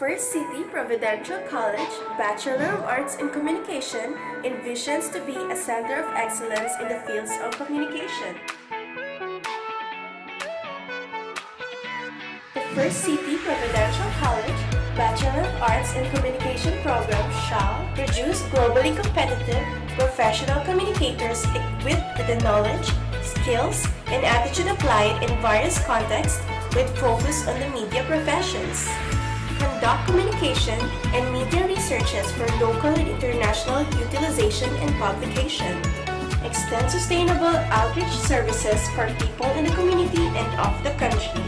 First City Providential College Bachelor of Arts in Communication envisions to be a center of excellence in the fields of communication. The First City Providential College Bachelor of Arts in Communication program shall produce globally competitive professional communicators equipped with the knowledge, skills, and attitude applied in various contexts with focus on the media professions. Conduct communication and media researches for local and international utilization and publication. Extend sustainable outreach services for people in the community and of the country.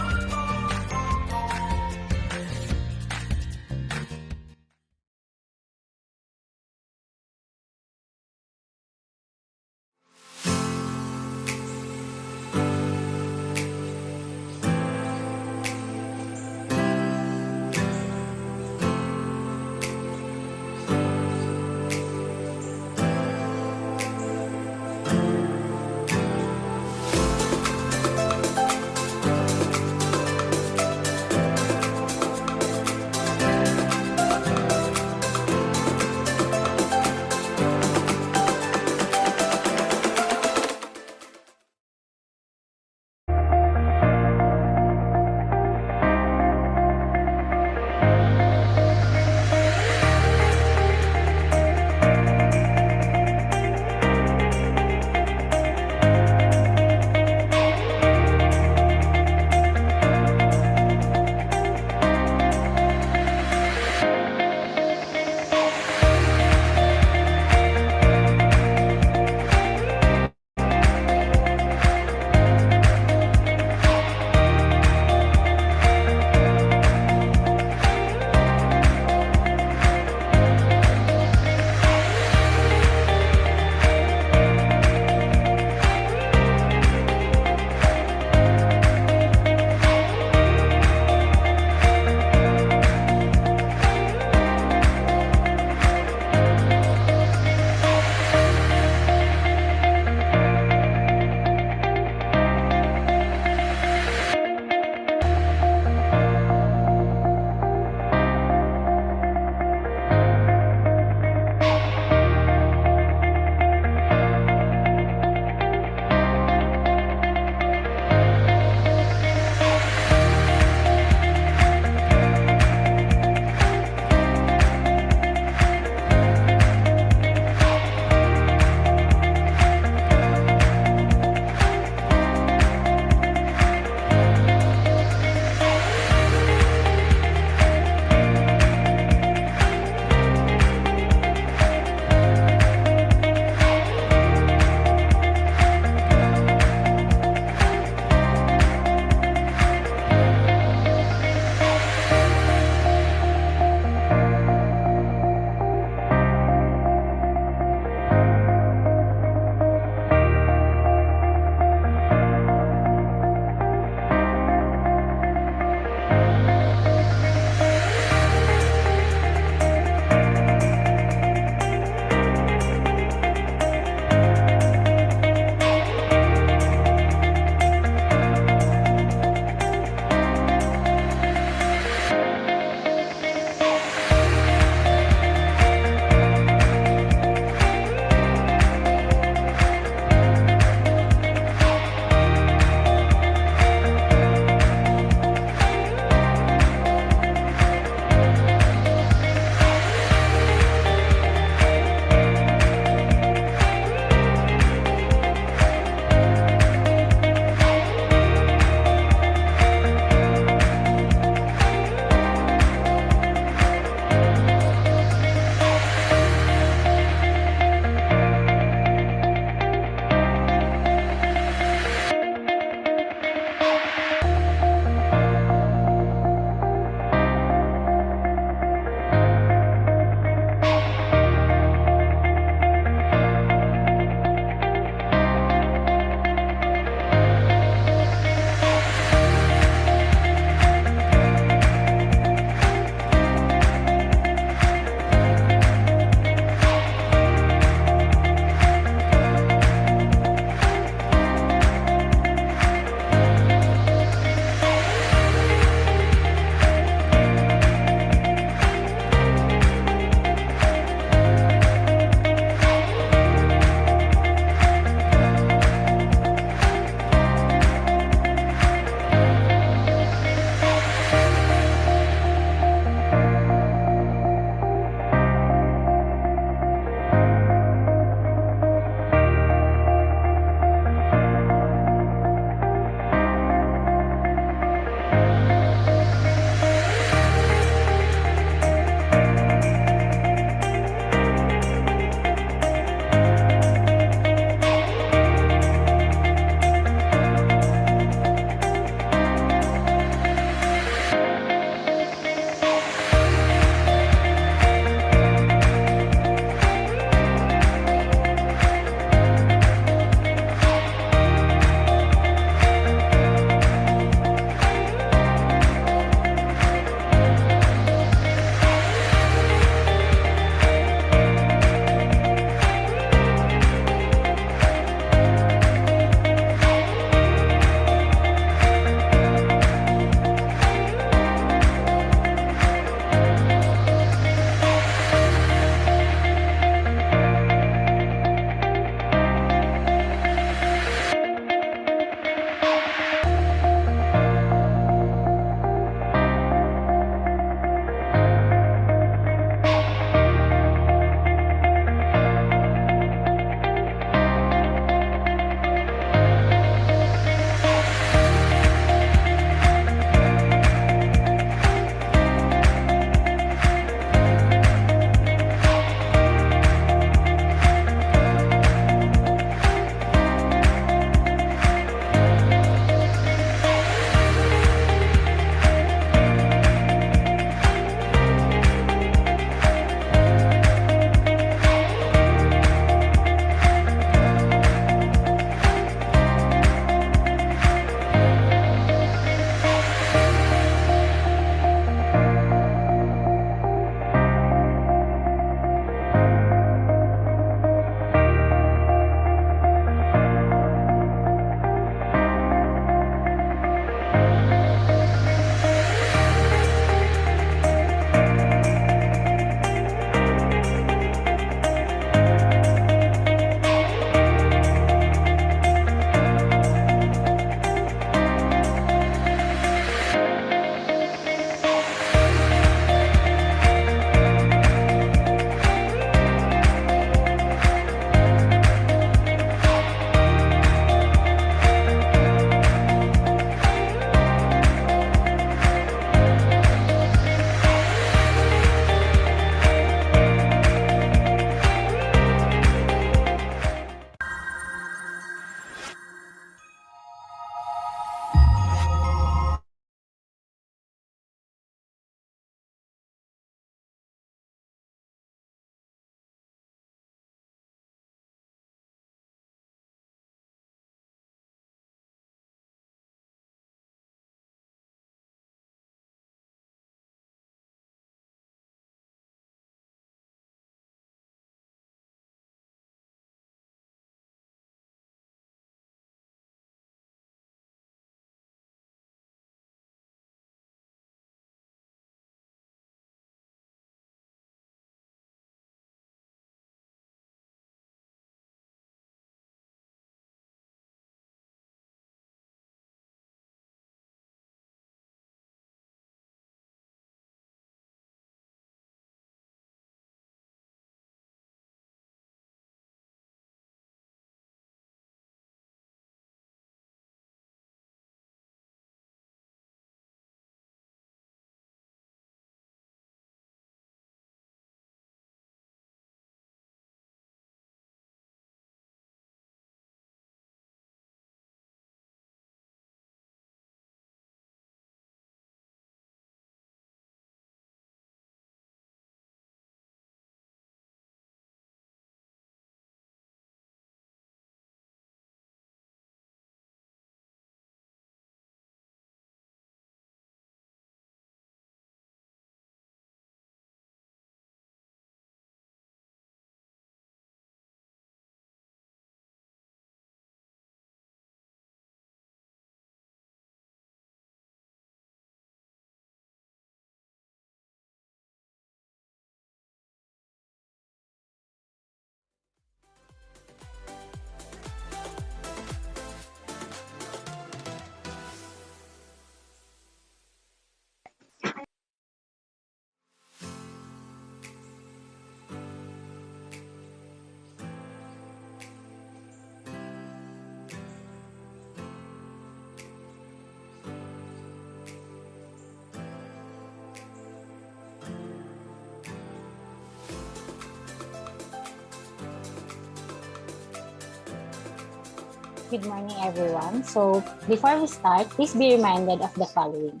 Good morning, everyone. So, before we start, please be reminded of the following.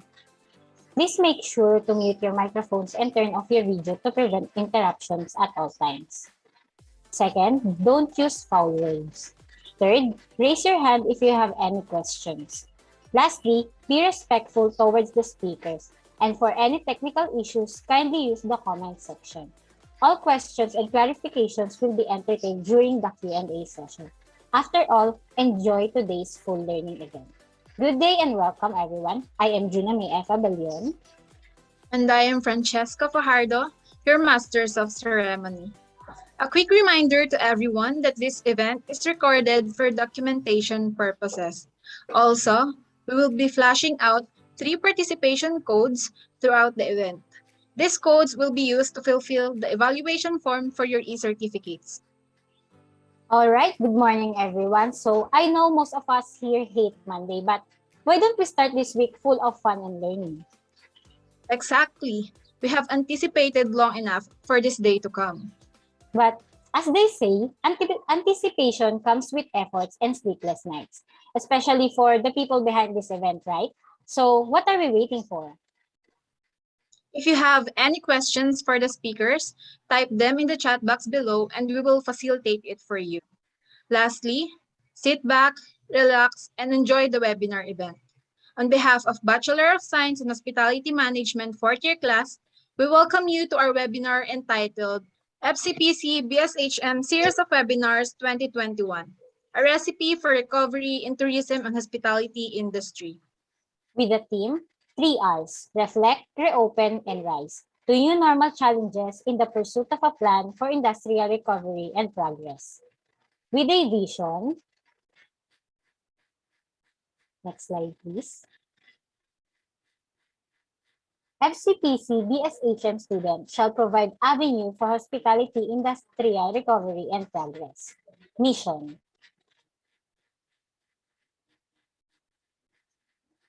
Please make sure to mute your microphones and turn off your video to prevent interruptions at all times. Second, don't use foul words. Third, raise your hand if you have any questions. Lastly, be respectful towards the speakers. And for any technical issues, kindly use the comment section. All questions and clarifications will be entertained during the Q&A session. After all, enjoy today's full learning event. Good day and welcome, everyone. I am Juna May F. Abalion. And I am Francesca Fajardo, your Masters of Ceremony. A quick reminder to everyone that this event is recorded for documentation purposes. Also, we will be flashing out 3 participation codes throughout the event. These codes will be used to fulfill the evaluation form for your e-certificates. All right, good morning, everyone. So, I know most of us here hate Monday, but why don't we start this week full of fun and learning? Exactly. We have anticipated long enough for this day to come. But as they say, anticipation comes with efforts and sleepless nights, especially for the people behind this event, right? So what are we waiting for? If you have any questions for the speakers, type them in the chat box below and we will facilitate it for you. Lastly, sit back, relax, and enjoy the webinar event. On behalf of Bachelor of Science in Hospitality Management 4th year class, we welcome you to our webinar entitled FCPC Bshm Series of Webinars 2021, a recipe for recovery in tourism and hospitality industry. With the theme, 3 R's, reflect, reopen, and rise, to new normal challenges in the pursuit of a plan for industrial recovery and progress. With a vision, next slide please. FCPC BSHM students shall provide avenue for hospitality industrial recovery and progress. Mission.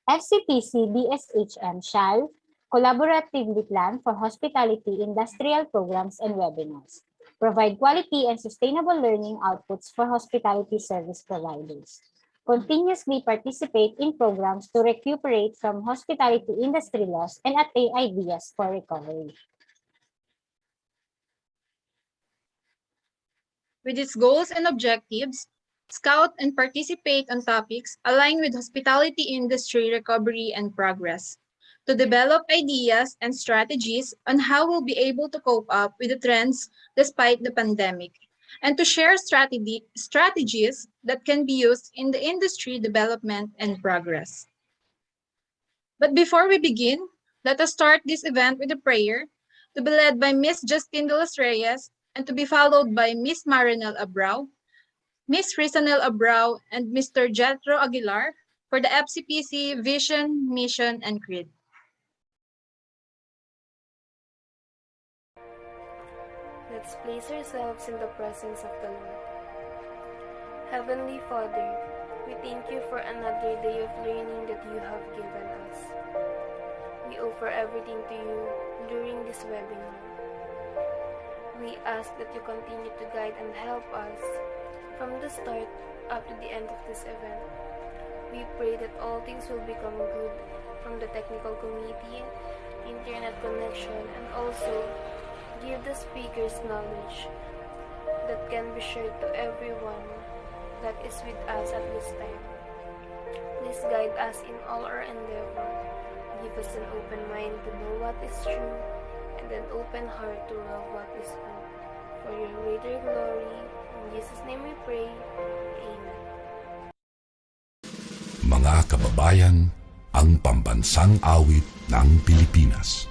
FCPC BSHM shall collaboratively plan for hospitality industrial programs and webinars, provide quality and sustainable learning outputs for hospitality service providers, continuously participate in programs to recuperate from hospitality industry loss and attain ideas for recovery. With its goals and objectives, scout and participate on topics aligned with hospitality industry recovery and progress, to develop ideas and strategies on how we'll be able to cope up with the trends despite the pandemic, and to share strategies that can be used in the industry development and progress. But before we begin, let us start this event with a prayer to be led by Ms. Justine de los Reyes and to be followed by Ms. Marinel Abrao, Ms. Rizanel Abrao, and Mr. Jethro Aguilar for the FCPC Vision, Mission, and Creed. Let's place ourselves in the presence of the Lord. Heavenly Father, we thank you for another day of learning that you have given us. We offer everything to you during this webinar. We ask that you continue to guide and help us from the start up to the end of this event. We pray that all things will become good, from the technical committee, internet connection, and also give the speakers knowledge that can be shared to everyone that is with us at this time. Please guide us in all our endeavor. Give us an open mind to know what is true and an open heart to love what is good. For your greater glory, in Jesus' name we pray. Amen. Mga kababayan, ang pambansang awit ng Pilipinas.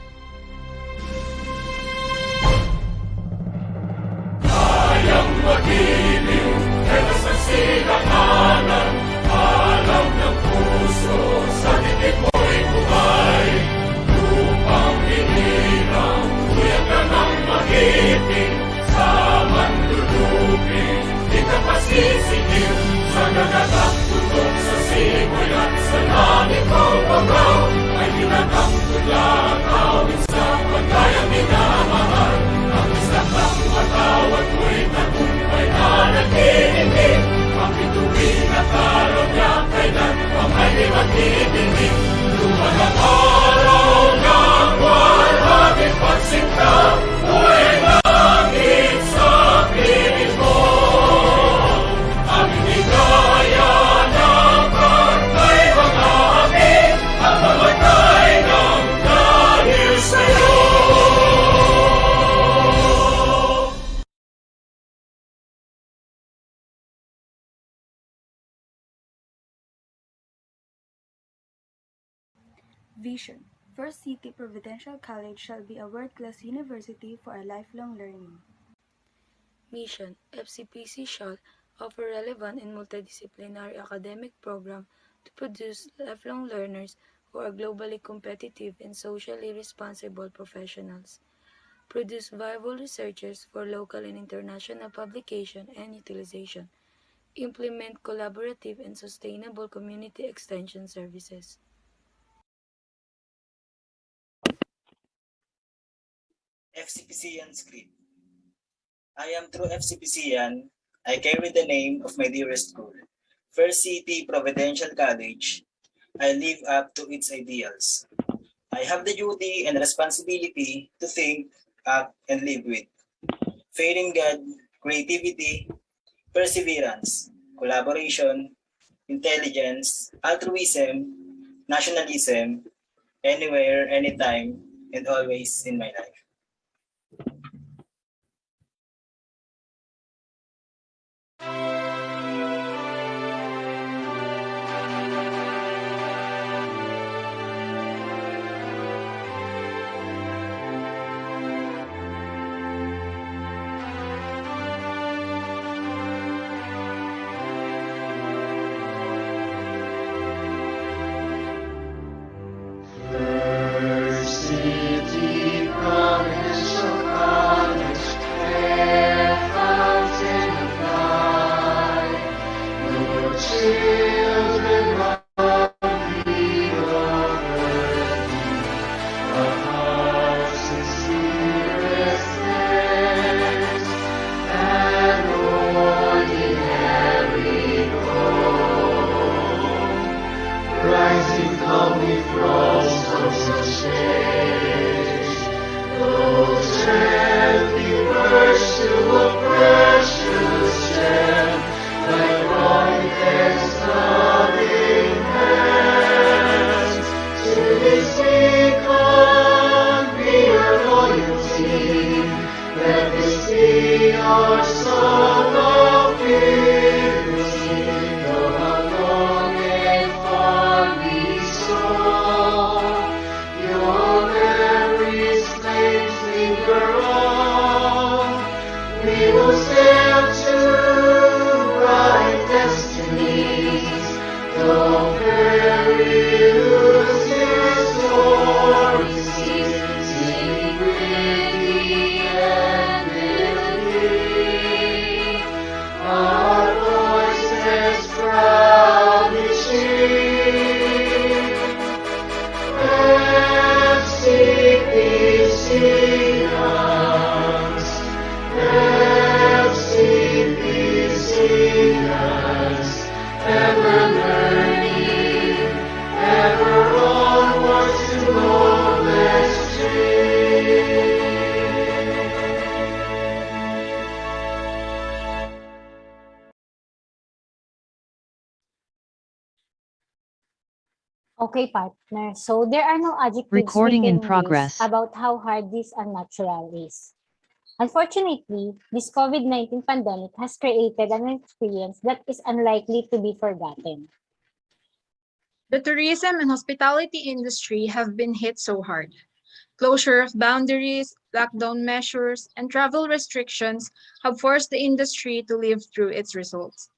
Kayang magiliw, pero sa silanganan, alam ng puso, sa titik mo'y buhay. Lupang hinirang, kuya ka ng magiting, sa manlulupin, di ka pasisigiw, sa nagagang tutok sa simoy at sa langit mo pagaw, ay hinagang tulang awit sa pagkayang minamahal. Ang isang ng matawad mo'y tagumpay na nag-iibig, ang bituin at Vision. First City Providential College shall be a world-class university for a lifelong learning. Mission. FCPC shall offer relevant and multidisciplinary academic program to produce lifelong learners who are globally competitive and socially responsible professionals. Produce viable researchers for local and international publication and utilization. Implement collaborative and sustainable community extension services. FCPCian script. I am true FCPCian. I carry the name of my dearest school, First City Providential College. I live up to its ideals. I have the duty and responsibility to think, act, and live with. Faith in God, creativity, perseverance, collaboration, intelligence, altruism, nationalism, anywhere, anytime, and always in my life. City Provincial College, fair fountain of light, your children lead over thee, our hearts sincerest thanks, and ordinary goal, rising calmly from such change, those earthly virtual precious gem, like brightest loving hands, to this beacon be our loyalty, let this be our song of purity, though how long and far we soar, your memories flames linger on. We will sail to bright destinies, though perilous story seas, singing bravely and melody. Our voices proudly sing. FCPCians, FCPCians, ever learning, ever onwards to noblest dreams. Okay, partner. So there are no adjectives Recording we in can use progress. about how hard this unnatural is. Unfortunately, this COVID-19 pandemic has created an experience that is unlikely to be forgotten. The tourism and hospitality industry have been hit so hard. Closure of boundaries, lockdown measures, and travel restrictions have forced the industry to live through its results.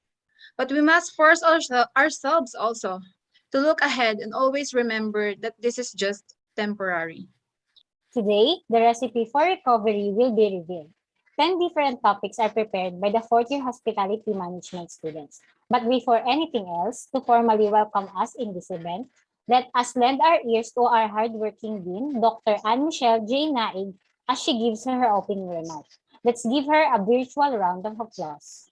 But we must force ourselves also to look ahead and always remember that this is just temporary. Today, the recipe for recovery will be revealed. 10 different topics are prepared by the fourth-year hospitality management students. But before anything else, to formally welcome us in this event, let us lend our ears to our hardworking dean, Dr. Anne-Michelle J. Naig, as she gives her opening remarks. Let's give her a virtual round of applause.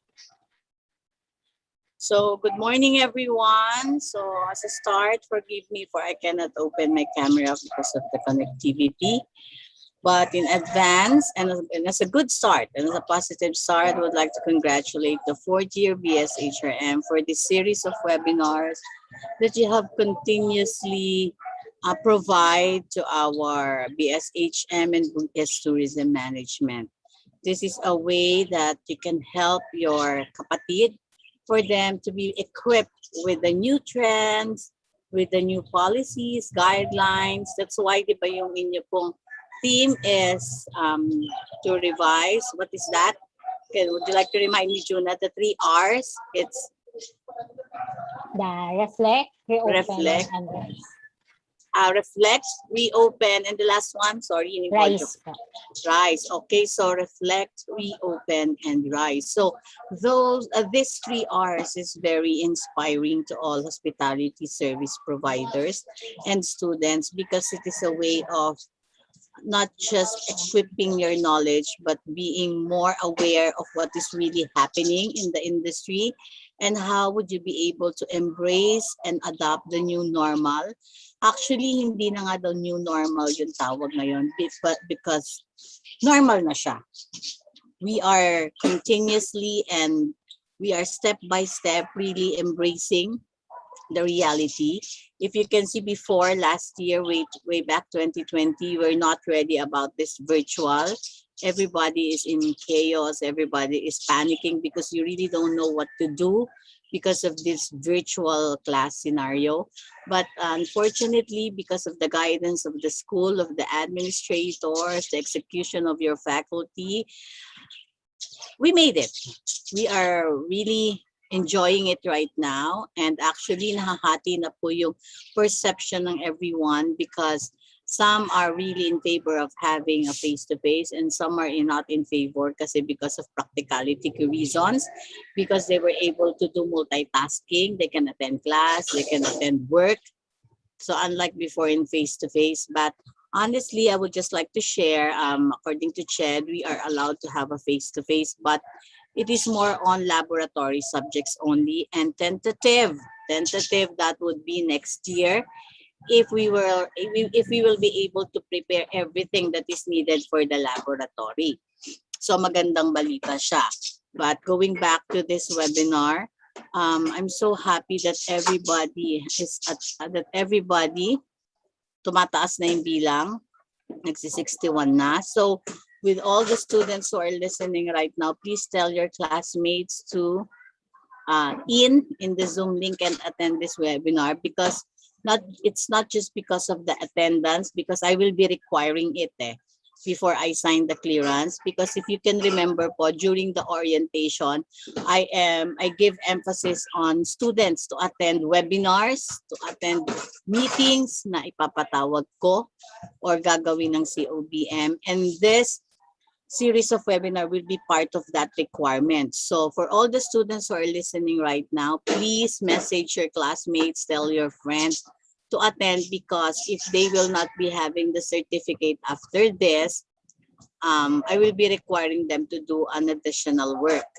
So, good morning, everyone. So, as a start, forgive me for I cannot open my camera because of the connectivity. But in advance, and as a good start, and as a positive start, I would like to congratulate the fourth year BSHRM for this series of webinars that you have continuously provide to our BSHM and BS Tourism Management. This is a way that you can help your kapatid for them to be equipped with the new trends, with the new policies, guidelines. That's why, di ba, yung inyo pong theme is to revise. What is that? Okay, would you like to remind me, Juna, the 3 R's? It's The reflect, reopen, reflect, and rise. reflect, reopen, and the last one, sorry, Rise po. rise. Okay, so reflect, reopen, and rise. So these 3 R's is very inspiring to all hospitality service providers and students, because it is a way of not just equipping your knowledge, but being more aware of what is really happening in the industry, and how would you be able to embrace and adopt the new normal. Actually, hindi na nga daw new normal yung tawag ngayon, because normal na siya. We are continuously and we are step by step really embracing the reality. If you can see, before last year, way back 2020, we're not ready about this virtual. Everybody is in chaos. Everybody is panicking because you really don't know what to do because of this virtual class scenario. But unfortunately, because of the guidance of the school, of the administrators, the execution of your faculty, we made it. We are really enjoying it right now, and actually nahahati na po yung perception ng everyone, because some are really in favor of having a face-to-face and some are not in favor kasi because of practicality reasons, because they were able to do multitasking. They can attend class, they can attend work. So unlike before in face-to-face, but honestly, I would just like to share, according to CHED, we are allowed to have a face-to-face, but it is more on laboratory subjects only, and tentative, that would be next year, if we will be able to prepare everything that is needed for the laboratory. So magandang balita siya. But going back to this webinar, I'm so happy that everybody tumataas na yung bilang, nagsi-61 na. So with all the students who are listening right now, please tell your classmates to in the Zoom link and attend this webinar, because it's not just because of the attendance, because I will be requiring it before I sign the clearance. Because if you can remember po, during the orientation, I give emphasis on students to attend webinars, to attend meetings na ipapatawag ko or gagawin ng COBM, and this series of webinar will be part of that requirement. So for all the students who are listening right now, please message your classmates, tell your friends to attend, because if they will not be having the certificate after this, I will be requiring them to do an additional work.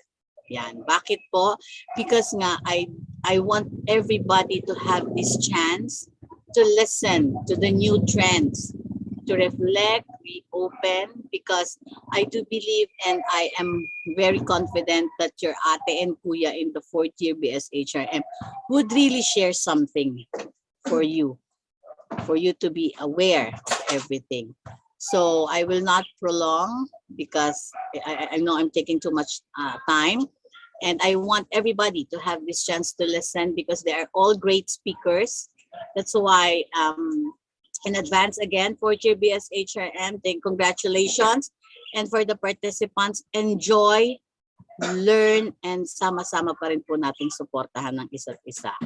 Yan. Bakit po? Because nga, I want everybody to have this chance to listen to the new trends, to reflect, reopen, because I do believe and I am very confident that your ate and kuya in the 4th year BSHRM would really share something for you to be aware of everything. So I will not prolong, because I know I'm taking too much time, and I want everybody to have this chance to listen, because they are all great speakers. That's why in advance again, 4th year BSHRM, congratulations. And for the participants, enjoy, learn, and sama-sama pa rin po nating suportahan ng isa't isa.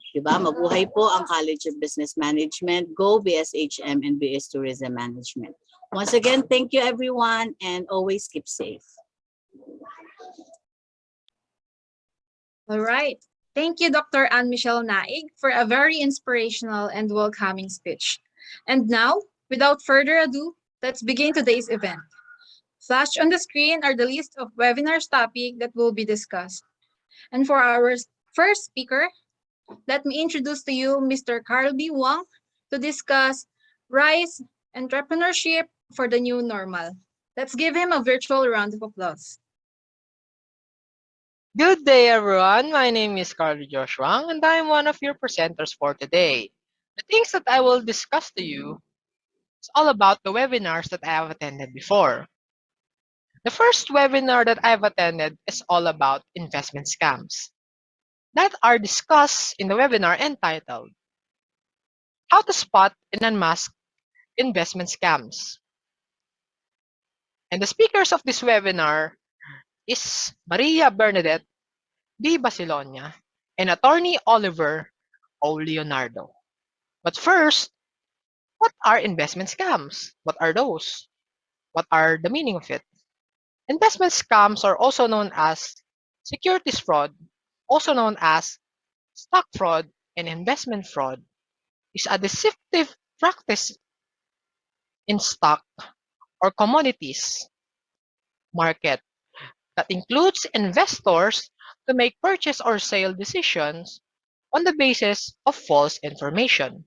Diba? Mabuhay po ang College of Business Management. Go BSHM and BS Tourism Management. Once again, thank you everyone, and always keep safe. All right. Thank you, Dr. Anne-Michelle Naig, for a very inspirational and welcoming speech. And now, without further ado, let's begin today's event. Flashed on the screen are the list of webinars topic that will be discussed. And for our first speaker, let me introduce to you Mr. Carl B. Wong to discuss Rise Entrepreneurship for the New Normal. Let's give him a virtual round of applause. Good day, everyone. My name is Carl Joshua, and I'm one of your presenters for today. The things that I will discuss to you is all about the webinars that I have attended before. The first webinar that I've attended is all about investment scams that are discussed in the webinar entitled how to spot and unmask investment scams. And the speakers of this webinar is Maria Bernadette B. Basilonia and attorney Oliver O. Leonardo. But first, what are investment scams? What are those? What are the meaning of it? Investment scams are also known as securities fraud, also known as stock fraud, and investment fraud is a deceptive practice in stock or commodities market that includes investors to make purchase or sale decisions on the basis of false information,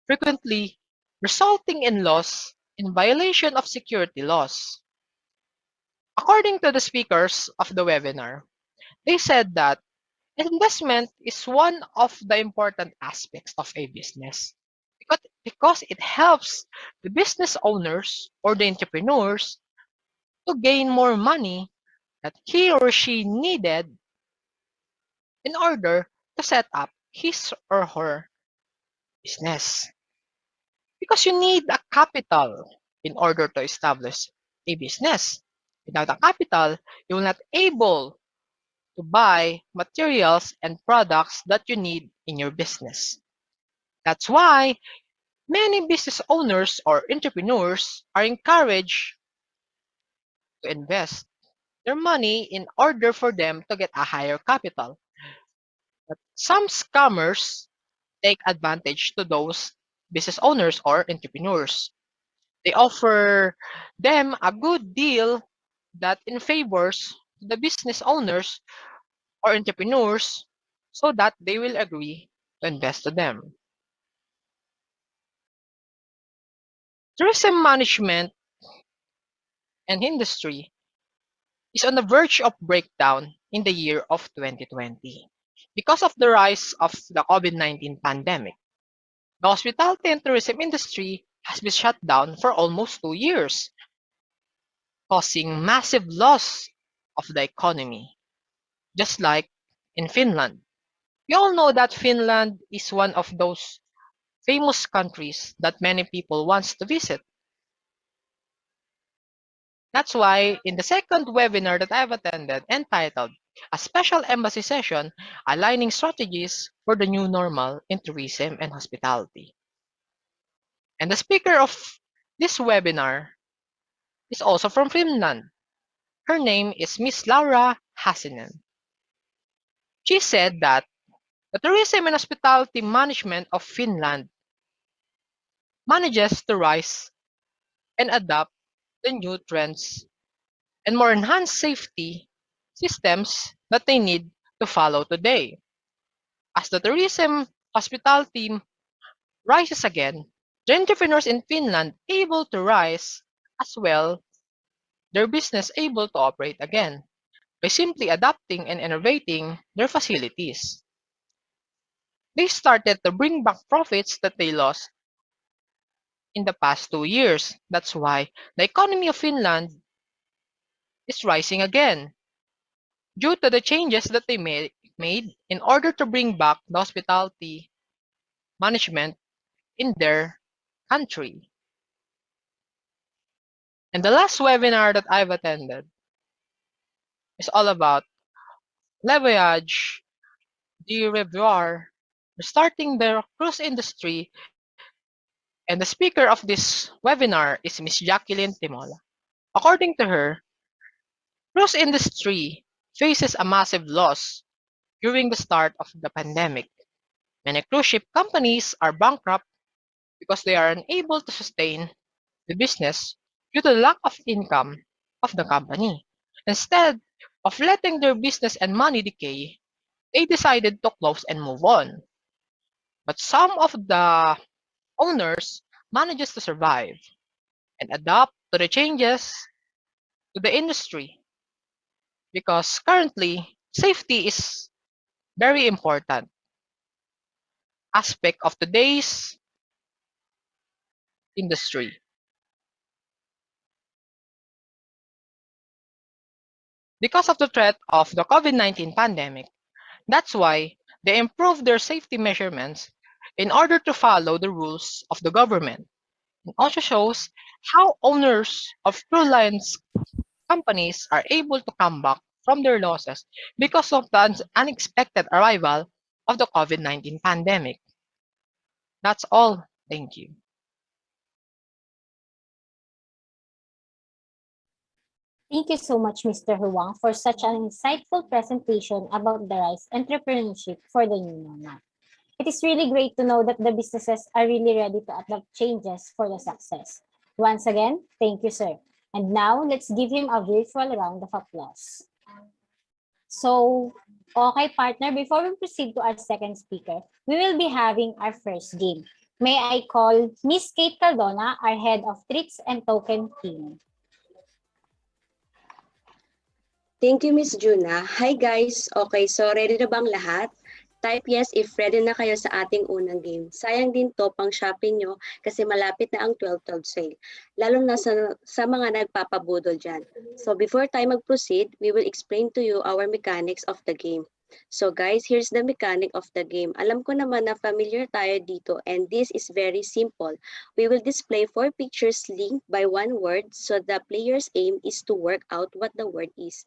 frequently resulting in loss in violation of security laws. According to the speakers of the webinar, they said that investment is one of the important aspects of a business because it helps the business owners or the entrepreneurs to gain more money that he or she needed in order to set up his or her business. Because you need a capital in order to establish a business. Without a capital, you will not able to buy materials and products that you need in your business. That's why many business owners or entrepreneurs are encouraged to invest their money in order for them to get a higher capital. But some scammers take advantage to those business owners or entrepreneurs. They offer them a good deal that in favors the business owners or entrepreneurs so that they will agree to invest to them. Tourism management and industry is on the verge of breakdown in the year of 2020 because of the rise of the COVID-19 pandemic. The hospitality and tourism industry has been shut down for almost 2 years, causing massive loss of the economy, just like in Finland. We all know that Finland is one of those famous countries that many people wants to visit. That's why in the second webinar that I've attended entitled A Special Embassy Session, Aligning Strategies for the New Normal in Tourism and Hospitality. And the speaker of this webinar is also from Finland. Her name is Miss Laura Hassinen. She said that the tourism and hospitality management of Finland manages to rise and adapt the new trends and more enhanced safety systems that they need to follow today. As the tourism hospitality rises again, the entrepreneurs in Finland able to rise as well, their business able to operate again by simply adapting and innovating their facilities. They started to bring back profits that they lost in the past 2 years. That's why the economy of Finland is rising again due to the changes that they made in order to bring back the hospitality management in their country. And the last webinar that I've attended is all about Le Voyage du Revoir, starting the cruise industry. And the speaker of this webinar is Miss Jacqueline Timola. According to her, cruise industry faces a massive loss during the start of the pandemic. Many cruise ship companies are bankrupt because they are unable to sustain the business due to the lack of income of the company. Instead of letting their business and money decay, they decided to close and move on. But some of the owners manages to survive and adapt to the changes to the industry because currently safety is very important aspect of today's industry. Because of the threat of the COVID-19 pandemic, that's why they improved their safety measurements in order to follow the rules of the government. It also shows how owners of cruise lines companies are able to come back from their losses because of the unexpected arrival of the COVID-19 pandemic. That's all. Thank you. Thank you so much, Mr. Huang, for such an insightful presentation about the rise entrepreneurship for the new normal. It is really great to know that the businesses are really ready to adapt changes for the success. Once again, thank you, sir. And now, let's give him a virtual round of applause. So, okay, partner, before we proceed to our second speaker, we will be having our first game. May I call Miss Kate Cardona, our head of treats and token team. Thank you, Miss Juna. Hi guys! Okay, so ready na bang lahat? Type yes if ready na kayo sa ating unang game. Sayang din to pang shopping nyo kasi malapit na ang 12/12 sale. Lalo na sa mga nagpapabudol dyan. So before tayo mag-proceed, we will explain to you our mechanics of the game. So guys, here's the mechanic of the game. Alam ko naman na familiar tayo dito and this is very simple. We will display 4 pictures linked by one word so the player's aim is to work out what the word is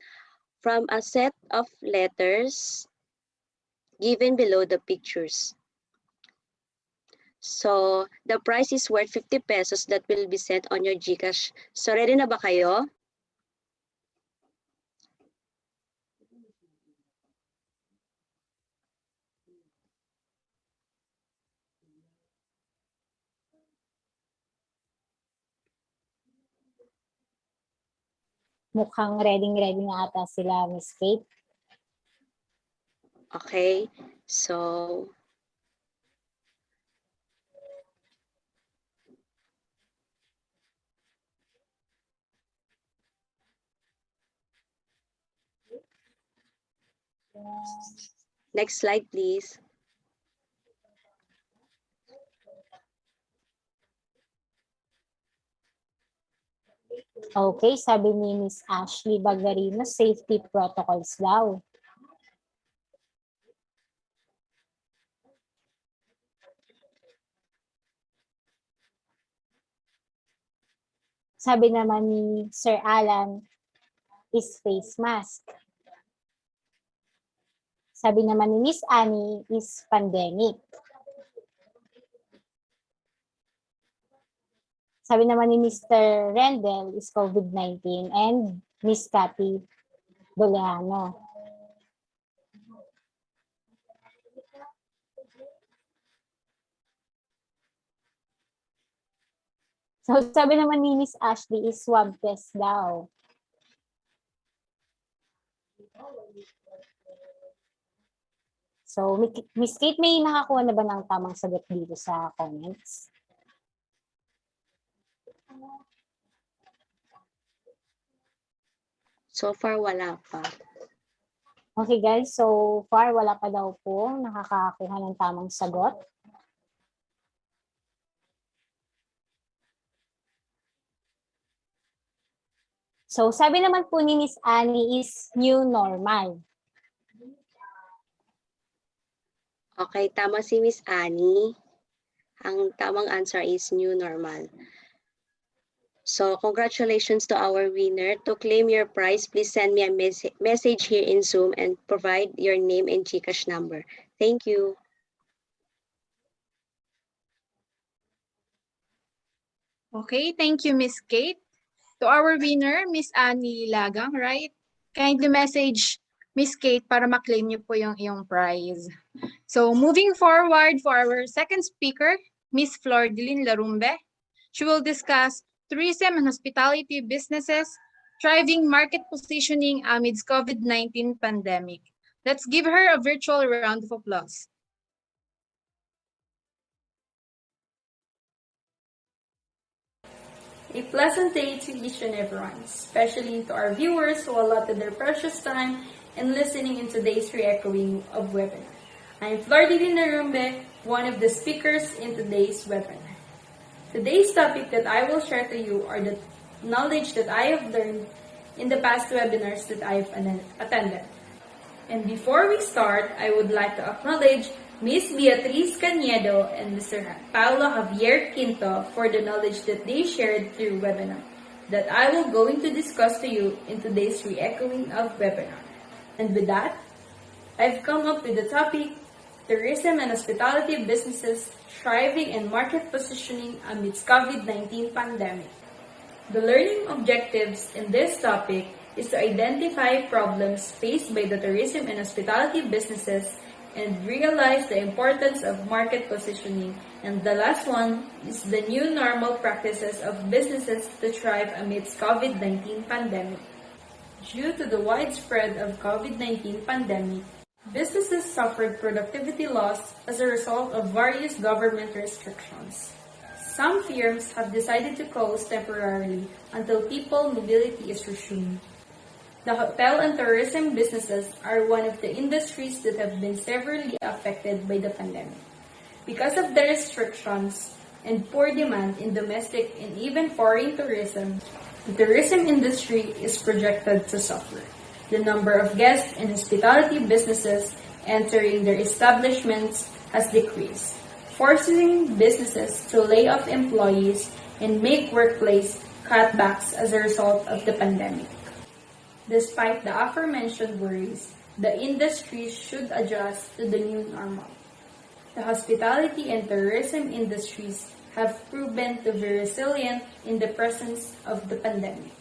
from a set of letters given below the pictures. So, the price is worth 50 pesos that will be sent on your GCash. So, ready na ba kayo? Mukhang ready na ata sila, Miss Kate. Okay, so next slide please. Okay, sabi ni Miss Ashley Bagarino, safety protocols daw. Sabi naman ni Sir Alan, is face mask. Sabi naman ni Miss Annie, is pandemic. Sabi naman ni Mr. Rendell, is COVID-19. And Miss Cathy Doleano. So sabi naman ni Miss Ashley, is swab test daw. So, Miss Kate, may nakakuha na ba ng tamang sagot dito sa comments? So far, wala pa. Okay guys, so far wala pa daw po nakakakuha ng tamang sagot. So, sabi naman po ni Miss Annie is new normal. Okay, tama si Miss Annie. Ang tamang answer is new normal. So, congratulations to our winner. To claim your prize, please send me a message here in Zoom and provide your name and GCash number. Thank you. Okay, thank you, Miss Kate. To our winner, Miss Annie Lagang, right? Kindly message Miss Kate para maklaim niyo po yung iyong prize. So moving forward for our second speaker, Miss Flordeline Larumbe. She will discuss tourism and hospitality businesses, thriving market positioning amidst COVID-19 pandemic. Let's give her a virtual round of applause. A pleasant day to each and everyone, especially to our viewers who allotted their precious time in listening in today's re-echoing of webinar. I'm Flordeline Narumbe, one of the speakers in today's webinar. Today's topic that I will share to you are the knowledge that I have learned in the past webinars that I have attended. And before we start, I would like to acknowledge Ms. Beatriz Canedo and Mr. Paulo Javier Quinto for the knowledge that they shared through webinar that I will going to discuss to you in today's re-echoing of webinar. And with that, I've come up with the topic, Tourism and Hospitality Businesses Thriving and Market Positioning Amidst COVID-19 Pandemic. The learning objectives in this topic is to identify problems faced by the tourism and hospitality businesses and realize the importance of market positioning. And the last one is the new normal practices of businesses to thrive amidst COVID-19 pandemic. Due to the widespread of COVID-19 pandemic, businesses suffered productivity loss as a result of various government restrictions. Some firms have decided to close temporarily until people mobility is resumed. The hotel and tourism businesses are one of the industries that have been severely affected by the pandemic. Because of the restrictions and poor demand in domestic and even foreign tourism, the tourism industry is projected to suffer. The number of guests and hospitality businesses entering their establishments has decreased, forcing businesses to lay off employees and make workplace cutbacks as a result of the pandemic. Despite the aforementioned worries, the industry should adjust to the new normal. The hospitality and tourism industries have proven to be resilient in the presence of the pandemic.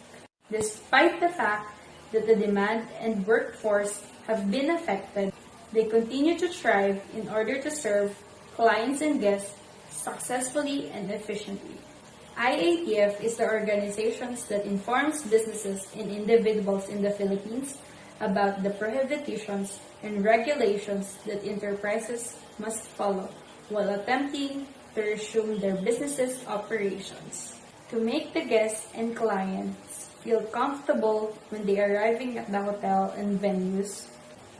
Despite the fact that the demand and workforce have been affected, they continue to thrive in order to serve clients and guests successfully and efficiently. IATF is the organization that informs businesses and individuals in the Philippines about the prohibitions and regulations that enterprises must follow while attempting to resume their business operations. To make the guests and clients feel comfortable when they are arriving at the hotel and venues,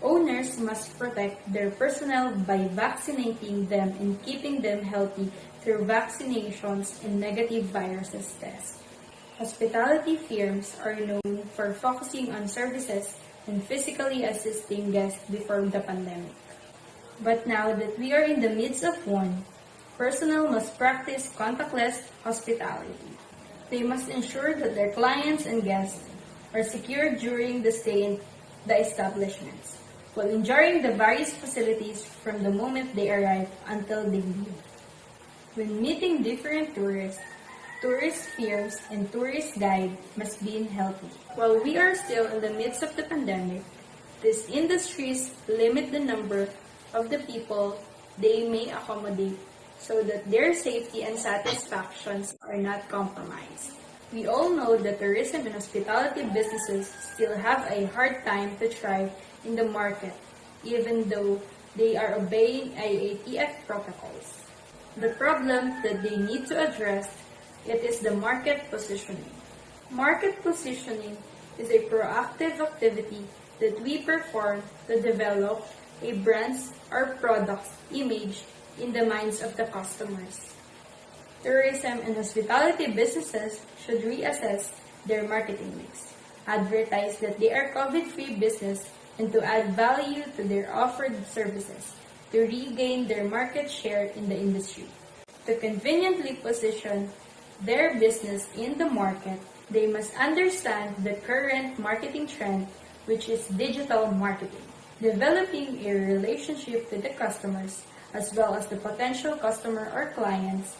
owners must protect their personnel by vaccinating them and keeping them healthy through vaccinations and negative viruses tests. Hospitality firms are known for focusing on services and physically assisting guests before the pandemic. But now that we are in the midst of one, personnel must practice contactless hospitality. They must ensure that their clients and guests are secure during the stay in the establishments, while enjoying the various facilities from the moment they arrive until they leave. When meeting different tourists, tourist firms and tourist guide must be healthy. While we are still in the midst of the pandemic, these industries limit the number of the people they may accommodate so that their safety and satisfactions are not compromised. We all know that tourism and hospitality businesses still have a hard time to thrive in the market, even though they are obeying IATF protocols. The problem that they need to address it is the market positioning. Market positioning is a proactive activity that we perform to develop a brand's or product's image in the minds of the customers. Tourism and hospitality businesses should reassess their marketing mix, advertise that they are COVID-free business, and to add value to their offered services to regain their market share in the industry. To conveniently position their business in the market, they must understand the current marketing trend, which is digital marketing. Developing a relationship with the customers as well as the potential customer or clients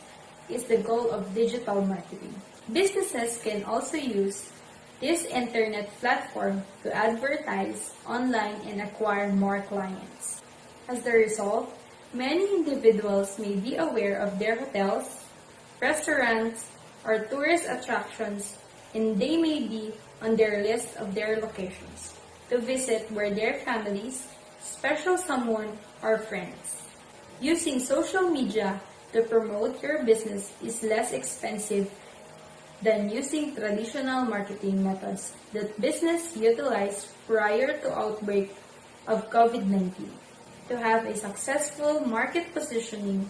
is the goal of digital marketing. Businesses can also use this internet platform to advertise online and acquire more clients. As a result, many individuals may be aware of their hotels, restaurants, or tourist attractions, and they may be on their list of their locations to visit where their families, special someone, or friends. Using social media to promote your business is less expensive than using traditional marketing methods that business utilized prior to outbreak of COVID-19. To have a successful market positioning,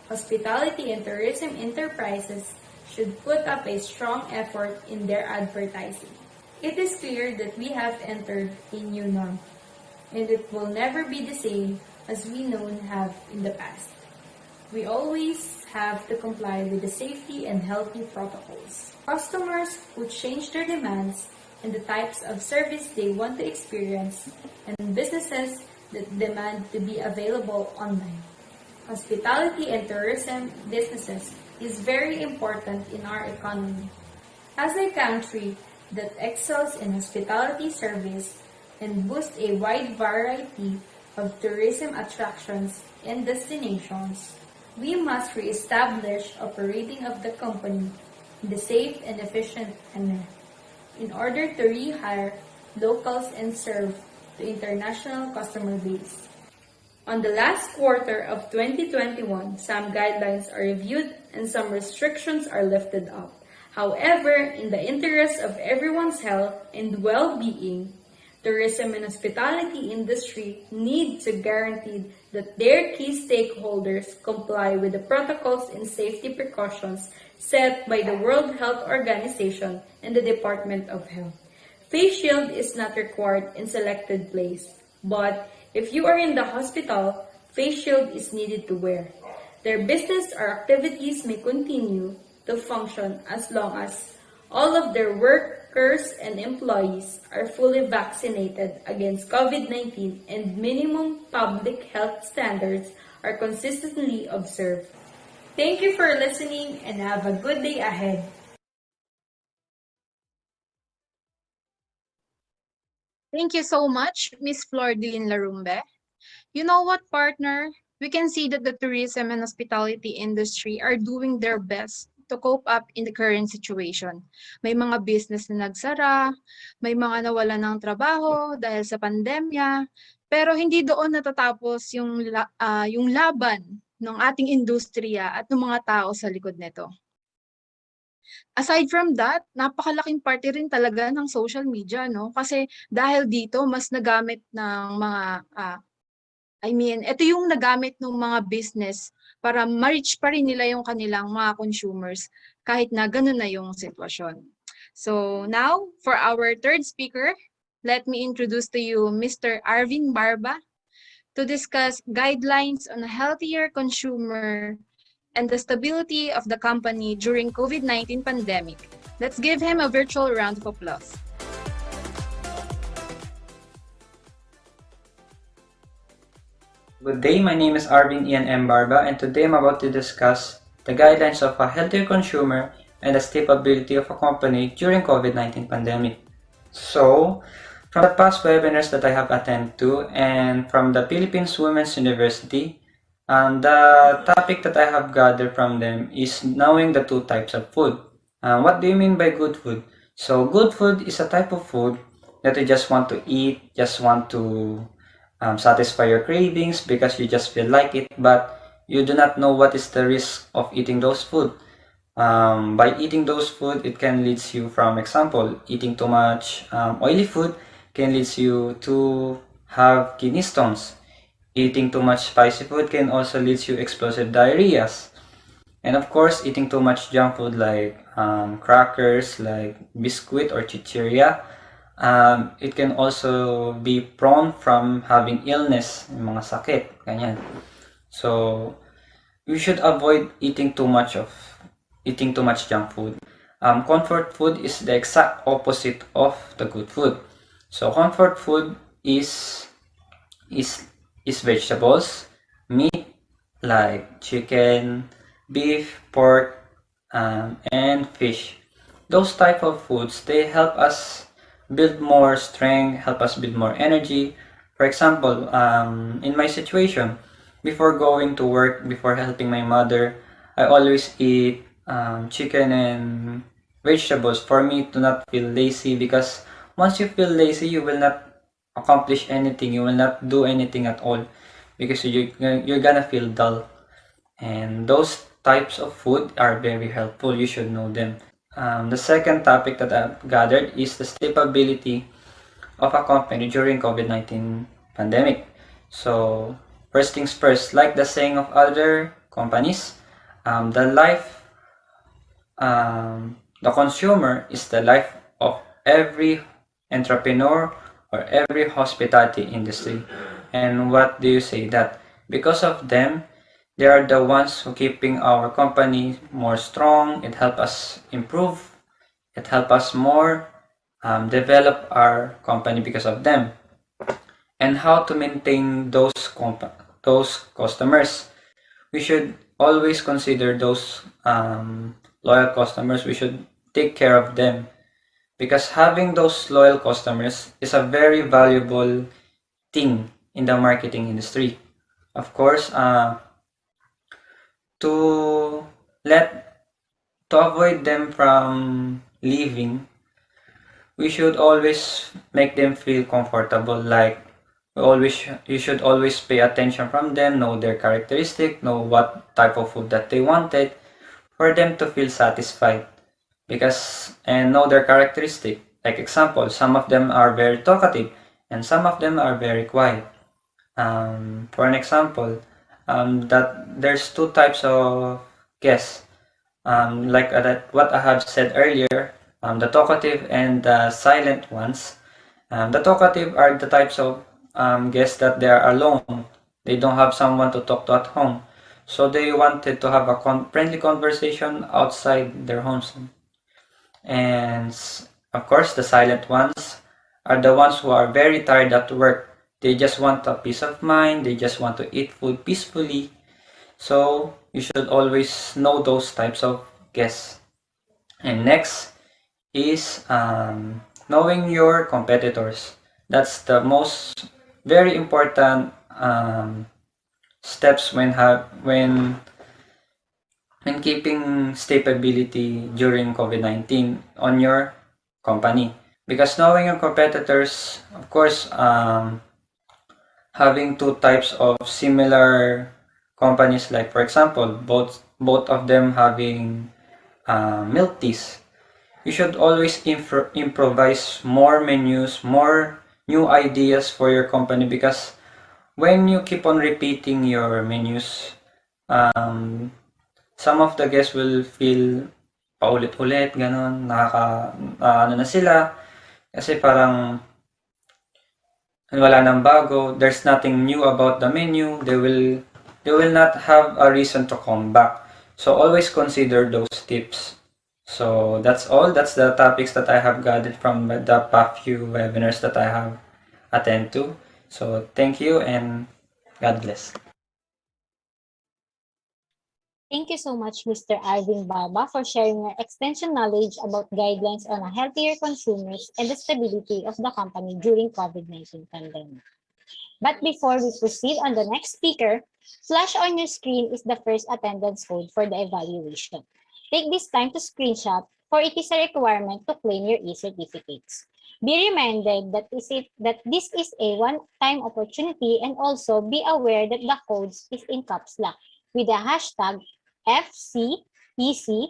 hospitality and tourism enterprises should put up a strong effort in their advertising. It is clear that we have entered a new norm. and it will never be the same as we known have in the past. We always have to comply with the safety and healthy protocols. Customers who change their demands and the types of service they want to experience, and businesses that demand to be available online. Hospitality and tourism businesses is very important in our economy. As a country that excels in hospitality service and boasts a wide variety of tourism attractions and destinations, we must re-establish operating of the company in the safe and efficient manner in order to rehire locals and serve the international customer base. On the last quarter of 2021, some guidelines are reviewed and some restrictions are lifted up. However, in the interest of everyone's health and well-being, tourism and hospitality industry need to guarantee that their key stakeholders comply with the protocols and safety precautions set by the World Health Organization and the Department of Health. Face shield is not required in selected place, but if you are in the hospital, face shield is needed to wear. Their business or activities may continue to function as long as all of their workers and employees are fully vaccinated against COVID-19 and minimum public health standards are consistently observed. Thank you for listening and have a good day ahead. Thank you so much, Miss Flordilyn Larumbe. You know what, partner? We can see that the tourism and hospitality industry are doing their best to cope up in the current situation. May mga business na nagsara, may mga nawalan ng trabaho dahil sa pandemya, pero hindi doon natatapos yung laban ng ating industriya at ng mga tao sa likod nito. Aside from that, napakalaking parte rin talaga ng social media, no? Kasi dahil dito, mas nagamit ng mga, ito yung nagamit ng mga business para ma-reach pa rin nila yung kanilang mga consumers kahit na ganun na yung sitwasyon. So now, for our third speaker, let me introduce to you Mr. Arvin Barba to discuss guidelines on a healthier consumer and the stability of the company during COVID-19 pandemic. Let's give him a virtual round of applause. Good day, my name is Arvin Ian M. Barba, and today I'm about to discuss the guidelines of a healthier consumer and the stability of a company during COVID-19 pandemic. So, from the past webinars that I have attended to and from the Philippines Women's University, the topic that I have gathered from them is knowing the two types of food. What do you mean by good food? So good food is a type of food that you just want to eat, just want to satisfy your cravings because you just feel like it, but you do not know what is the risk of eating those food. By eating those food, it can lead you, from example, eating too much oily food can lead you to have kidney stones. Eating too much spicy food can also lead you explosive diarrheas. And of course, eating too much junk food like crackers, like biscuit or chichirya, it can also be prone from having illness, mga sakit, ganyan. So, you should avoid eating too much junk food. Comfort food is the exact opposite of the good food. So, comfort food is vegetables, meat like chicken, beef, pork, and fish. Those type of foods, they help us build more strength, help us build more energy. For example, in my situation, before going to work, before helping my mother, I always eat chicken and vegetables for me to not feel lazy, because once you feel lazy, you will not accomplish anything, you will not do anything at all, because you're gonna feel dull. And those types of food are very helpful, you should know them. The second topic that I've gathered is the stability of a company during COVID-19 pandemic. So first things first, like the saying of other companies, the consumer is the life of every entrepreneur or every hospitality industry. And what do you say that? Because of them, they are the ones who keeping our company more strong. It help us improve. It help us more develop our company because of them. And how to maintain those customers. We should always consider those loyal customers. We should take care of them because having those loyal customers is a very valuable thing in the marketing industry. Of course, to let to avoid them from leaving, we should always make them feel comfortable. Like you should always pay attention from them, know their characteristic, know what type of food that they wanted, for them to feel satisfied. Because and know their characteristic. Like example, some of them are very talkative, and some of them are very quiet. For an example, that there's two types of guests. Like what I have said earlier, the talkative and the silent ones. The talkative are the types of guests that they are alone. They don't have someone to talk to at home. So they wanted to have a friendly conversation outside their homes. And of course, the silent ones are the ones who are very tired at work. They just want a peace of mind. They just want to eat food peacefully. So you should always know those types of guests. And next is knowing your competitors. That's the most very important steps when keeping stability during COVID-19 on your company. Because knowing your competitors, of course, having two types of similar companies, like for example, both of them having milk teas, you should always improvise more menus, more new ideas for your company, because when you keep on repeating your menus, some of the guests will feel paulit-ulit, ganon, ano na sila, kasi parang wala nang bago, there's nothing new about the menu, they will not have a reason to come back. So always consider those tips. So that's all. That's the topics that I have gathered from the past few webinars that I have attended to. So thank you and God bless. Thank you so much, Mr. Arvin Baba, for sharing your extensive knowledge about guidelines on a healthier consumers and the stability of the company during COVID-19 pandemic. But before we proceed on the next speaker, flash on your screen is the first attendance code for the evaluation. Take this time to screenshot, for it is a requirement to claim your e-certificates. Be reminded that this is a one-time opportunity, and also be aware that the codes is in caps lock with the hashtag FCPCWEPINAR.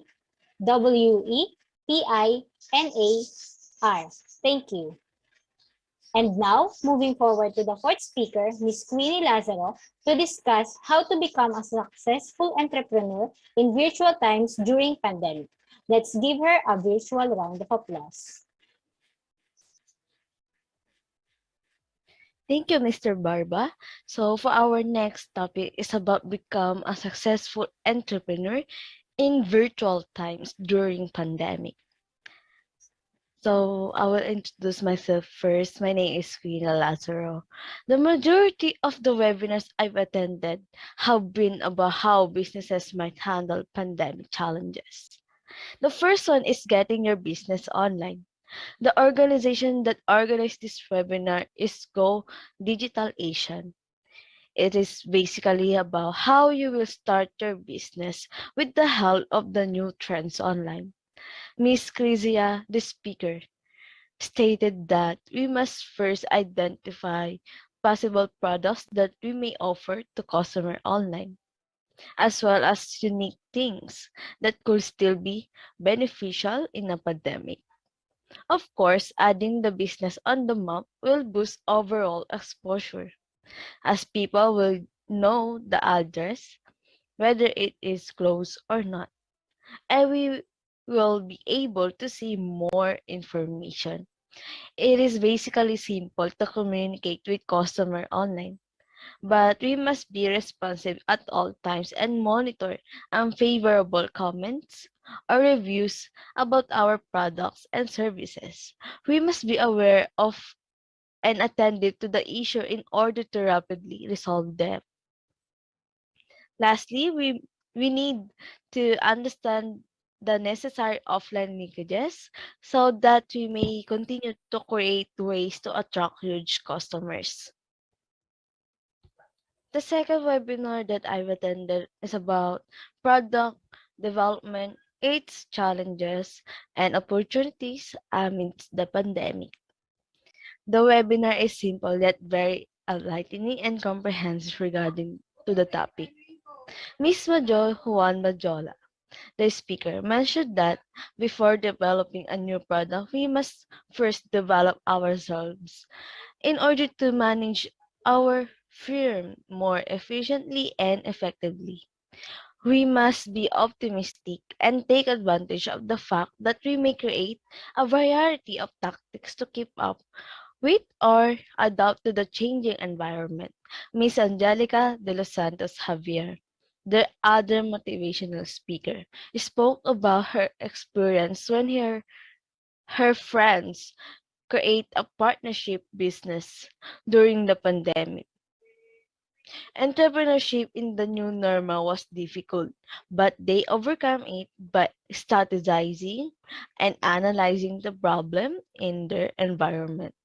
Thank you. And now, moving forward to the fourth speaker, Ms. Queenie Lazaro, to discuss how to become a successful entrepreneur in virtual times during pandemic. Let's give her a virtual round of applause. Thank you, Mr. Barba. So for our next topic is about become a successful entrepreneur in virtual times during pandemic. So I will introduce myself first. My name is Queen Lazaro. The majority of the webinars I've attended have been about how businesses might handle pandemic challenges. The first one is getting your business online. The organization that organized this webinar is Go Digitalization. It is basically about how you will start your business with the help of the new trends online. Miss Crisia, the speaker, stated that we must first identify possible products that we may offer to customer online, as well as unique things that could still be beneficial in a pandemic. Of course, adding the business on the map will boost overall exposure, as people will know the address, whether it is closed or not, and we will be able to see more information. It is basically simple to communicate with customer online, but we must be responsive at all times and monitor unfavorable comments or reviews about our products and services. We must be aware of and attentive to the issue in order to rapidly resolve them. Lastly, we need to understand the necessary offline linkages so that we may continue to create ways to attract huge customers. The second webinar that I've attended is about product development, its challenges, and opportunities amidst the pandemic. The webinar is simple yet very enlightening and comprehensive regarding to the topic. Ms. Juan Majola, the speaker, mentioned that before developing a new product, we must first develop ourselves in order to manage our firm more efficiently and effectively. We must be optimistic and take advantage of the fact that we may create a variety of tactics to keep up with or adapt to the changing environment. Miss Angelica de los Santos Javier, the other motivational speaker, spoke about her experience when her friends create a partnership business during the pandemic. Entrepreneurship in the new normal was difficult, but they overcome it by strategizing and analyzing the problem in their environment.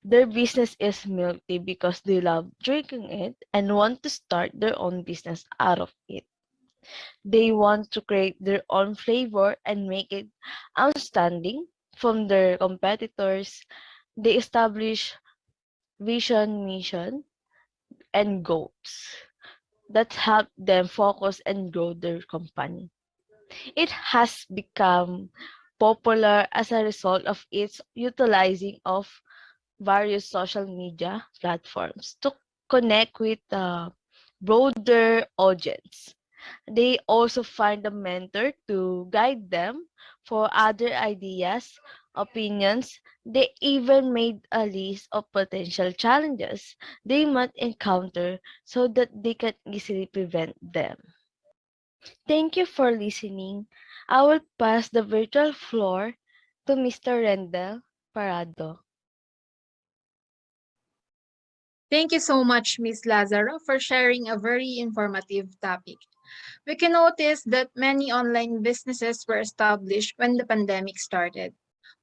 Their business is milk tea because they love drinking it and want to start their own business out of it. They want to create their own flavor and make it outstanding from their competitors. They establish vision, mission, and goals that help them focus and grow their company. It has become popular as a result of its utilizing of various social media platforms to connect with a broader audience. They also find a mentor to guide them for other ideas, opinions. They even made a list of potential challenges they might encounter so that they can easily prevent them. Thank you for listening. I will pass the virtual floor to Mr. Rendell Parado. Thank you so much, Ms. Lazaro, for sharing a very informative topic. We can notice that many online businesses were established when the pandemic started.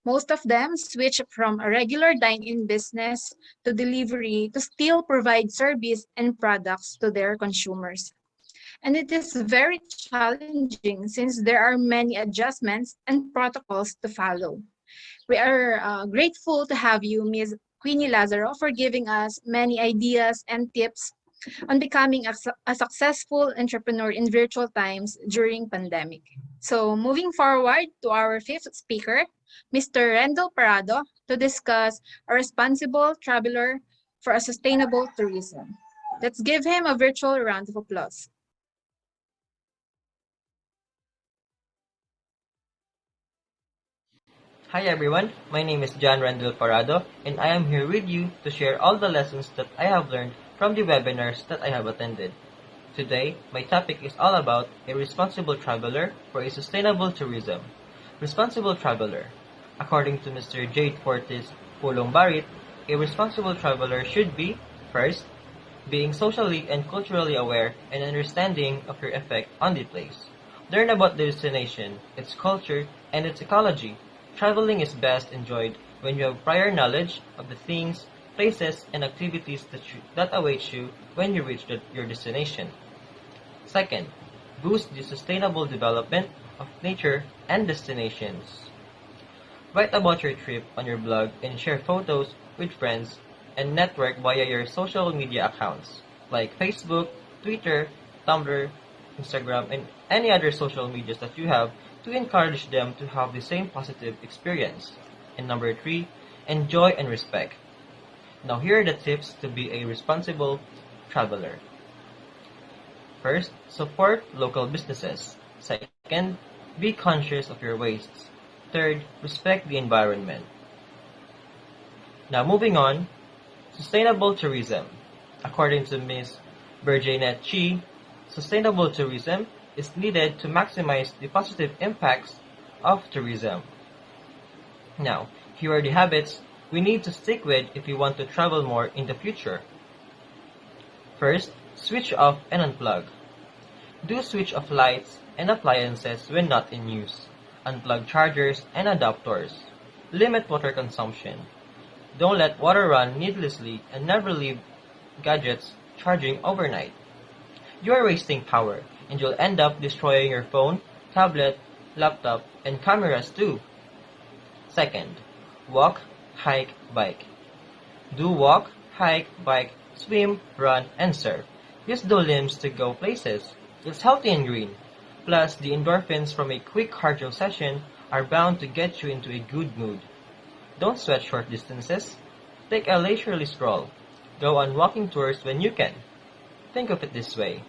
Most of them switched from a regular dine-in business to delivery to still provide service and products to their consumers. And it is very challenging since there are many adjustments and protocols to follow. We are grateful to have you, Ms. Queenie Lazaro, for giving us many ideas and tips on becoming a successful entrepreneur in virtual times during pandemic. So moving forward to our fifth speaker, Mr. Rendell Parado, to discuss a responsible traveler for a sustainable tourism. Let's give him a virtual round of applause. Hi everyone, my name is John Randall Parado and I am here with you to share all the lessons that I have learned from the webinars that I have attended. Today, my topic is all about a responsible traveler for a sustainable tourism. Responsible traveler. According to Mr. Jade Fortis Pulong Barit, a responsible traveler should be, first, being socially and culturally aware and understanding of your effect on the place. Learn about the destination, its culture, and its ecology. Traveling is best enjoyed when you have prior knowledge of the things, places, and activities that await you when you reach your destination. Second, boost the sustainable development of nature and destinations. Write about your trip on your blog and share photos with friends and network via your social media accounts like Facebook, Twitter, Tumblr, Instagram, and any other social medias that you have to encourage them to have the same positive experience. And number 3, enjoy and respect. Now here are the tips to be a responsible traveler. First, support local businesses. Second, be conscious of your wastes. Third, respect the environment. Now moving on, sustainable tourism. According to Ms. Berjanet Chi, sustainable tourism is needed to maximize the positive impacts of tourism. Now, here are the habits we need to stick with if we want to travel more in the future. First, switch off and unplug. Do switch off lights and appliances when not in use. Unplug chargers and adapters. Limit water consumption. Don't let water run needlessly and never leave gadgets charging overnight. You are wasting power and you'll end up destroying your phone, tablet, laptop, and cameras too. Second, walk, hike, bike. Do walk, hike, bike, swim, run, and surf. Use the limbs to go places. It's healthy and green. Plus, the endorphins from a quick cardio session are bound to get you into a good mood. Don't sweat short distances. Take a leisurely stroll. Go on walking tours when you can. Think of it this way.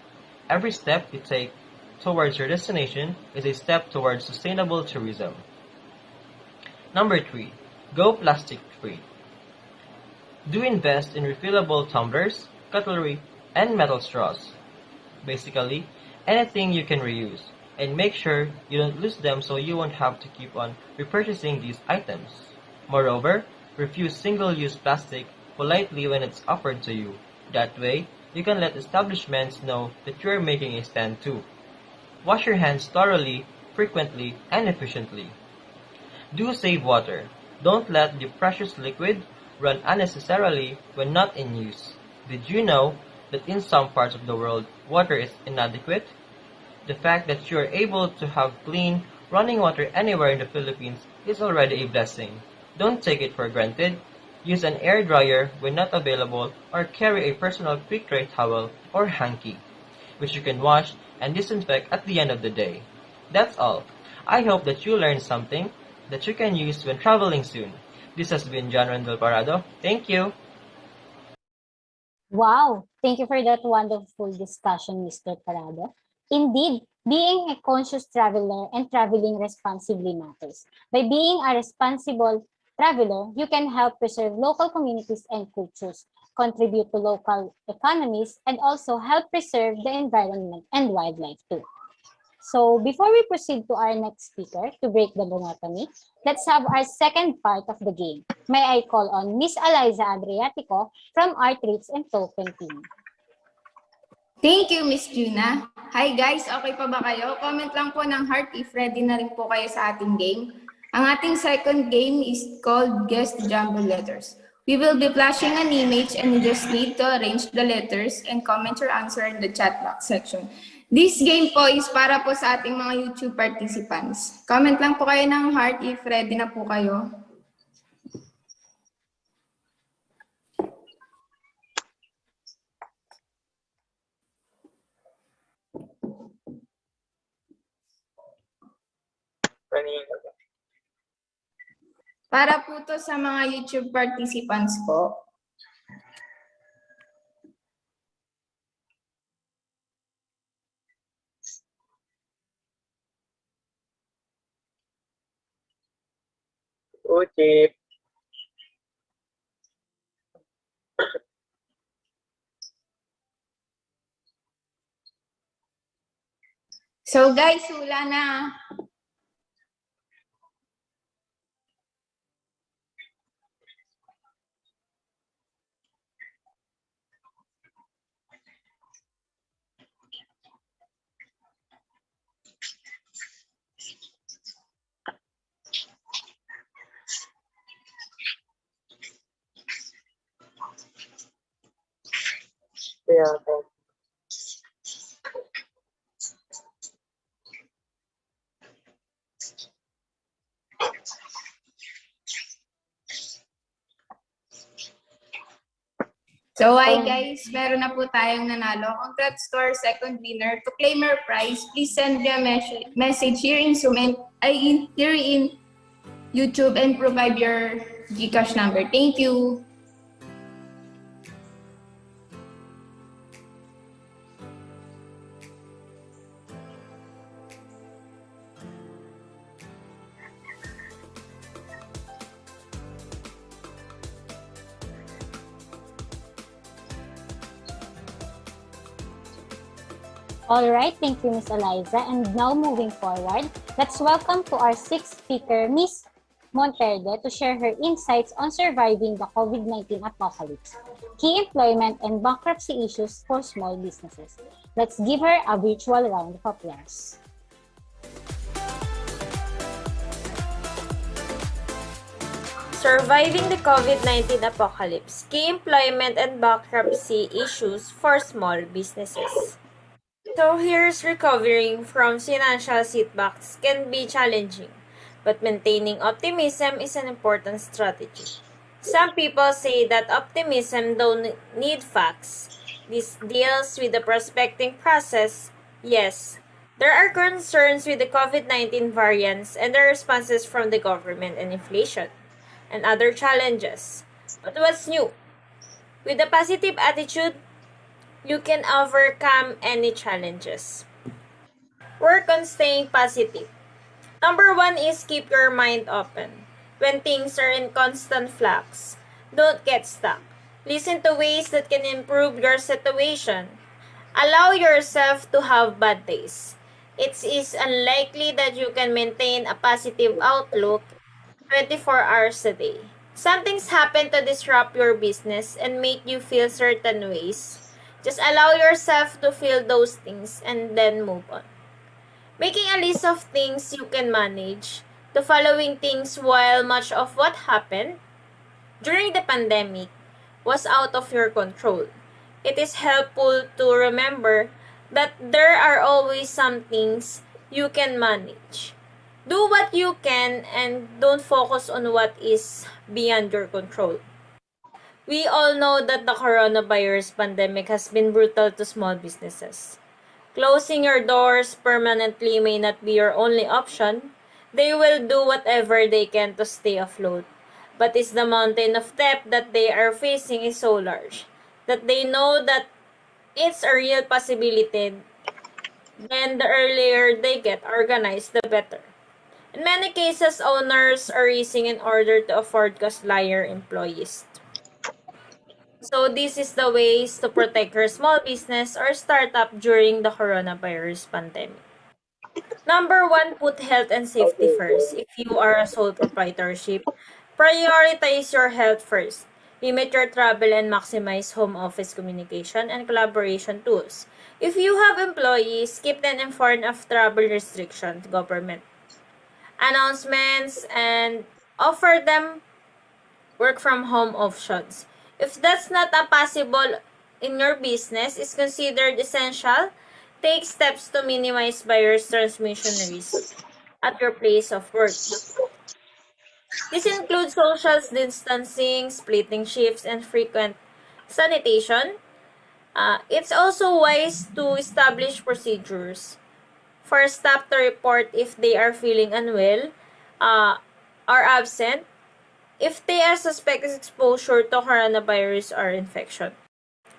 Every step you take towards your destination is a step towards sustainable tourism. Number 3. Go plastic free. Do invest in refillable tumblers, cutlery, and metal straws. Basically, anything you can reuse. And make sure you don't lose them so you won't have to keep on repurchasing these items. Moreover, refuse single-use plastic politely when it's offered to you. That way, you can let establishments know that you are making a stand too. Wash your hands thoroughly, frequently, and efficiently. Do save water. Don't let the precious liquid run unnecessarily when not in use. Did you know that in some parts of the world, water is inadequate? The fact that you are able to have clean, running water anywhere in the Philippines is already a blessing. Don't take it for granted. Use an air dryer when not available or carry a personal quick-dry towel or hanky, which you can wash and disinfect at the end of the day. That's all. I hope that you learned something that you can use when traveling soon. This has been John Randall Parado. Thank you. Wow, thank you for that wonderful discussion, Mr. Parado. Indeed, being a conscious traveler and traveling responsibly matters. By being a responsible traveler, you can help preserve local communities and cultures, contribute to local economies, and also help preserve the environment and wildlife too. So before we proceed to our next speaker to break the monotony, let's have our second part of the game. May I call on Miss Eliza Adriatico from Art Rates and Token Team. Thank you, Miss Juna. Hi guys, okay pa ba kayo? Comment lang po ng heart if ready na rin po kayo sa ating game. Ang ating second game is called Guess the Jumbo Letters. We will be flashing an image and you just need to arrange the letters and comment your answer in the chat box section. This game po is para po sa ating mga YouTube participants. Comment lang po kayo ng heart if ready na po kayo. Para po to sa mga YouTube participants po. Chip. So guys, wala na. So hi guys, meron na po tayong nanalo. Congrats to our second winner. To claim your prize, please send me a message here in Zoom and here in YouTube and provide your GCash number. Thank you. Alright, thank you, Miss Eliza. And now moving forward, let's welcome to our sixth speaker, Miss Monterde, to share her insights on surviving the COVID-19 apocalypse, key employment and bankruptcy issues for small businesses. Let's give her a virtual round of applause. Surviving the COVID-19 apocalypse, key employment and bankruptcy issues for small businesses. So here's recovering from financial setbacks can be challenging, but maintaining optimism is an important strategy. Some people say that optimism don't need facts. This deals with the prospecting process. Yes, there are concerns with the COVID-19 variants and the responses from the government and inflation and other challenges. But what's new? With a positive attitude, you can overcome any challenges. Work on staying positive. Number one is keep your mind open. When things are in constant flux, don't get stuck. Listen to ways that can improve your situation. Allow yourself to have bad days. It is unlikely that you can maintain a positive outlook 24 hours a day. Some things happen to disrupt your business and make you feel certain ways. Just allow yourself to feel those things and then move on. Making a list of things you can manage. The following things while much of what happened during the pandemic was out of your control. It is helpful to remember that there are always some things you can manage. Do what you can and don't focus on what is beyond your control. We all know that the coronavirus pandemic has been brutal to small businesses. Closing your doors permanently may not be your only option. They will do whatever they can to stay afloat. But is the mountain of debt that they are facing is so large that they know that it's a real possibility, then the earlier they get organized, the better. In many cases, owners are raising in order to afford cost-lier employees. So this is the ways to protect your small business or startup during the coronavirus pandemic. Number one, put health and safety first. If you are a sole proprietorship, prioritize your health first. Limit your travel and maximize home office communication and collaboration tools. If you have employees, keep them informed of travel restrictions, government announcements, and offer them work from home options. If that's not a possible in your business is considered essential, take steps to minimize virus transmission risk at your place of work. This includes social distancing, splitting shifts, and frequent sanitation. It's also wise to establish procedures for staff to report if they are feeling unwell, are absent, if they are suspected exposure to coronavirus or infection.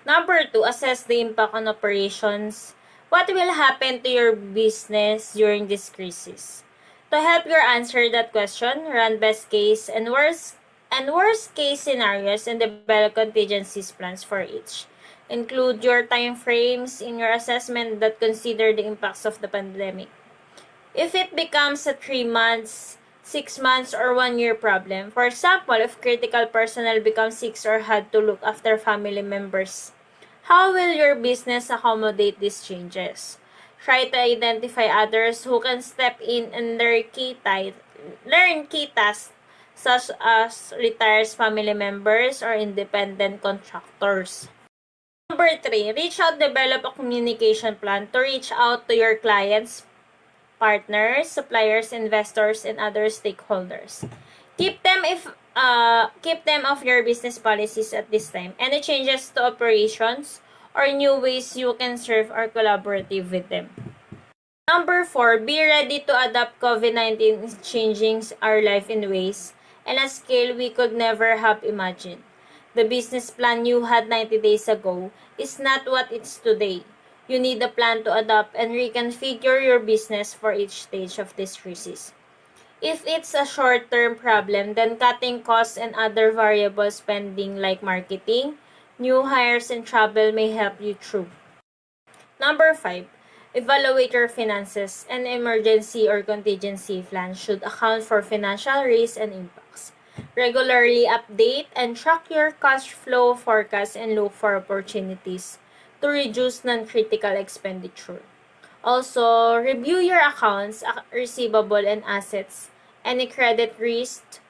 Number two, assess the impact on operations. What will happen to your business during this crisis? To help you answer that question, run best case and worst case scenarios and develop contingencies plans for each. Include your time frames in your assessment that consider the impacts of the pandemic. If it becomes a 3 months, 6 months, or 1 year problem, for example, if critical personnel becomes sick or had to look after family members, how will your business accommodate these changes? Try to identify others who can step in and learn key tasks such as retired family members or independent contractors. Number three, reach out, develop a communication plan to reach out to your clients, partners, suppliers, investors, and other stakeholders. Keep them of your business policies at this time. Any changes to operations or new ways you can serve or collaborative with them. Number four, be ready to adapt. COVID-19 is changing our life in ways and a scale we could never have imagined. The business plan you had 90 days ago is not what it's today. You need a plan to adapt and reconfigure your business for each stage of this crisis. If it's a short-term problem, then cutting costs and other variable spending like marketing, new hires, and travel may help you through. Number five, Evaluate your finances. An emergency or contingency plan should account for financial risks and impacts. Regularly update and track your cash flow forecast and look for opportunities to reduce non-critical expenditure. Also, review your accounts, receivable and assets. Any credit risk?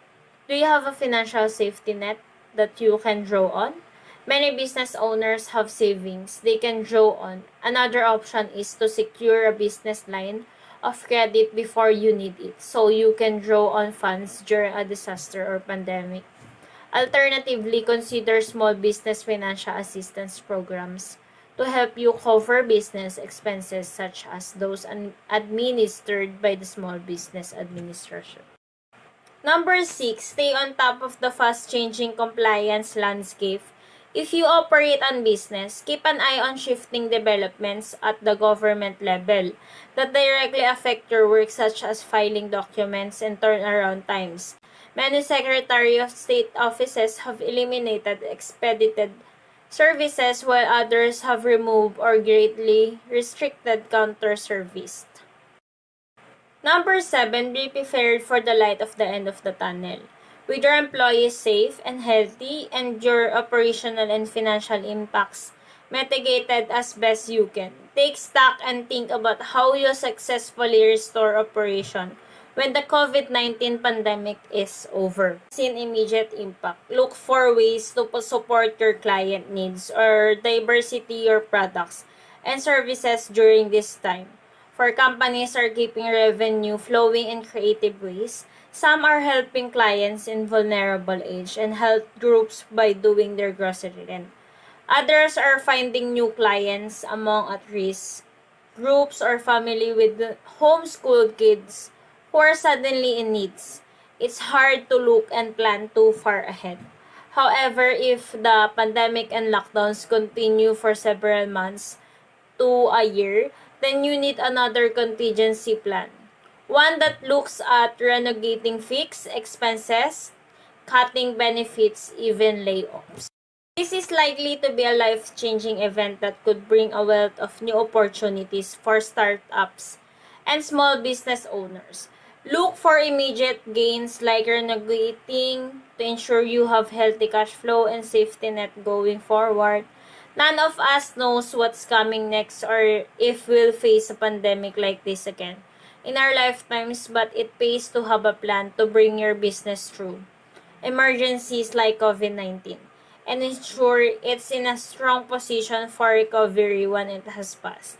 Do you have a financial safety net that you can draw on? Many business owners have savings they can draw on. Another option is to secure a business line of credit before you need it so you can draw on funds during a disaster or pandemic. Alternatively, consider small business financial assistance programs to help you cover business expenses such as those administered by the Small Business Administration. Number 6, stay on top of the fast-changing compliance landscape. If you operate on business, keep an eye on shifting developments at the government level that directly affect your work, such as filing documents and turnaround times. Many Secretary of State offices have eliminated expedited services while others have removed or greatly restricted counter service. Number 7, be prepared for the light of the end of the tunnel. With your employees safe and healthy and your operational and financial impacts mitigated as best you can, take stock and think about how you successfully restore operation when the COVID-19 pandemic is over. In immediate impact, look for ways to support your client needs or diversity your products and services during this time. For companies are keeping revenue flowing in creative ways, some are helping clients in vulnerable age and health groups by doing their grocery rent. Others are finding new clients among at-risk groups or family with homeschooled kids who are suddenly in needs. It's hard to look and plan too far ahead. However, if the pandemic and lockdowns continue for several months to a year, then you need another contingency plan. One that looks at renegotiating fixed expenses, cutting benefits, even layoffs. This is likely to be a life-changing event that could bring a wealth of new opportunities for startups and small business owners. Look for immediate gains like renegotiating to ensure you have healthy cash flow and safety net going forward. None of us knows what's coming next or if we'll face a pandemic like this again in our lifetimes, but it pays to have a plan to bring your business through emergencies like COVID-19 and ensure it's in a strong position for recovery when it has passed.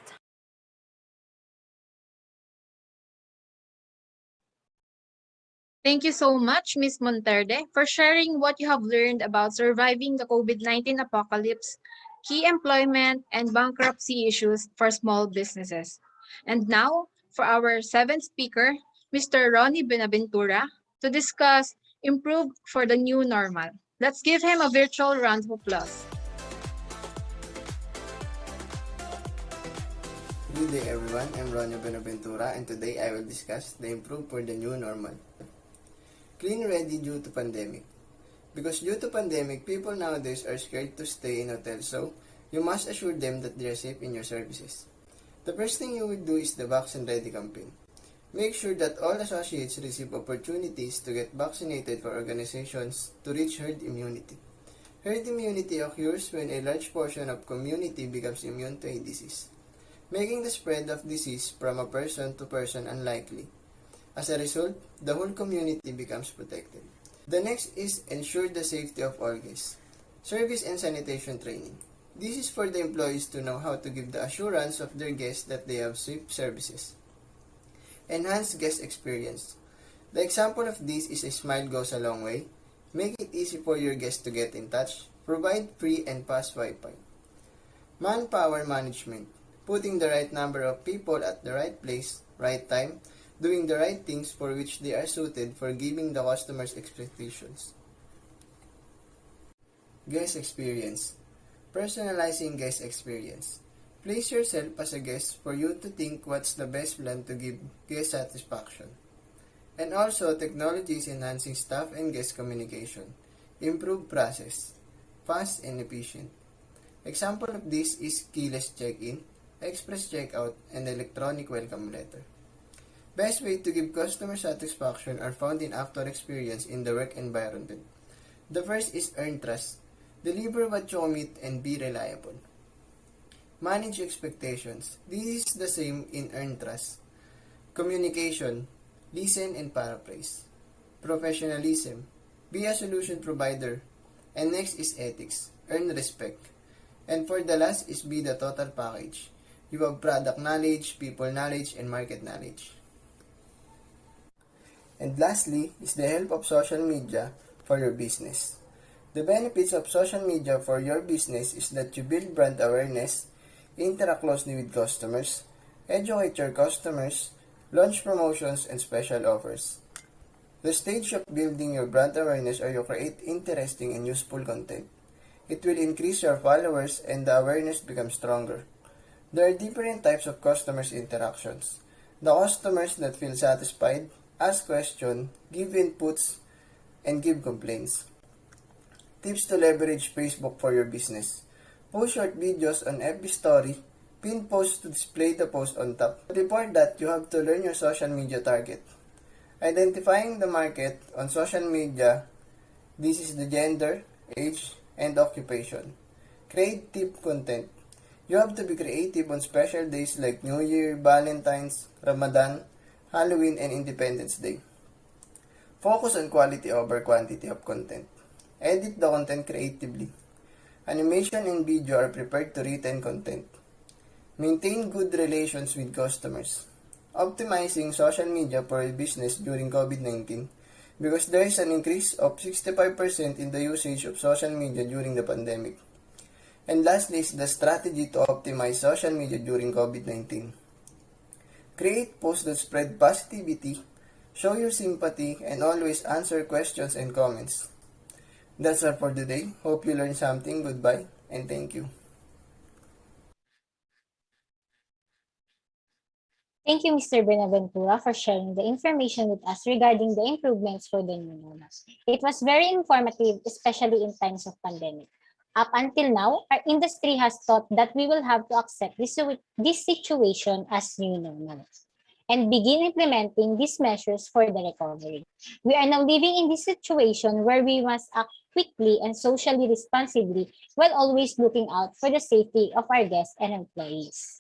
Thank you so much, Ms. Monterde, for sharing what you have learned about surviving the COVID-19 apocalypse, key employment, and bankruptcy issues for small businesses. And now, for our seventh speaker, Mr. Ronnie Benaventura, to discuss Improve for the New Normal. Let's give him a virtual round of applause. Good day everyone, I'm Ronnie Benaventura and today I will discuss the Improve for the New Normal. Clean ready due to pandemic. Because due to pandemic, people nowadays are scared to stay in hotels, so you must assure them that they are safe in your services. The first thing you will do is the Vaccine Ready campaign. Make sure that all associates receive opportunities to get vaccinated for organizations to reach herd immunity. Herd immunity occurs when a large portion of community becomes immune to a disease, making the spread of disease from a person to person unlikely. As a result, the whole community becomes protected. The next is ensure the safety of all guests. Service and sanitation training. This is for the employees to know how to give the assurance of their guests that they have safe services. Enhance guest experience. The example of this is a smile goes a long way. Make it easy for your guests to get in touch. Provide free and fast Wi-Fi. Manpower management. Putting the right number of people at the right place, right time, doing the right things for which they are suited for giving the customers expectations. Guest experience. Personalizing guest experience. Place yourself as a guest for you to think what's the best plan to give guest satisfaction. And also, technology is enhancing staff and guest communication. Improve process. Fast and efficient. Example of this is keyless check-in, express checkout, and electronic welcome letter. Best way to give customer satisfaction are found in actual experience in the work environment. The first is earn trust. Deliver what you commit and be reliable. Manage expectations. This is the same in earn trust. Communication. Listen and paraphrase. Professionalism. Be a solution provider. And next is ethics. Earn respect. And for the last is be the total package. You have product knowledge, people knowledge, and market knowledge. And lastly is the help of social media for your business. The benefits of social media for your business is that you build brand awareness, interact closely with customers, educate your customers, launch promotions and special offers. The stage of building your brand awareness are you create interesting and useful content. It will increase your followers and the awareness becomes stronger. There are different types of customers interactions. The customers that feel satisfied, ask questions, give inputs, and give complaints. Tips to leverage Facebook for your business. Post short videos on FB story, pin posts to display the post on top. Before that, you have to learn your social media target. Identifying the market on social media, this is the gender, age, and occupation. Creative content. You have to be creative on special days like New Year, Valentine's, Ramadan, Halloween, and Independence Day. Focus on quality over quantity of content. Edit the content creatively. Animation and video are prepared to written content. Maintain good relations with customers. Optimizing social media for your business during COVID-19 because there is an increase of 65% in the usage of social media during the pandemic. And lastly is the strategy to optimize social media during COVID-19. Create posts that spread positivity, show your sympathy, and always answer questions and comments. That's all for today. Hope you learned something. Goodbye and thank you. Thank you, Mr. Benaventura, for sharing the information with us regarding the improvements for the new normal. It was very informative, especially in times of pandemic. Up until now, our industry has thought that we will have to accept this situation as new normal and begin implementing these measures for the recovery. We are now living in this situation where we must act quickly and socially responsibly while always looking out for the safety of our guests and employees.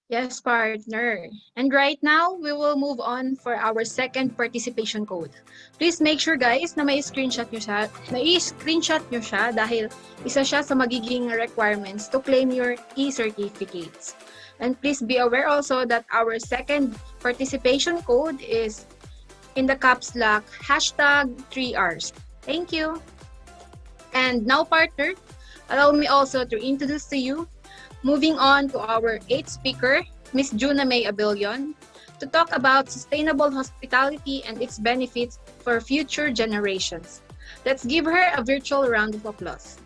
Yes, partner. And right now, we will move on for our second participation code. Please make sure guys na may-screenshot nyo siya dahil isa siya sa magiging requirements to claim your e-certificates. And please be aware also that our second participation code is in the caps lock #3Rs. Thank you. And now, partner, allow me also to introduce to you, moving on to our 8th speaker, Ms. Juna May Abilion, to talk about sustainable hospitality and its benefits for future generations. Let's give her a virtual round of applause.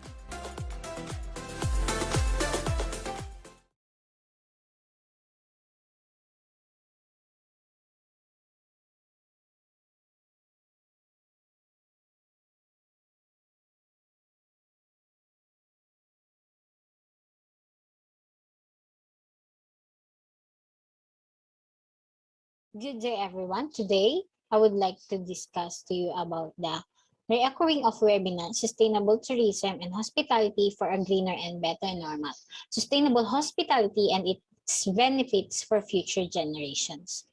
Good day, everyone. Today, I would like to discuss to you about the reoccurring of webinar, Sustainable Tourism and Hospitality for a Greener and Better Normal, Sustainable Hospitality and its Benefits for Future Generations.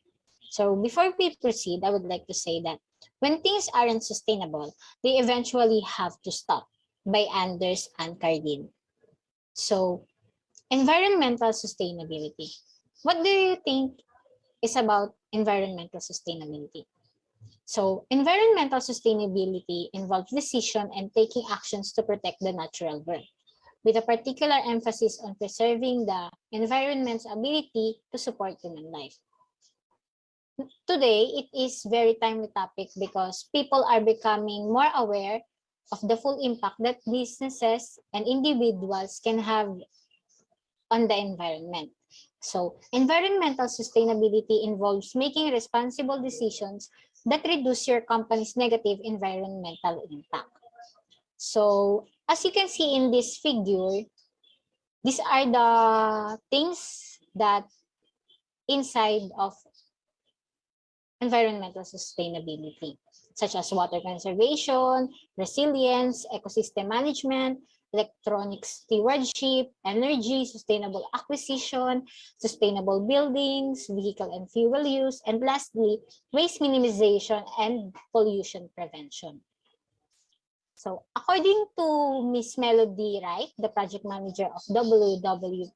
So before we proceed, I would like to say that when things aren't sustainable, they eventually have to stop, by Anders and Cardin. So, environmental sustainability. What do you think is about environmental sustainability? So, environmental sustainability involves decision and taking actions to protect the natural world, with a particular emphasis on preserving the environment's ability to support human life. Today, it is very timely topic because people are becoming more aware of the full impact that businesses and individuals can have on the environment. So, environmental sustainability involves making responsible decisions that reduce your company's negative environmental impact. So, as you can see in this figure, These are the things that inside of environmental sustainability, such as water conservation, resilience, ecosystem management, electronic stewardship, energy, sustainable acquisition, sustainable buildings, vehicle and fuel use, and lastly, waste minimization and pollution prevention. So according to Miss Melody Wright, the project manager of WWF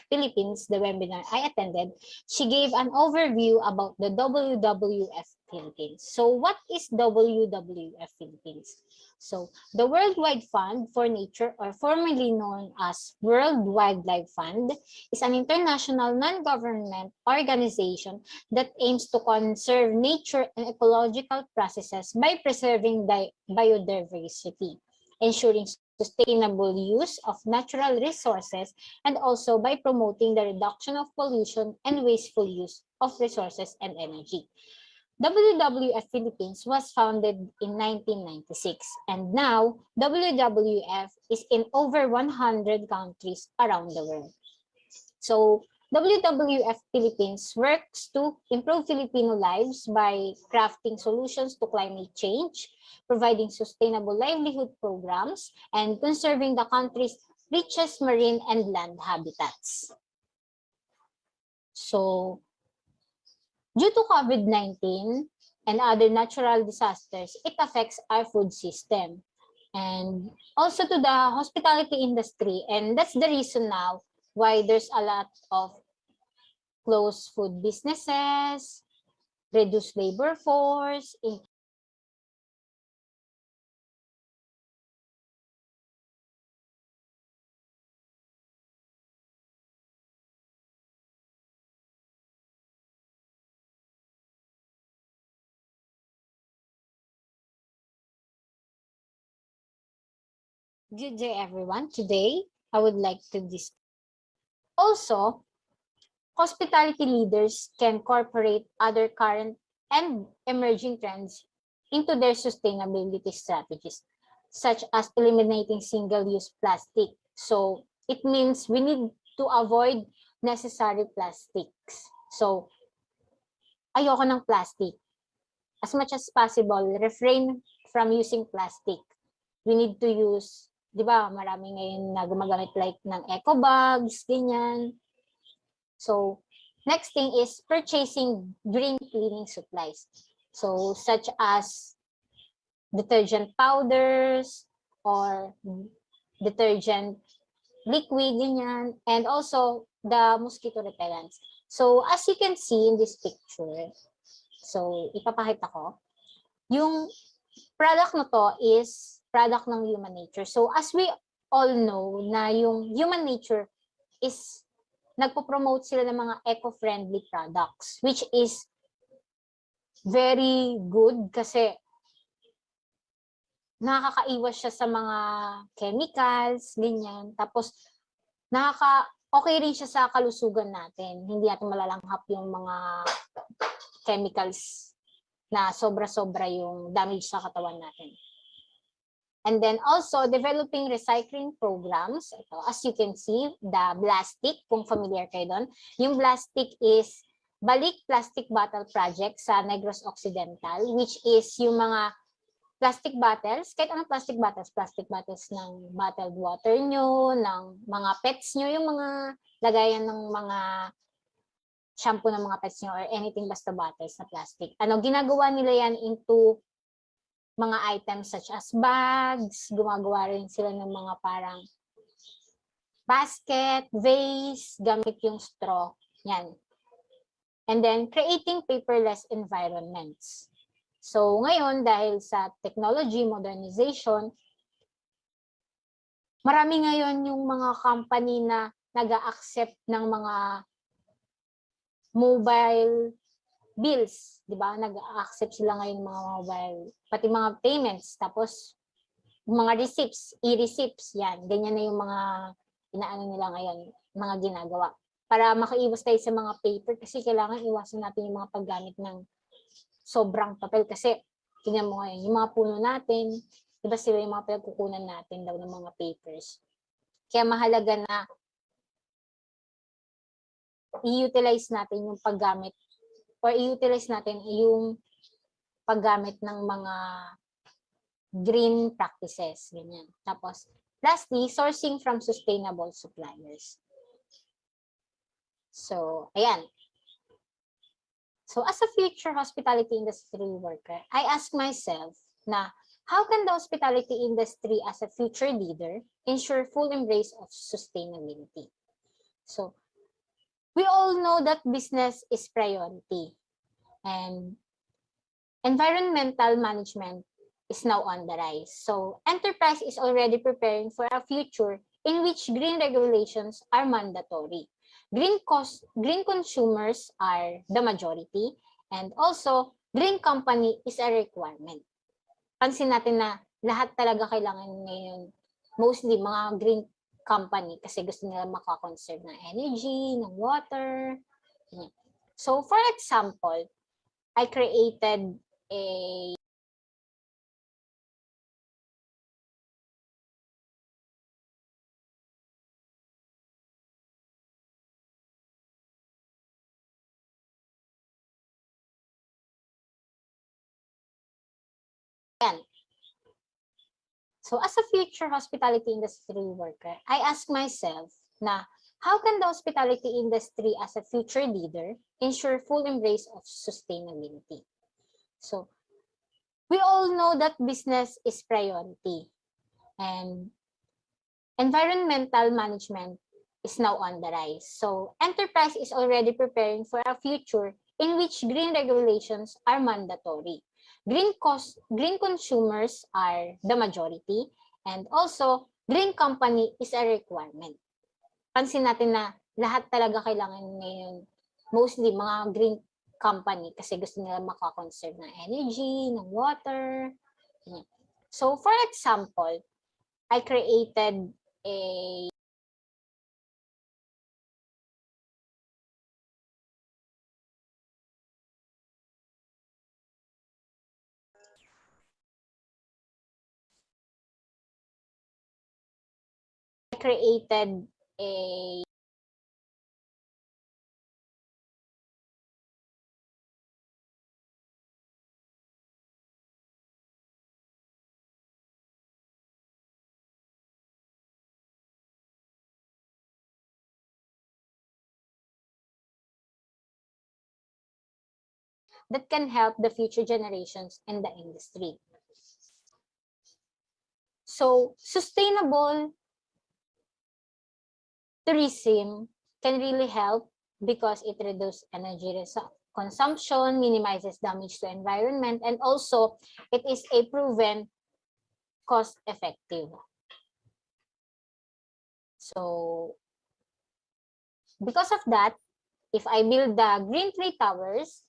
Philippines, the webinar I attended, she gave an overview about the WWF Philippines. So what is WWF Philippines? So the Worldwide Fund for Nature, or formerly known as World Wildlife Fund, is an international non-government organization that aims to conserve nature and ecological processes by preserving biodiversity, ensuring sustainable use of natural resources, and also by promoting the reduction of pollution and wasteful use of resources and energy. WWF Philippines was founded in 1996, and now WWF is in over 100 countries around the world. So WWF Philippines works to improve Filipino lives by crafting solutions to climate change, providing sustainable livelihood programs, and conserving the country's richest marine and land habitats. So, due to COVID-19 and other natural disasters, it affects our food system and also to the hospitality industry. And that's the reason now why there's a lot of closed food businesses, reduced labor force, Good day, everyone. Today, I would like to discuss. Also, hospitality leaders can incorporate other current and emerging trends into their sustainability strategies, such as eliminating single-use plastic. So, it means we need to avoid necessary plastics. So, ayoko ng plastic. As much as possible, refrain from using plastic. We need to use, di ba, marami ngayon na gumagamit like ng eco bags, ganyan. So, next thing is purchasing green cleaning supplies. So, such as detergent powders or detergent liquid, ganyan. And also, the mosquito repellents. So, as you can see in this picture, so, ipapakita ko, yung product na to is product ng human nature. So, as we all know na yung human nature is nagpo-promote sila ng mga eco-friendly products, which is very good kasi nakakaiwas siya sa mga chemicals, ganyan. Tapos, okay rin siya sa kalusugan natin. Hindi natin malalanghap yung mga chemicals na sobra-sobra yung damage sa katawan natin. And then also, developing recycling programs. Ito, as you can see, the plastic, kung familiar kayo doon. Yung plastic is Balik Plastic Bottle Project sa Negros Occidental, which is yung mga plastic bottles, kahit anong plastic bottles ng bottled water nyo, ng mga pets nyo, yung mga lagayan ng mga shampoo ng mga pets nyo or anything basta bottles na plastic. Ginagawa nila yan into mga items such as bags, gumagawa rin sila ng mga parang basket, vase, gamit yung straw, yan. And then, creating paperless environments. So, ngayon, dahil sa technology, modernization, marami ngayon yung mga company na nag-a-accept ng mga mobile bills, di ba? Nag-accept sila ngayon mga mobile, pati mga payments, tapos mga receipts, e-receipts, yan. Ganyan na yung mga inaano nila ngayon, mga ginagawa. Para makaiwas tayo sa mga paper kasi kailangan iwasan natin yung mga paggamit ng sobrang papel kasi tingnan mo ngayon, yung mga puno natin, di ba sila yung mga pinagkukunan natin daw ng mga papers. Kaya mahalaga na i-utilize natin yung paggamit or i-utilize natin yung paggamit ng mga green practices, ganyan. Tapos, lastly, sourcing from sustainable suppliers. So, ayan. So, as a future hospitality industry worker, I ask myself na how can the hospitality industry as a future leader ensure full embrace of sustainability? So, we all know that business is priority and environmental management is now on the rise. So, enterprise is already preparing for a future in which green regulations are mandatory. Green consumers are the majority, and also green company is a requirement. Pansin natin na lahat talaga kailangan ngayon, mostly mga green company kasi gusto nila makakonserve ng energy, ng water. So, for example, I created a Yan. So as a future hospitality industry worker, I ask myself na how can the hospitality industry as a future leader ensure full embrace of sustainability? So we all know that business is priority and environmental management is now on the rise. So enterprise is already preparing for a future in which green regulations are mandatory. Green consumers are the majority, and also green company is a requirement. Pansin natin na lahat talaga kailangan ngayon, mostly mga green company kasi gusto nila makakonserve ng energy, ng water. So for example, I created a that can help the future generations in the industry. So, sustainable tourism can really help because it reduces energy consumption, minimizes damage to environment, and also it is a proven cost-effective. So, because of that, if I build the Green Tree Towers,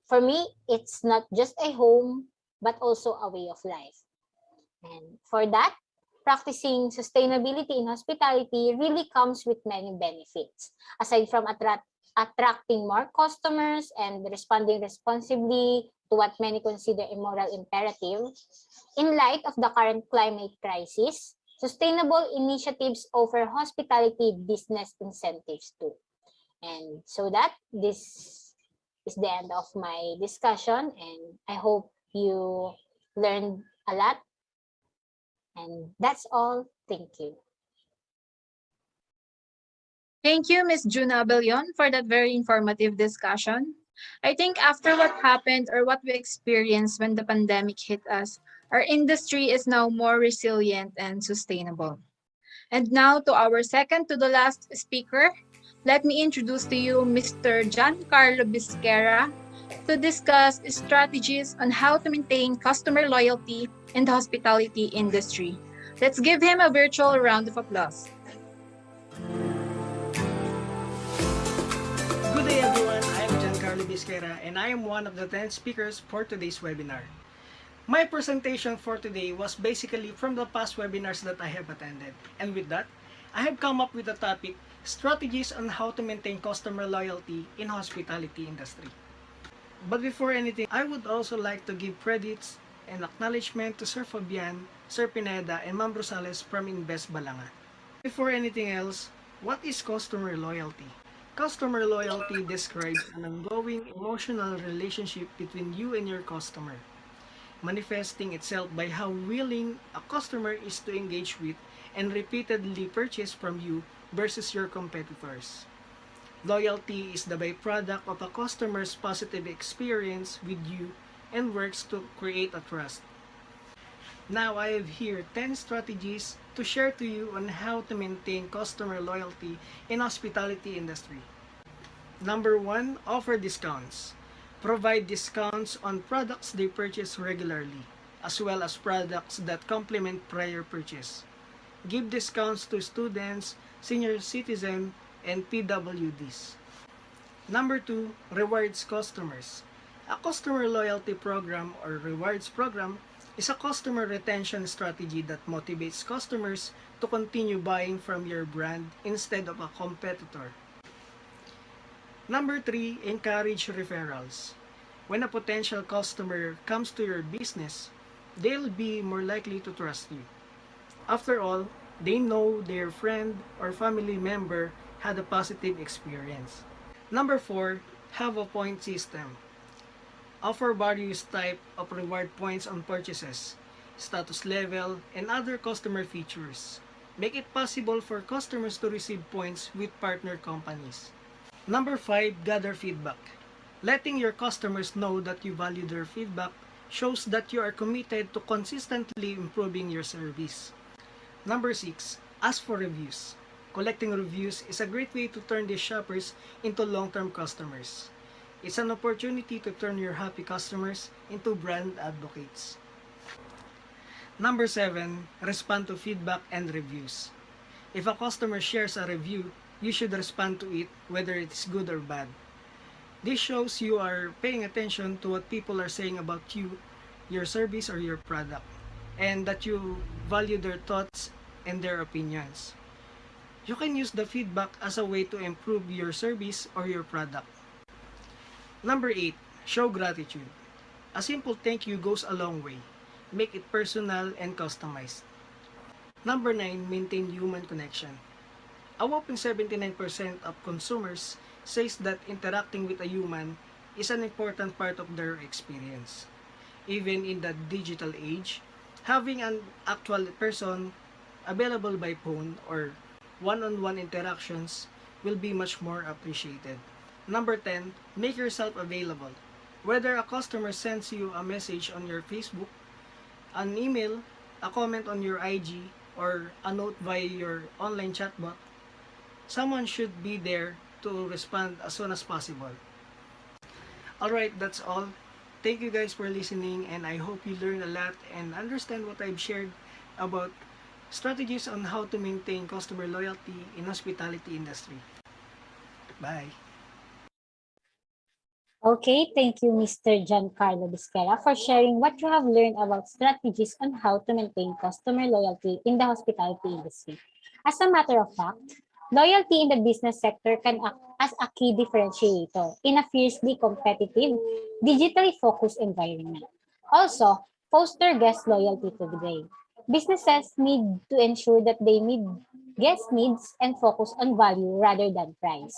for me, it's not just a home, but also a way of life. And for that, practicing sustainability in hospitality really comes with many benefits. Aside from attracting more customers and responding responsibly to what many consider a moral imperative, in light of the current climate crisis, sustainable initiatives offer hospitality business incentives too. And so that this is the end of my discussion, and I hope you learned a lot. And that's all. Thank you. Thank you, Ms. Juna Abellion, for that very informative discussion. I think after what happened or what we experienced when the pandemic hit us, our industry is now more resilient and sustainable. And now to our second to the last speaker, let me introduce to you Mr. Giancarlo Bisquera to discuss strategies on how to maintain customer loyalty in the hospitality industry. Let's give him a virtual round of applause. Good day everyone, I am Giancarlo Bisquera and I am one of the 10 speakers for today's webinar. My presentation for today was basically from the past webinars that I have attended, and with that, I have come up with the topic, strategies on how to maintain customer loyalty in hospitality industry. But before anything, I would also like to give credits and acknowledgement to Sir Fabian, Sir Pineda, and Ma'am Rosales from Invest Balanga. Before anything else, what is customer loyalty? Customer loyalty describes an ongoing emotional relationship between you and your customer, manifesting itself by how willing a customer is to engage with and repeatedly purchase from you versus your competitors. Loyalty is the byproduct of a customer's positive experience with you and works to create a trust. Now I have here 10 strategies to share to you on how to maintain customer loyalty in hospitality industry. Number 1, offer discounts. Provide discounts on products they purchase regularly, as well as products that complement prior purchase. Give discounts to students, senior citizens, and PWDs. Number 2, rewards customers. A customer loyalty program or rewards program is a customer retention strategy that motivates customers to continue buying from your brand instead of a competitor. Number 3, encourage referrals. When a potential customer comes to your business, they'll be more likely to trust you. After all, they know their friend or family member had a positive experience. Number 4, have a point system. Offer various type of reward points on purchases, status level, and other customer features. Make it possible for customers to receive points with partner companies. Number 5, gather feedback. Letting your customers know that you value their feedback shows that you are committed to consistently improving your service. Number 6, ask for reviews. Collecting reviews is a great way to turn these shoppers into long-term customers. It's an opportunity to turn your happy customers into brand advocates. Number 7, respond to feedback and reviews. If a customer shares a review, you should respond to it whether it is good or bad. This shows you are paying attention to what people are saying about you, your service, or your product, and that you value their thoughts and their opinions. You can use the feedback as a way to improve your service or your product. Number 8, show gratitude. A simple thank you goes a long way. Make it personal and customized. Number 9, maintain human connection. A whopping 79% of consumers says that interacting with a human is an important part of their experience. Even in the digital age, having an actual person available by phone or one-on-one interactions will be much more appreciated. Number 10, make yourself available. Whether a customer sends you a message on your Facebook, an email, a comment on your IG, or a note via your online chatbot, someone should be there to respond as soon as possible. Alright, that's all. Thank you guys for listening, and I hope you learn a lot and understand what I've shared about strategies on how to maintain customer loyalty in hospitality industry. Bye. Okay, thank you, Mr. Giancarlo Bisquera, for sharing what you have learned about strategies on how to maintain customer loyalty in the hospitality industry. As a matter of fact, loyalty in the business sector can act as a key differentiator in a fiercely competitive, digitally focused environment. Also, foster guest loyalty today. Businesses need to ensure that they meet guest needs and focus on value rather than price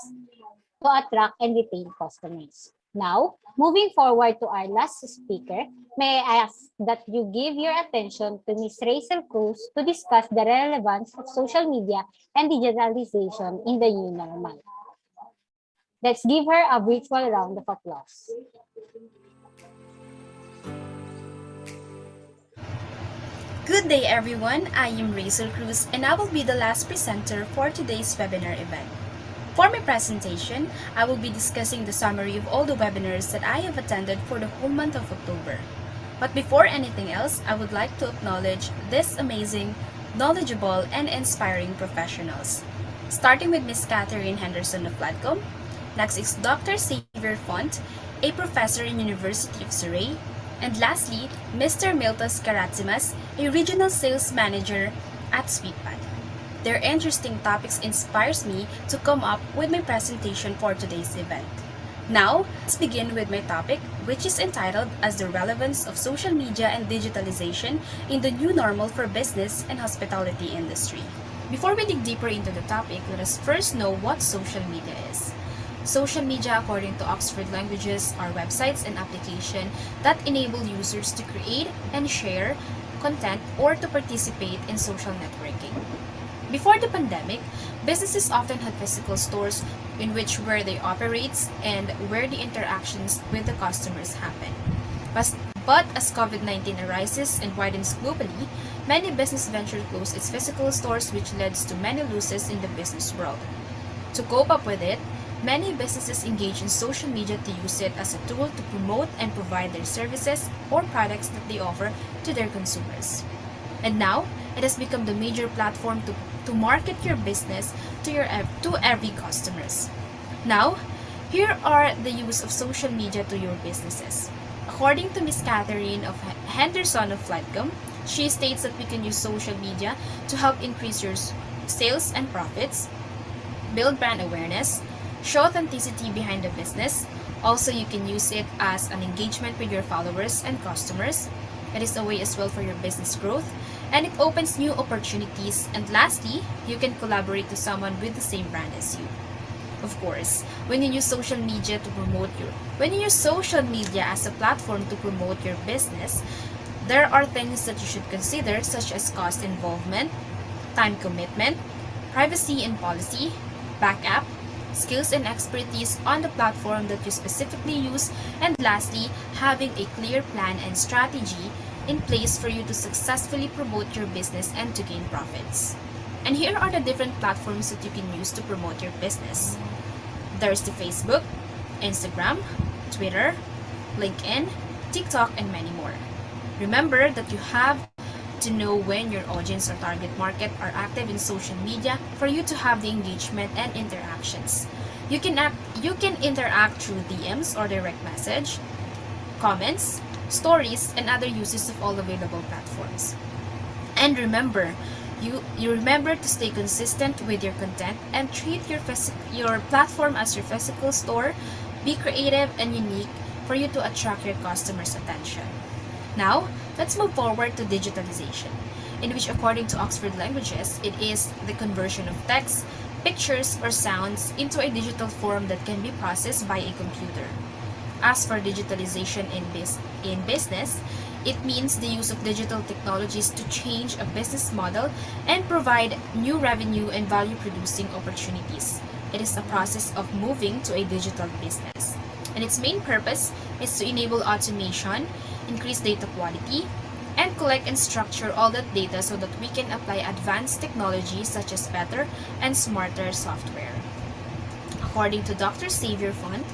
to attract and retain customers. Now, moving forward to our last speaker, may I ask that you give your attention to Ms. Rachel Cruz to discuss the relevance of social media and digitalization in the new normal. Let's give her a virtual round of applause. Good day everyone, I am Rachel Cruz and I will be the last presenter for today's webinar event. For my presentation, I will be discussing the summary of all the webinars that I have attended for the whole month of October. But before anything else, I would like to acknowledge these amazing, knowledgeable, and inspiring professionals. Starting with Ms. Catherine Henderson of Ladcom, next is Dr. Xavier Font, a professor in University of Surrey, and lastly, Mr. Miltos Karatsimas, a regional sales manager at Sweetpan. Their interesting topics inspires me to come up with my presentation for today's event. Now, let's begin with my topic, which is entitled as the relevance of social media and digitalization in the new normal for business and hospitality industry. Before we dig deeper into the topic, let us first know what social media is. Social media, according to Oxford Languages, are websites and applications that enable users to create and share content or to participate in social networking. Before the pandemic, businesses often had physical stores in which where they operates and where the interactions with the customers happen. But as COVID-19 arises and widens globally, many business ventures close its physical stores, which leads to many losses in the business world. To cope up with it, many businesses engage in social media to use it as a tool to promote and provide their services or products that they offer to their consumers. And now, it has become the major platform to market your business to every customers. Now, here are the use of social media to your businesses. According to Ms. Catherine of Henderson of Flightcom, she states that we can use social media to help increase your sales and profits, build brand awareness, show authenticity behind the business. Also, you can use it as an engagement with your followers and customers. It is a way as well for your business growth, and it opens new opportunities. And lastly, you can collaborate to someone with the same brand as you. Of course, when you use social media as a platform to promote your business, there are things that you should consider, such as cost involvement, time commitment, privacy and policy, backup, skills and expertise on the platform that you specifically use, and lastly, having a clear plan and strategy in place for you to successfully promote your business and to gain profits. And here are the different platforms that you can use to promote your business. There's the Facebook, Instagram, Twitter, LinkedIn, TikTok, and many more. Remember that you have to know when your audience or target market are active in social media for you to have the engagement and interactions. You can interact through DMs or direct message, comments, stories, and other uses of all available platforms. And remember, you remember to stay consistent with your content and treat your platform as your physical store. Be creative and unique for you to attract your customers' attention. Now, let's move forward to digitalization, in which, according to Oxford Languages, it is the conversion of text, pictures, or sounds into a digital form that can be processed by a computer. As for digitalization in business, it means the use of digital technologies to change a business model and provide new revenue and value-producing opportunities. It is a process of moving to a digital business. And its main purpose is to enable automation, increase data quality, and collect and structure all that data so that we can apply advanced technologies such as better and smarter software. According to Dr. Xavier Font,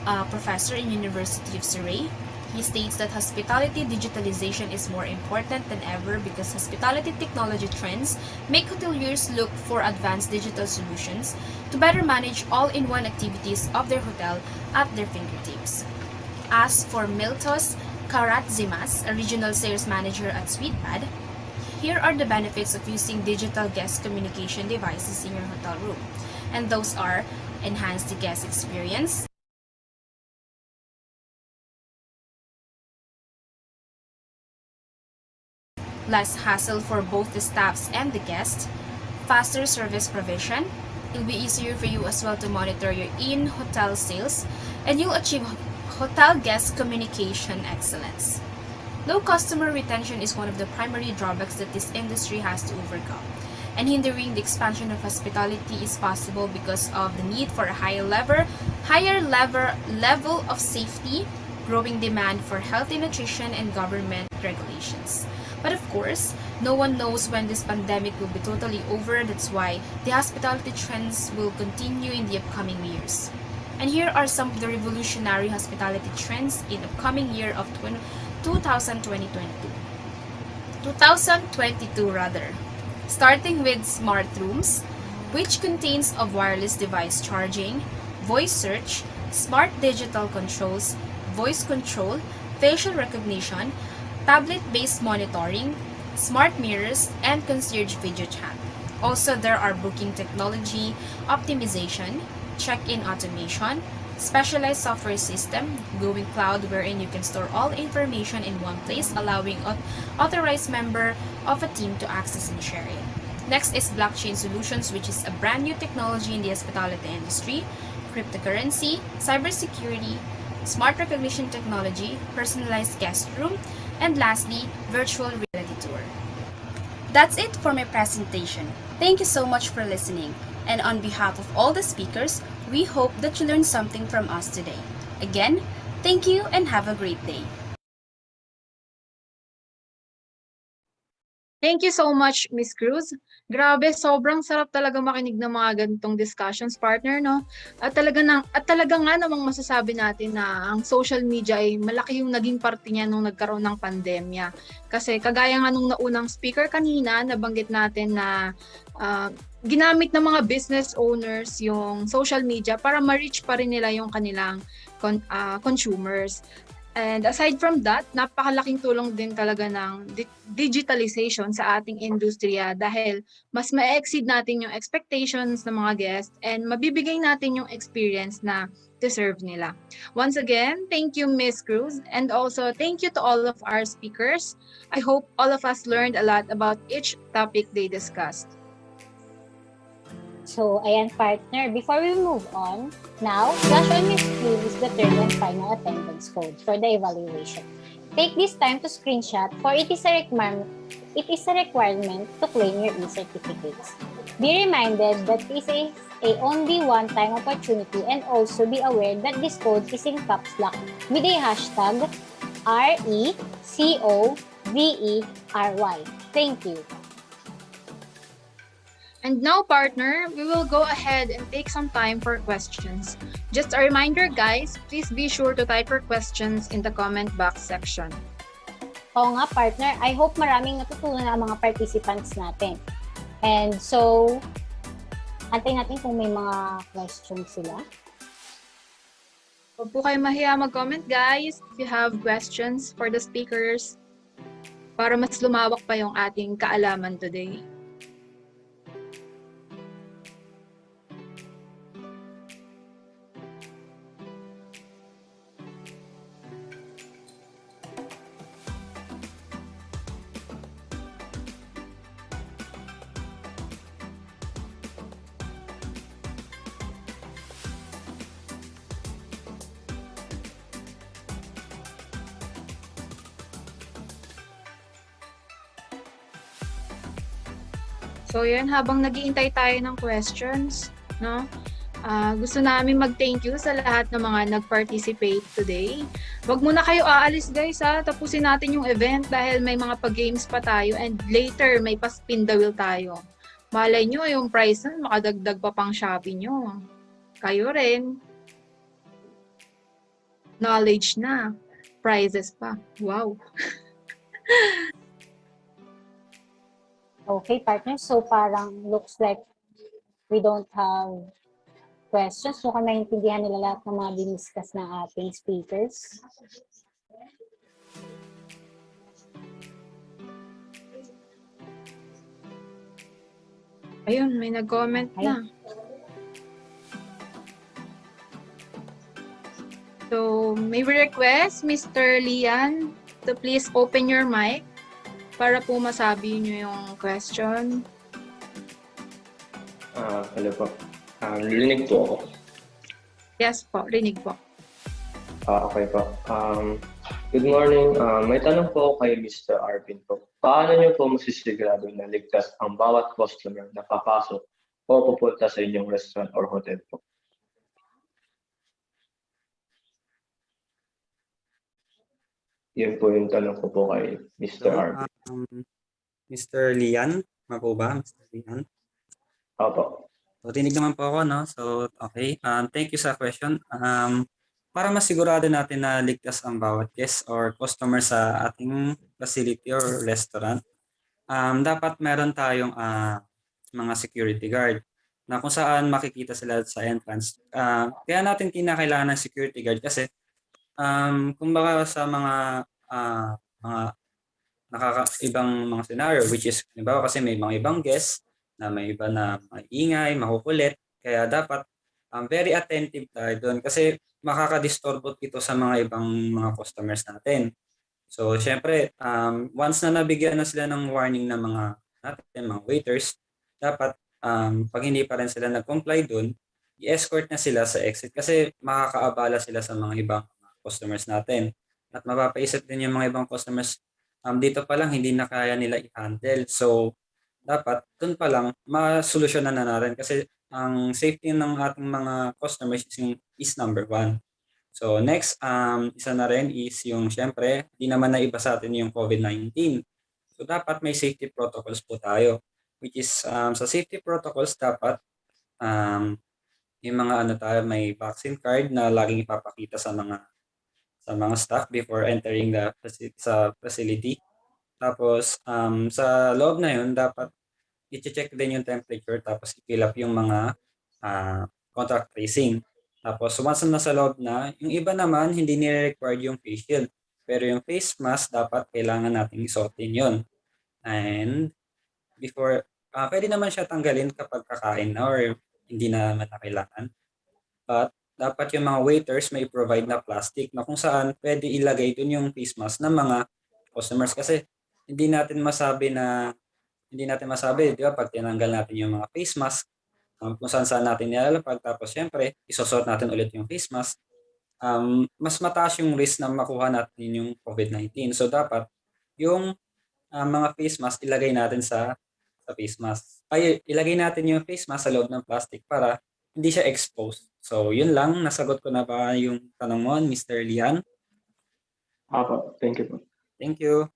a professor in University of Surrey, he states that hospitality digitalization is more important than ever because hospitality technology trends make hoteliers look for advanced digital solutions to better manage all-in-one activities of their hotel at their fingertips. As for Miltos Karatzimas, a regional sales manager at Sweetpad, here are the benefits of using digital guest communication devices in your hotel room. And those are enhance the guest experience, less hassle for both the staffs and the guests, faster service provision. It'll be easier for you as well to monitor your in-hotel sales, and you'll achieve hotel guest communication excellence. Low customer retention is one of the primary drawbacks that this industry has to overcome, and hindering the expansion of hospitality is possible because of the need for a higher level of safety, growing demand for healthy nutrition, and government regulations. But of course, no one knows when this pandemic will be totally over. That's why the hospitality trends will continue in the upcoming years. And here are some of the revolutionary hospitality trends in upcoming year of 2022 rather. Starting with smart rooms, which contains of wireless device charging, voice search, smart digital controls, voice control, facial recognition, tablet-based monitoring, smart mirrors, and concierge video chat. Also, there are booking technology, optimization, check-in automation, specialized software system, going cloud wherein you can store all information in one place, allowing authorized member of a team to access and share it. Next is blockchain solutions, which is a brand new technology in the hospitality industry. cryptocurrency, cybersecurity, smart recognition technology, personalized guest room, and lastly, virtual reality tour. That's it for my presentation. Thank you so much for listening. And on behalf of all the speakers, we hope that you learned something from us today. Again, thank you and have a great day. Thank you so much, Miss Cruz. Grabe, sobrang sarap talaga makinig ng mga ganitong discussions, partner, no? At talaga nga namang masasabi natin na ang social media ay malaki yung naging parte niya nung nagkaroon ng pandemya. Kasi kagaya nga nung naunang speaker kanina, nabanggit natin na ginamit ng mga business owners yung social media para ma-reach pa rin nila yung kanilang consumers. And aside from that, napakalaking tulong din talaga ng digitalization sa ating industriya dahil mas ma-exceed natin yung expectations ng mga guests and mabibigay natin yung experience na deserve nila. Once again, thank you, Miss Cruz, and also thank you to all of our speakers. I hope all of us learned a lot about each topic they discussed. So, ayan partner, before we move on, now, flash on your screen is the third and final attendance code for the evaluation. Take this time to screenshot for it is a requirement to claim your e-certificates. Be reminded that this is a only one-time opportunity and also be aware that this code is in caps lock with a hashtag RECOVERY. Thank you. And now, partner, we will go ahead and take some time for questions. Just a reminder, guys, please be sure to type your questions in the comment box section. Oo nga, partner. I hope maraming natutunan ang mga participants natin. And so, antayin natin kung may mga questions sila. Huwag po kayo mahiya mag-comment, guys, if you have questions for the speakers para mas lumawak pa yung ating kaalaman today. So, yan, habang nag-iintay tayo ng questions, no? Gusto namin mag-thank you sa lahat ng mga nag-participate today. Huwag muna kayo aalis, guys, ha? Tapusin natin yung event dahil may mga pag-games pa tayo and later may pa-spin the wheel tayo. Malay nyo, yung prize na, makadagdag pa pang Shopee nyo. Kayo rin. Knowledge na. Prizes pa. Wow. Okay, partner. So, parang looks like we don't have questions. Mukhang naiintindihan nila lahat ng mga diniscuss ng ating speakers. Ayun, may nag-comment na. So, may request, Mr. Lian, to please open your mic para po masabi nyo yung question. Hello po. Rinig po ako. Yes po, rinig po. Okay po. Good morning. May tanong po kay Mr. Arvin po. Paano niyo po masisigurado na ligtas ang bawat customer na papasok o pupunta sa inyong restaurant or hotel po? Yun po yung tanong ko po kay Mr. Arvin. Mr. Lian, po ba? Mr. Lian? Opo. So, tinig naman po ako, no? So, okay. Thank you sa question. Para masigurado natin na ligtas ang bawat guest or customer sa ating facility or restaurant, dapat meron tayong mga security guard na kung saan makikita sila sa entrance. Kaya natin kinakailangan ng security guard kasi kumbaga sa mga ibang mga scenario, which is, diba, kasi may mga ibang guests na may iba na maingay, makukulit, kaya dapat very attentive tayo doon kasi makakadisturbo ito sa mga ibang mga customers natin. So, syempre, once na nabigyan na sila ng warning ng mga waiters, dapat pag hindi pa rin sila nag-comply doon, i-escort na sila sa exit kasi makakaabala sila sa mga ibang customers natin. At mapapaisip din yung mga ibang customers, dito pa lang hindi na kaya nila i-handle. So, dapat dun pa lang masolusyonan na natin kasi ang safety ng ating mga customers is number one. So next, isa na rin is yung syempre, di naman naiba sa atin yung COVID-19. So dapat may safety protocols po tayo. Which is sa safety protocols dapat yung mga ano tayo, may vaccine card na laging ipapakita sa mga staff before entering sa facility. Tapos sa loob na yun, dapat i-check din yung temperature tapos i-fill up yung mga contact tracing. Tapos once na nasa loob na, yung iba naman hindi nire-required yung face shield. Pero yung face mask dapat kailangan nating isuotin yun. And before, pwede naman siya tanggalin kapag kakain na or hindi na naman na kailangan. But dapat yung mga waiters may provide na plastic na kung saan pwede ilagay dun yung face mask ng mga customers kasi hindi natin masabi, di ba, pag tinanggal natin yung mga face mask, kung saan natin nilalapag, tapos syempre, isosot natin ulit yung face mask, mas mataas yung risk na makuha natin yung COVID-19. So, dapat, yung mga face mask, ilagay natin sa face mask. Ilagay natin yung face mask sa loob ng plastic para hindi siya exposed. So, yun lang. Nasagot ko na ba yung tanong mo, Mr. Lian? Apo, thank you po. Thank you.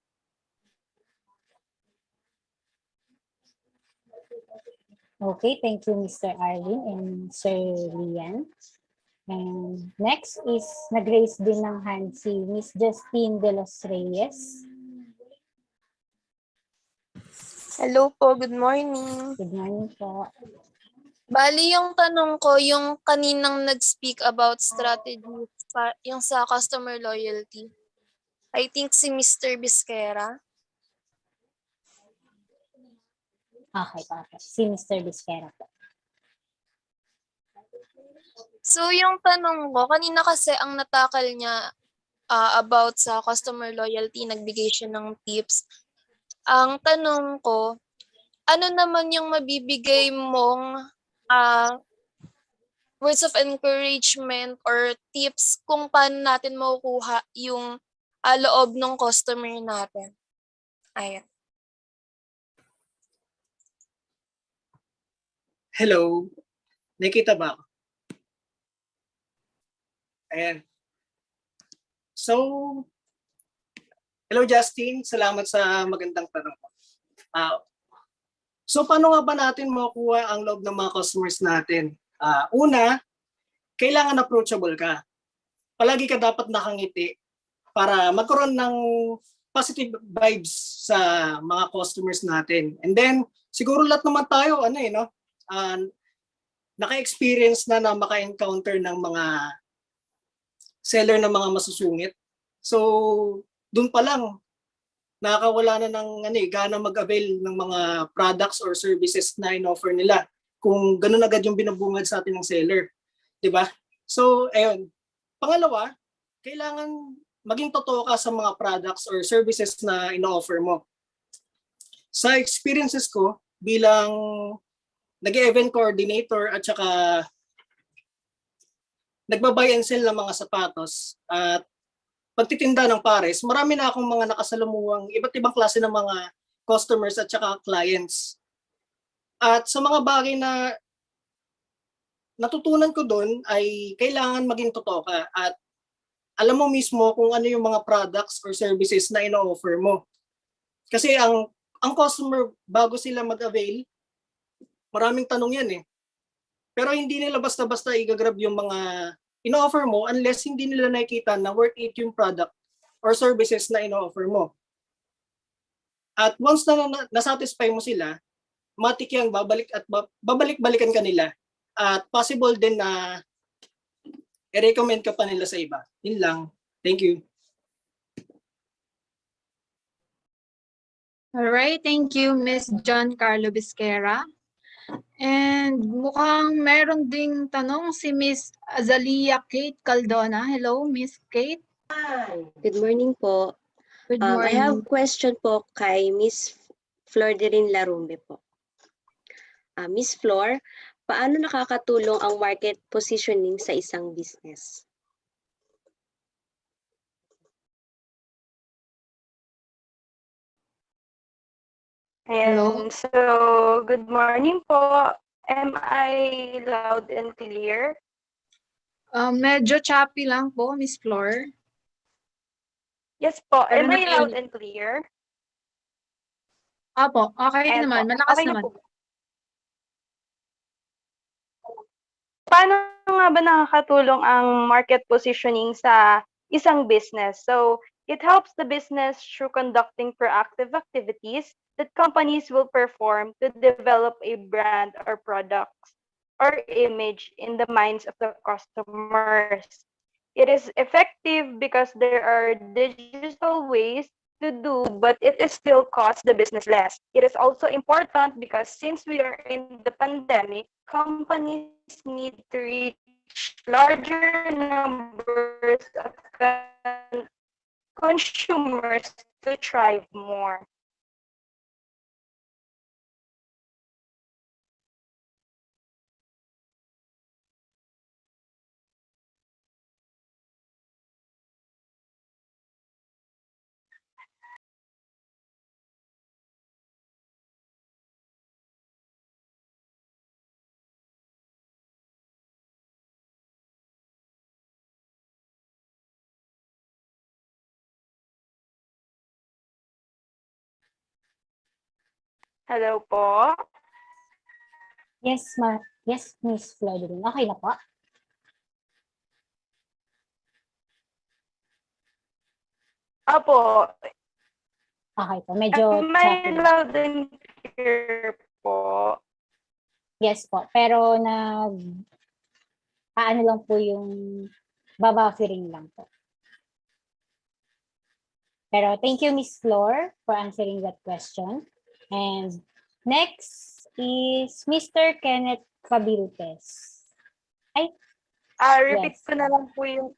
Okay, thank you, Mr. Arvin and Sir Lian. And next is nag-raise din ng hand si Miss Justine de los Reyes. Hello po, good morning. Good morning po. Bali, yung tanong ko, yung kaninang nag-speak about strategy, yung sa customer loyalty. I think si Mr. Bisquera. Okay. Si Mr. Bisquera po. So, yung tanong ko, kanina kasi ang natakal niya about sa customer loyalty, nagbigay siya ng tips. Ang tanong ko, ano naman yung mabibigay mong words of encouragement or tips kung paano natin makukuha yung loob ng customer natin? Ayan. Hello. Nakita ba ako? Ayan. So, hello Justin. Salamat sa magandang tanong. So, paano nga ba natin makukuha ang loob ng mga customers natin? Una, kailangan approachable ka. Palagi ka dapat nakangiti para magkaroon ng positive vibes sa mga customers natin. And then, siguro lahat naman tayo, naka-experience na maka-encounter ng mga seller ng mga masusungit. So, dun pa lang, nakakawala na ng gana mag-avail ng mga products or services na in-offer nila kung ganun agad yung binabungad sa atin ng seller. Diba? So, ayun. Pangalawa, kailangan maging totoo ka sa mga products or services na ino-offer mo. Sa experiences ko bilang nag-event coordinator at saka nagbabuy and sell ng mga sapatos at pagtitinda ng pares, marami na akong mga nakasalumuhang iba't ibang klase ng mga customers at saka clients. At sa mga bagay na natutunan ko doon ay kailangan maging totoo ka at alam mo mismo kung ano yung mga products or services na ino-offer mo. Kasi ang customer, bago sila mag-avail, maraming tanong yan eh. Pero hindi nila basta-basta i-grab yung mga ino-offer mo unless hindi nila nakikita na worth it yung product or services na ino-offer mo. At once na nasatisfy mo sila, matik yan, babalik-balikan ka nila. At possible din na i-recommend ka pa nila sa iba. Yun lang. Thank you. Alright, thank you, Miss John Carlo Bisquera. And mukhang meron ding tanong si Miss Azalia Kate Caldona. Hello, Miss Kate. Good morning po. Good I morning. have question po kay Miss Flor Larumbe po. Miss Flor, Paano nakakatulong ang market positioning sa isang business? Hello? Good morning po. Am I loud and clear? Medyo choppy lang po, Miss Flor. Yes po. Pero Am I loud and clear? Opo, okay Ayan naman. po. Malakas Okay na naman. po. Paano nga ba nakakatulong ang market positioning sa isang business? So, it helps the business through conducting proactive activities that companies will perform to develop a brand or products or image in the minds of the customers. It is effective because there are digital ways to do, but it is still costs the business less. It is also important because since we are in the pandemic, companies need to reach larger numbers of consumers to thrive more. Hello po? Yes, Miss Flodeline. Okay na po? Apo. Okay po. Medyo Am I choppy lang. loud and clear po? Yes po. Pero paano lang po yung babuffering lang po. Pero thank you, Miss Flor, for answering that question. And next is Mr. Kenneth Cabiltes. Ay, Repeat yes. ko na lang po yung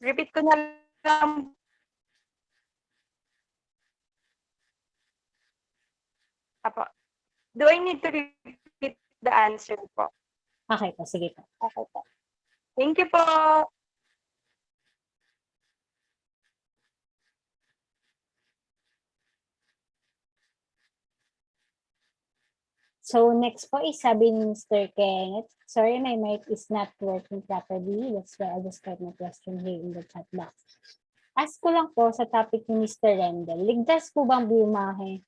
repeat ko na lang Apo. Do I need to repeat the answer po? Okay po, sige po. Okay po. Thank you po. So next po is sabi ni Mr. Kenneth, sorry, my mic is not working properly. That's why I'll just type my question here in the chat box. Ask ko lang po sa topic ni Mr. Rendell, ligtas po bang bumiyahe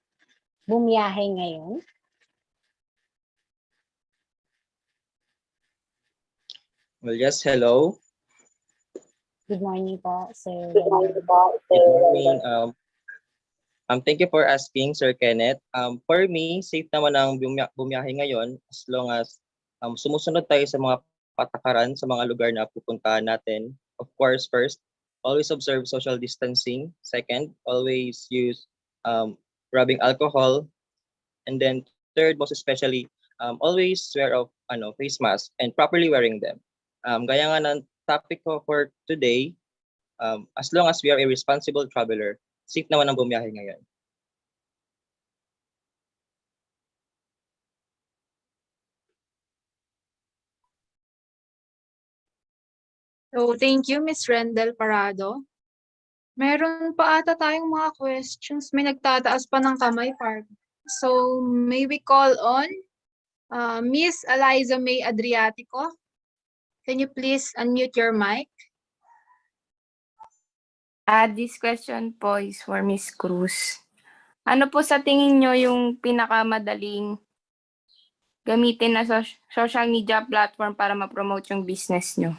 ngayon? Well, yes, hello. Good morning po, Sir Good morning Rendell. po, Good morning. Thank you for asking, Sir Kenneth. For me, safe naman ang bumiyahe ngayon as long as sumusunod tayo sa mga patakaran sa mga lugar na pupuntahan natin. Of course, first, always observe social distancing. Second, always use rubbing alcohol. And then third, most especially, always wear of face mask and properly wearing them. Gaya nga ng topic ko for today, as long as we are a responsible traveler, safe naman ang bumiyahe ngayon. So, thank you, Miss Rendell Parado. Meron pa ata tayong mga questions. May nagtataas pa ng kamay, Park. So, may we call on Miss Eliza May Adriatico? Can you please unmute your mic? This question po is for Miss Cruz. Ano po sa tingin nyo yung pinakamadaling gamitin na social media platform para ma-promote yung business nyo?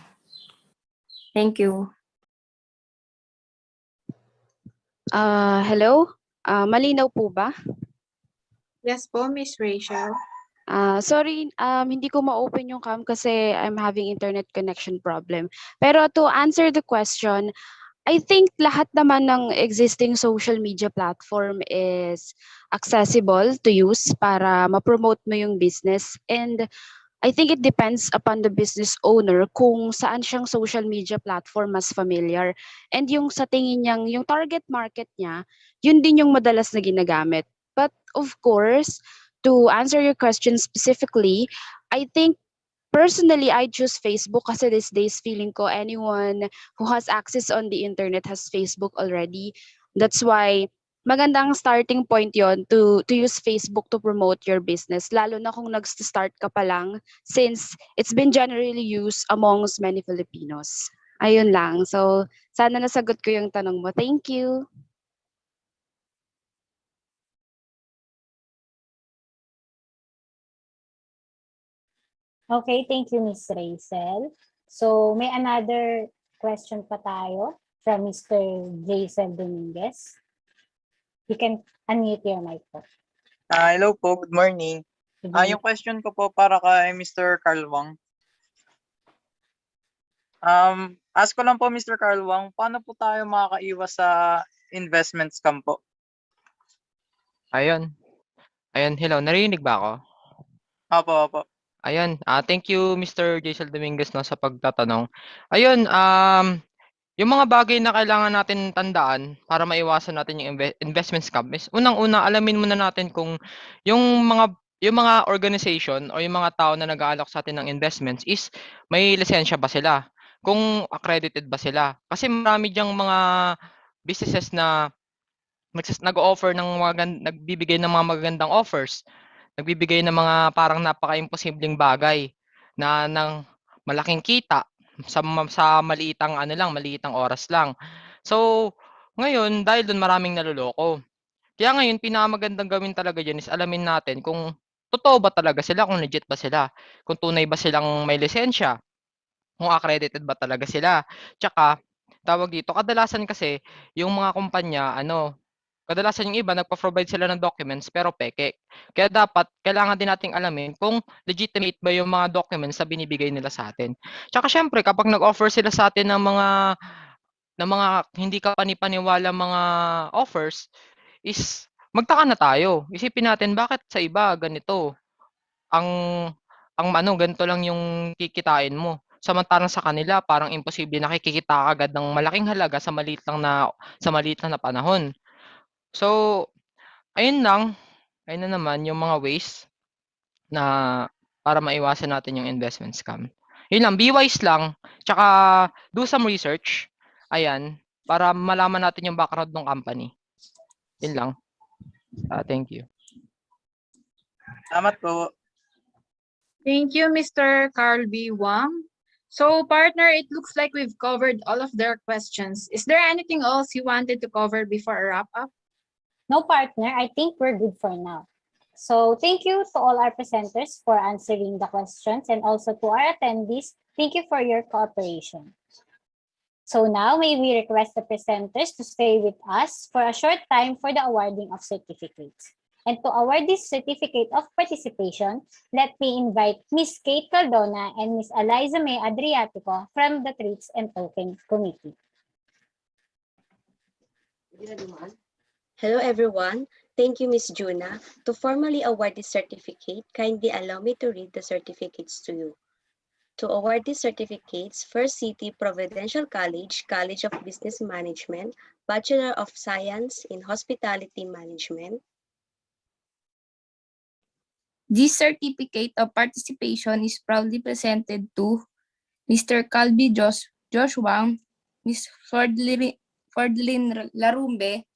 Thank you. Hello? Malinaw po ba? Yes po, Miss Rachel. Sorry, hindi ko ma-open yung cam kasi I'm having internet connection problem. Pero to answer the question, I think lahat naman ng existing social media platform is accessible to use para ma-promote mo yung business. And I think it depends upon the business owner kung saan siyang social media platform mas familiar. And yung sa tingin niyang, yung target market niya, yun din yung madalas na ginagamit. But of course, to answer your question specifically, I think personally, I choose Facebook kasi these days feeling ko anyone who has access on the internet has Facebook already. That's why magandang starting point yon to use Facebook to promote your business. Lalo na kung nag-start ka pa lang since it's been generally used amongst many Filipinos. Ayun lang. So, sana nasagot ko yung tanong mo. Thank you. Okay, thank you, Miss Rachel. So, may another question pa tayo from Mr. Jason Dominguez. You can unmute your mic po. Hello po, good morning. Yung question ko po para kay Mr. Carl Wang. Ask ko lang po Mr. Carl Wang, paano po tayo makakaiwas sa investment scam po? Ayun. Hello, narinig ba ako? Opo. Ayun, thank you Mr. Jason Dominguez no, sa pagtatanong. Ayun, yung mga bagay na kailangan natin tandaan para maiwasan natin yung investment scam is unang-una alamin muna natin kung yung mga organization o yung mga tao na nag-aalok sa atin ng investments is may lisensya ba sila? Kung accredited ba sila? Kasi marami diyang mga businesses na nag-o-offer ng nagbibigay ng mga magagandang offers. Nagbibigay ng mga parang napaka-imposibleng bagay na ng malaking kita sa maliitang oras lang. So, ngayon dahil doon maraming naloloko. Kaya ngayon pinakamagandang gawin talaga diyan is alamin natin kung totoo ba talaga sila, kung legit ba sila, kung tunay ba silang may lisensya, kung accredited ba talaga sila. Tsaka tawag dito, kadalasan kasi yung mga kumpanya kadalasan yung iba nagpo-provide sila ng documents pero peke. Kaya dapat kailangan din nating alamin kung legitimate ba yung mga documents na binibigay nila sa atin. Tsaka syempre kapag nag-offer sila sa atin ng mga hindi ka panipaniwala mga offers is magtaka na tayo. Isipin natin bakit sa iba ganito. Ang ganito lang yung kikitain mo. Samantalang sa kanila parang imposible na kikita ka agad ng malaking halaga sa maliit lang na panahon. So, ayun lang. Ayun na naman yung mga ways na para maiwasan natin yung investment scam. Yun lang, be wise lang, tsaka do some research. Ayan, para malaman natin yung background ng company. Yun lang. Thank you. Salamat po. Thank you, Mr. Carl B. Wang. So, partner, it looks like we've covered all of their questions. Is there anything else you wanted to cover before I wrap up? No, partner, I think we're good for now. So thank you to all our presenters for answering the questions, and also to our attendees, thank you for your cooperation. So now may we request the presenters to stay with us for a short time for the awarding of certificates. And to award this certificate of participation, let me invite Ms. Kate Cardona and Ms. Eliza May Adriatico from the Treats and Token Committee. Hello everyone. Thank you, Ms. Juna. To formally award this certificate, kindly allow me to read the certificates to you. To award these certificates, First City Providential College, College of Business Management, Bachelor of Science in Hospitality Management. This certificate of participation is proudly presented to Mr. Calvi Joshua, Ms. Fordlin Larumbe,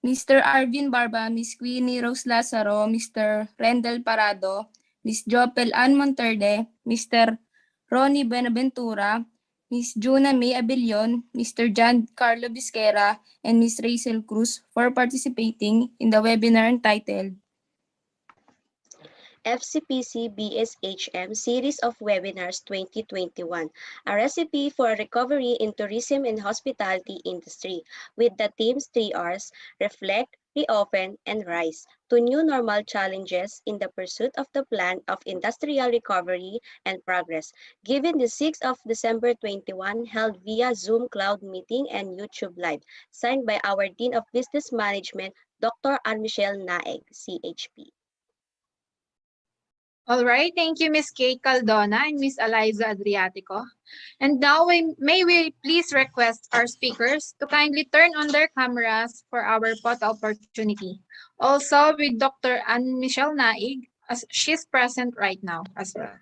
Mr. Arvin Barba, Ms. Queenie Rose Lazaro, Mr. Rendel Parado, Ms. Jopel Ann Monterde, Mr. Ronnie Benaventura, Ms. Juna May Abellon, Mr. John Carlo Bisquera, and Ms. Rachel Cruz for participating in the webinar entitled FCPC BSHM Series of Webinars 2021, a recipe for recovery in tourism and hospitality industry, with the themes 3Rs: reflect, reopen, and rise, to new normal challenges in the pursuit of the plan of industrial recovery and progress, given the 6th of December 21, held via Zoom Cloud Meeting and YouTube Live, signed by our Dean of Business Management, Dr. Anne Michelle Naeg, CHP. All right, thank you, Miss Kate Caldona and Miss Eliza Adriatico. And now, may we please request our speakers to kindly turn on their cameras for our photo opportunity. Also, with Dr. Anne Michelle Naig, as she's present right now as well.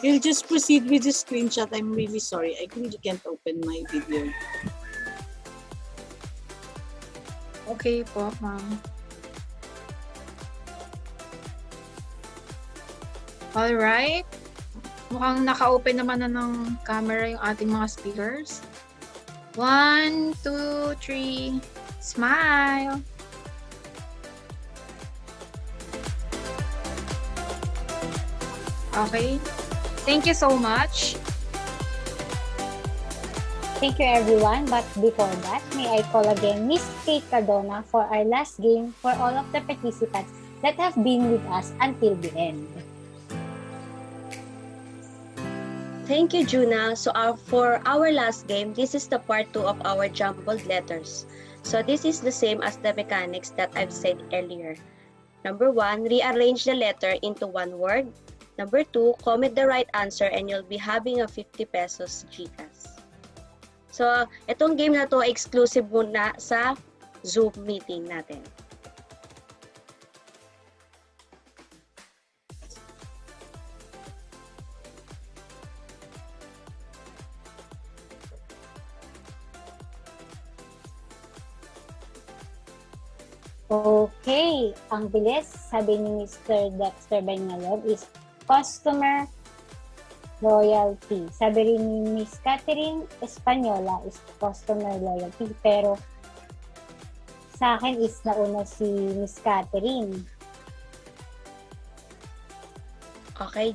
We'll just proceed with the screenshot. I'm really sorry. I really can't open my video. Okay po, ma'am. Alright. Mukhang naka-open naman na ng camera yung ating mga speakers. 1, 2, 3, smile! Okay. Thank you so much. Thank you everyone, but before that, may I call again Miss Kate Cardona for our last game for all of the participants that have been with us until the end. Thank you, Juna. So for our last game, this is the part 2 of our jumbled letters. So this is the same as the mechanics that I've said earlier. Number 1, rearrange the letter into one word. Number 2, comment the right answer and you'll be having a 50 pesos GCash. So, itong game na to exclusive muna sa Zoom meeting natin. Okay, ang bilis, sabi ni Mr. Dexter Bengalog is customer loyalty. Sabi rin ni Miss Catherine Española is customer loyalty. Pero sa akin is nauna si Miss Catherine. Okay,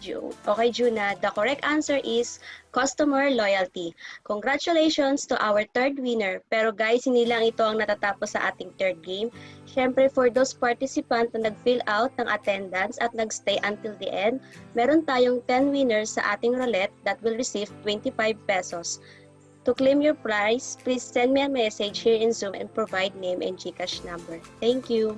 Juna. The correct answer is customer loyalty. Congratulations to our third winner. Pero guys, hindi lang ito ang natatapos sa ating third game. Siyempre, for those participants na nag-fill out ng attendance at nag-stay until the end, meron tayong 10 winners sa ating roulette that will receive 25 pesos. To claim your prize, please send me a message here in Zoom and provide name and GCash number. Thank you.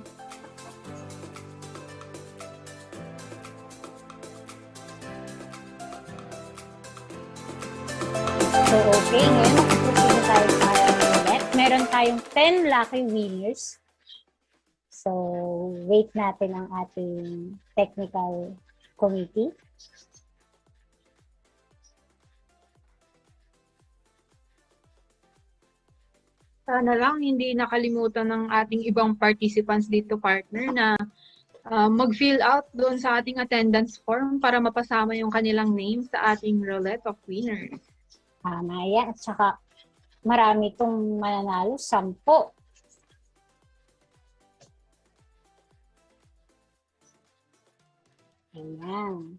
So, okay, ngayon mag-proceed na tayo sa ating roulette. Meron tayong 10 lucky winners. So, wait natin ang ating technical committee. Sana lang hindi nakalimutan ng ating ibang participants dito, partner, na mag-fill out doon sa ating attendance form para mapasama yung kanilang name sa ating roulette of winners. Tama yan. At saka, marami itong mananalo. 10. Ayan.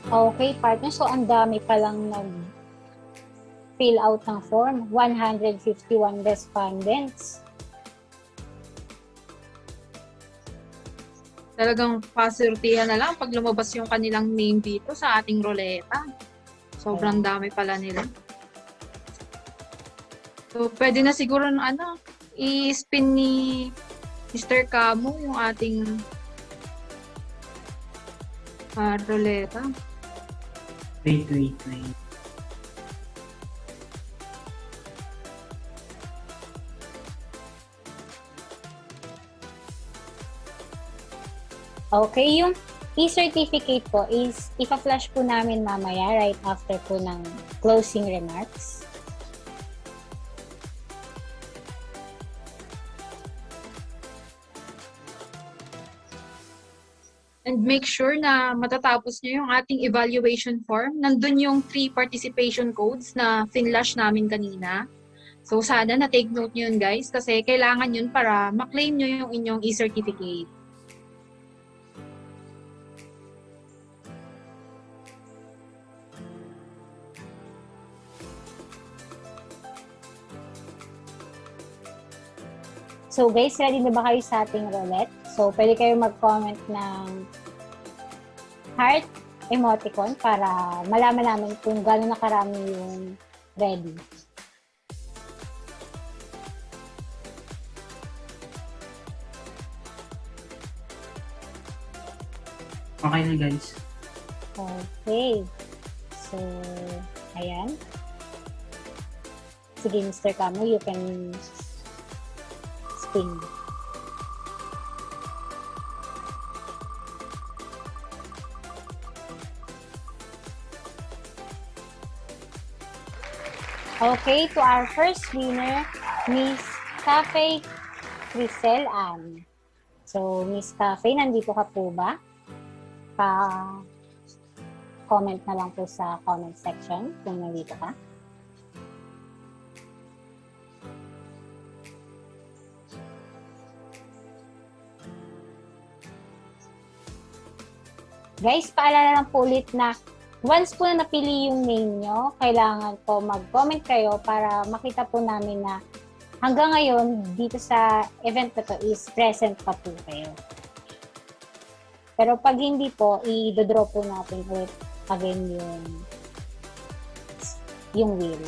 Okay, partner. So, ang dami palang nag-fill out ng form. 151 respondents. Talagang pasortihan na lang pag lumabas yung kanilang name dito sa ating roleta. Sobrang dami pala nila. So, pwede na siguro i-spin ni Mr. Camo yung ating roleta. Wait. Okay, yung e-certificate po is ipa-flash po namin mamaya right after po ng closing remarks. And make sure na matatapos nyo yung ating evaluation form. Nandun yung 3 participation codes na finlash namin kanina. So sana na-take note nyo yun, guys, kasi kailangan yun para maklaim nyo yung inyong e-certificate. So guys, ready na ba kayo sa ating roulette? So pwede kayo mag-comment ng heart emoticon para malaman namin kung gano'n na karami yung ready. Okay na guys. Okay. So, ayan. Sige, Mr. Camo, you can spin. Okay, to our first winner, Miss Cafe Crisel Ann. So, Miss Cafe, nandito ka po ba? Pa-comment na lang po sa comment section kung nandito ka. Guys, paalala lang po ulit na once po na napili yung name nyo, kailangan po mag-comment kayo para makita po namin na hanggang ngayon, dito sa event na to is present pa po kayo. Pero pag hindi po, i-draw po natin ulit again yung wheel.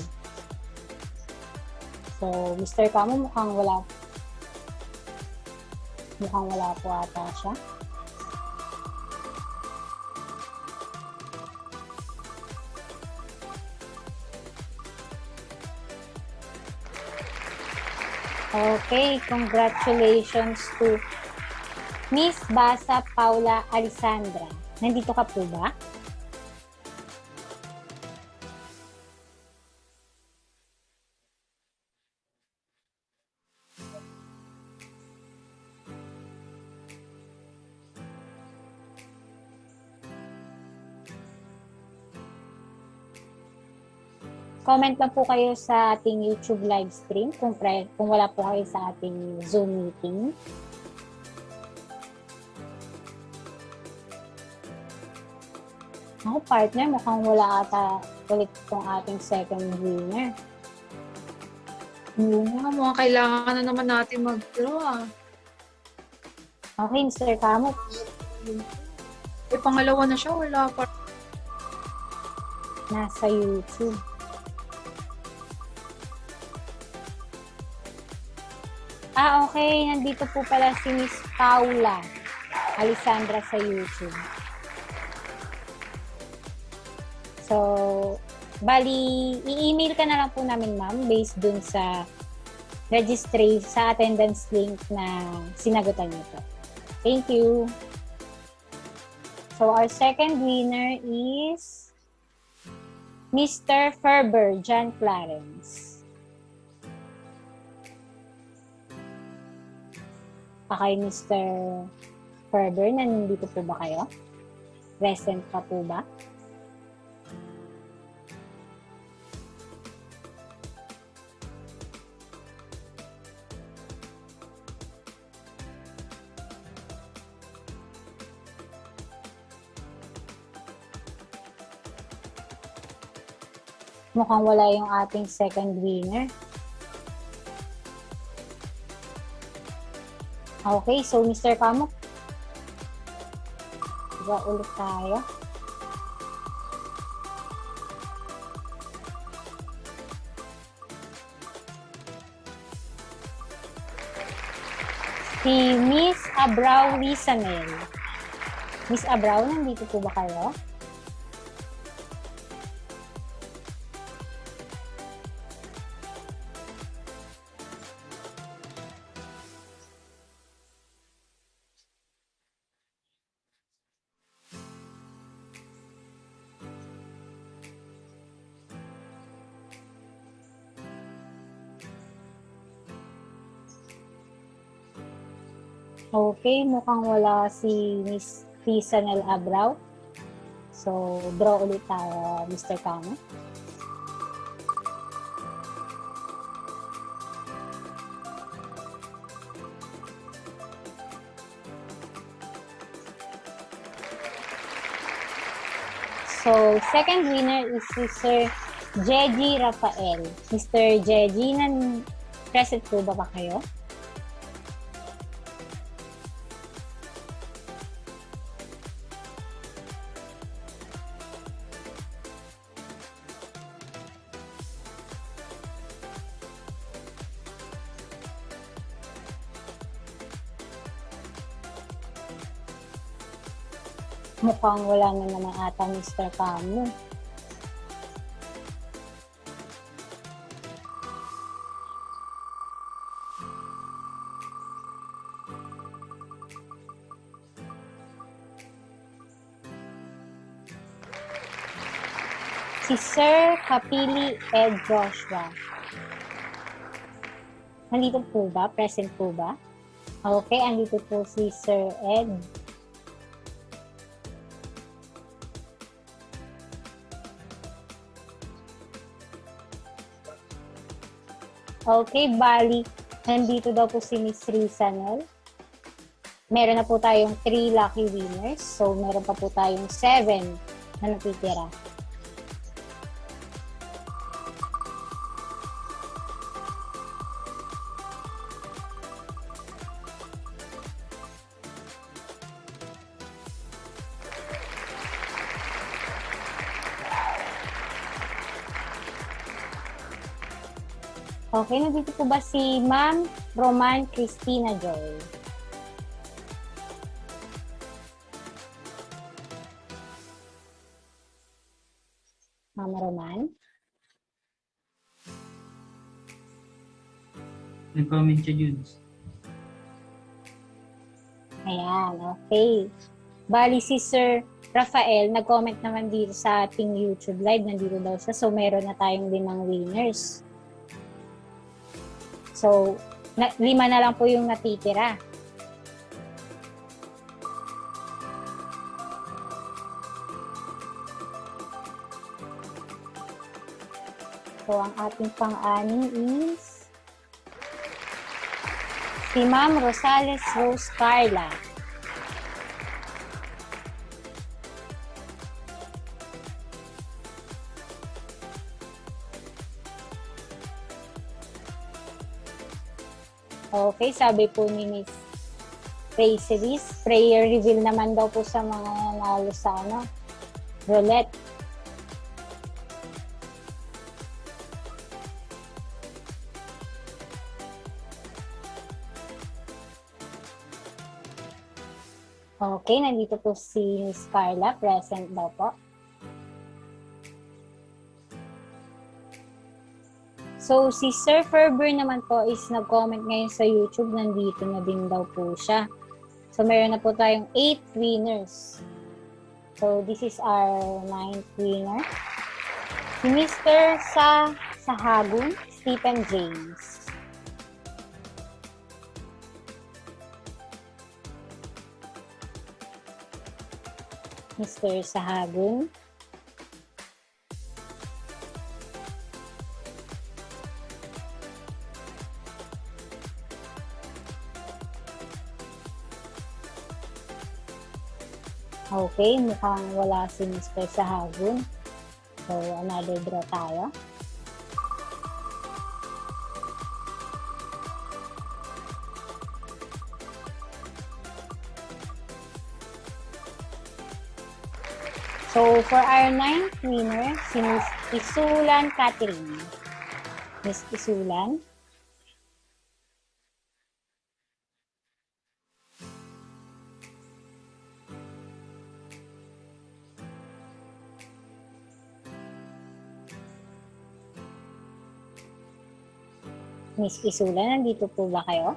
So, Mr. Camo, mukhang wala po ata siya. Okay, congratulations to Miss Basa Paula Alessandra. Nandito ka po ba? Comment lang po kayo sa ating YouTube live stream kung wala po kayo sa ating Zoom meeting. Ako, partner, mukhang wala ata ulit itong ating second winner. Mukhang kailangan na naman natin mag-draw. Okay, Mr. Camo. Pangalawa na siya, wala pa. Nasa YouTube. Okay. Nandito po pala si Miss Paula Alessandra sa YouTube. So, bali, i-email ka na lang po namin, ma'am, based dun sa registry, sa attendance link na sinagutan niyo po. Thank you. So, our second winner is Mr. Ferber John Clarence. Okay, Mr. Ferber, nandito po ba kayo? Present pa po ba? Mukhang wala yung ating second winner. Okay, so Mr. Camo, draw ulit tayo. Si Miss Abrao Risanel. Miss Abrao, nandito po ba kayo? Okay, mukhang wala si Miss Risanel Abrao. So, draw ulit tayo, Mr. Camo. So, second winner is si Sir Jeji Rafael. Mr. Jeji, present po ba kayo? Mukhang wala na naman ata Mr. Camu. Si Sir Kapili Ed Joshua. Nandito po ba? Present po ba? Okay, andito po si Sir Ed. Okay, bali, nandito daw po si Miss Rizanel. Meron na po tayong 3 lucky winners. So, meron pa po tayong 7 na natitira. Okay, nandito po ba si Ma'am Roman Cristina Joy? Ma'am Roman? Nag-comment siya, Judes. Ayan, okay. Bali si Sir Rafael, nag-comment naman dito sa ating YouTube live. Nandito daw siya. So, meron na tayong 5 winners. So, 5 na lang po yung natitira. So, ang ating pang-anim is si Ma'am Rosales Rose Carla. Okay, sabi po ni Miss Praise, prayer reveal naman daw po sa mga nanalo sa roulette. Okay, nandito po si Miss Carla, present daw po. So, si Sir Ferber naman po is nag-comment ngayon sa YouTube. Nandito na din daw po siya. So, meron na po tayong 8 winners. So, this is our 9th winner. Si Mr. Sahagun, Stephen James. Mr. Sahagun. Okay, mukhang wala si Mr. Sahagun. So, another draw tayo. So, for our 9th winner, si Miss Isulan Catherine. Miss Isulan. Miss Isulan, nandito po ba kayo?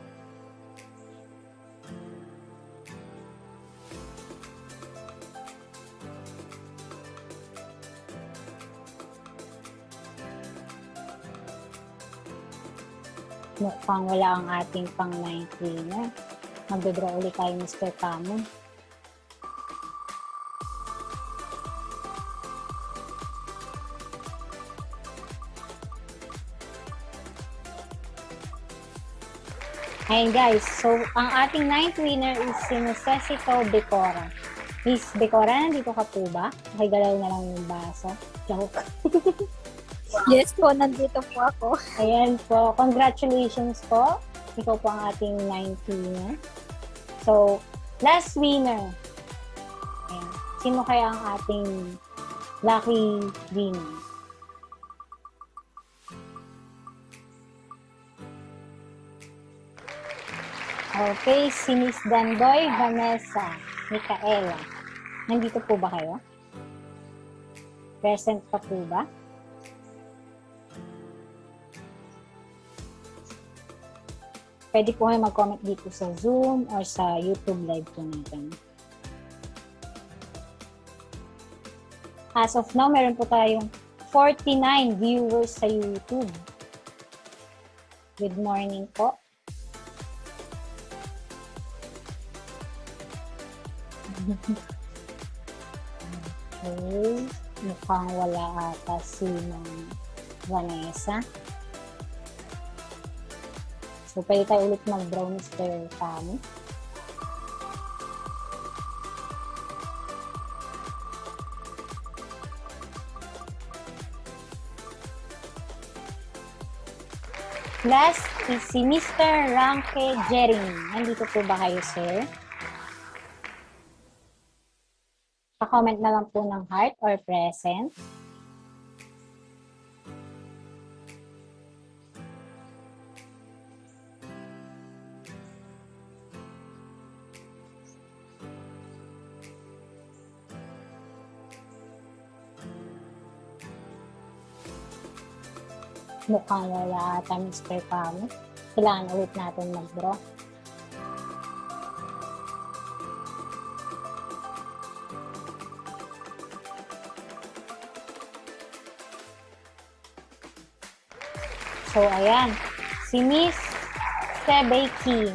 Mukhang wala ang ating pang 9th winner. Magdodraw ulit tayo, Mr. Camu. Ayan guys, so ang ating 9th winner is si Necesito Becora. Miss Becora, nandito ka po ba? Galaw na lang yung baso. Joke. Yes po, nandito po ako. Ayan po, congratulations po. Ikaw po ang ating 9th winner. So, last winner. Ayan. Sino kaya ang ating lucky winner? Okay, si Miss Dandoy Vanessa Micaela. Nandito po ba kayo? Present pa po ba? Pwede po kayo mag-comment dito sa Zoom or sa YouTube live po natin. As of now, meron po tayong 49 viewers sa YouTube. Good morning po. Okay. Mukhang wala ata si Vanessa. So, pwede tayo ulit mag-draw, Mr. Tommy. Last is si Mr. Ranke Jeremy. Nandito po ba kayo, sir? Pa-comment na lang po ng heart or present. Mukhang wala ata, Mr. Pamo. Kailangan ulit natin mag-draw. So, ayan. Si Miss Sebey Kim.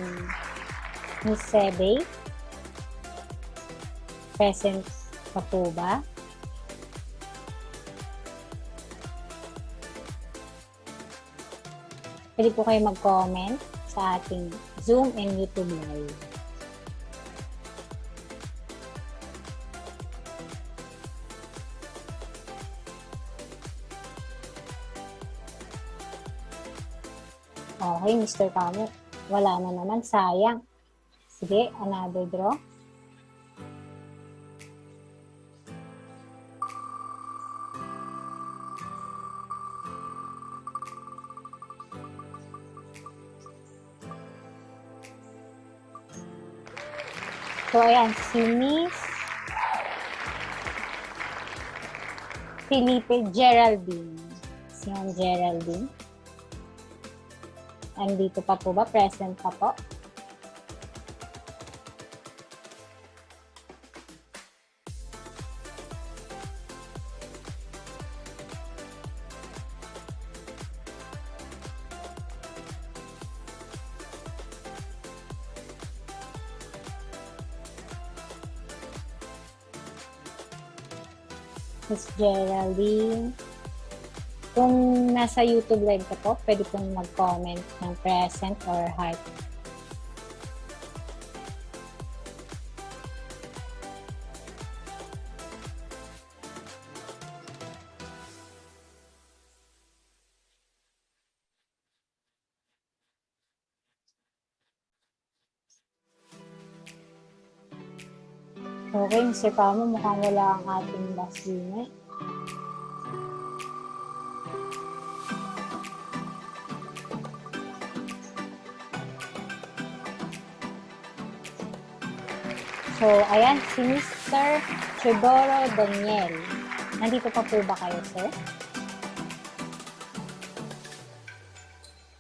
Miss Sebey. Present pa po ba? Pwede po kayo mag-comment sa ating Zoom and YouTube live. Okay, Mr. Kamo. Wala na naman. Sayang. Sige, another draw. So, ayan, si Miss Felipe Geraldine. Si Ma'am Geraldine. Andito pa po ba? Present pa po? Miss Geraldine. Kung nasa YouTube live ka po, pwede pong mag-comment ng present or heart. Okay, Mr. Pamo, mukhang wala ang ating last unit. So, ayan, si Mr. Chidoro Daniel. Nandito pa po ba kayo, sir?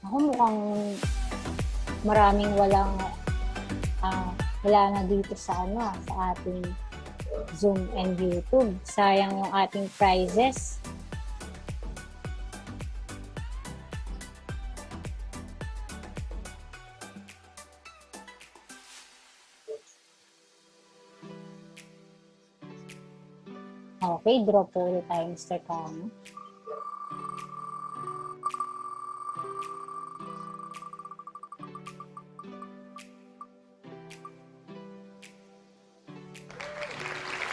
Ako mukhang maraming wala na dito sa sa ating Zoom and YouTube. Sayang yung ating prizes. Okay, draw po ulit tayo, Mr. Kang.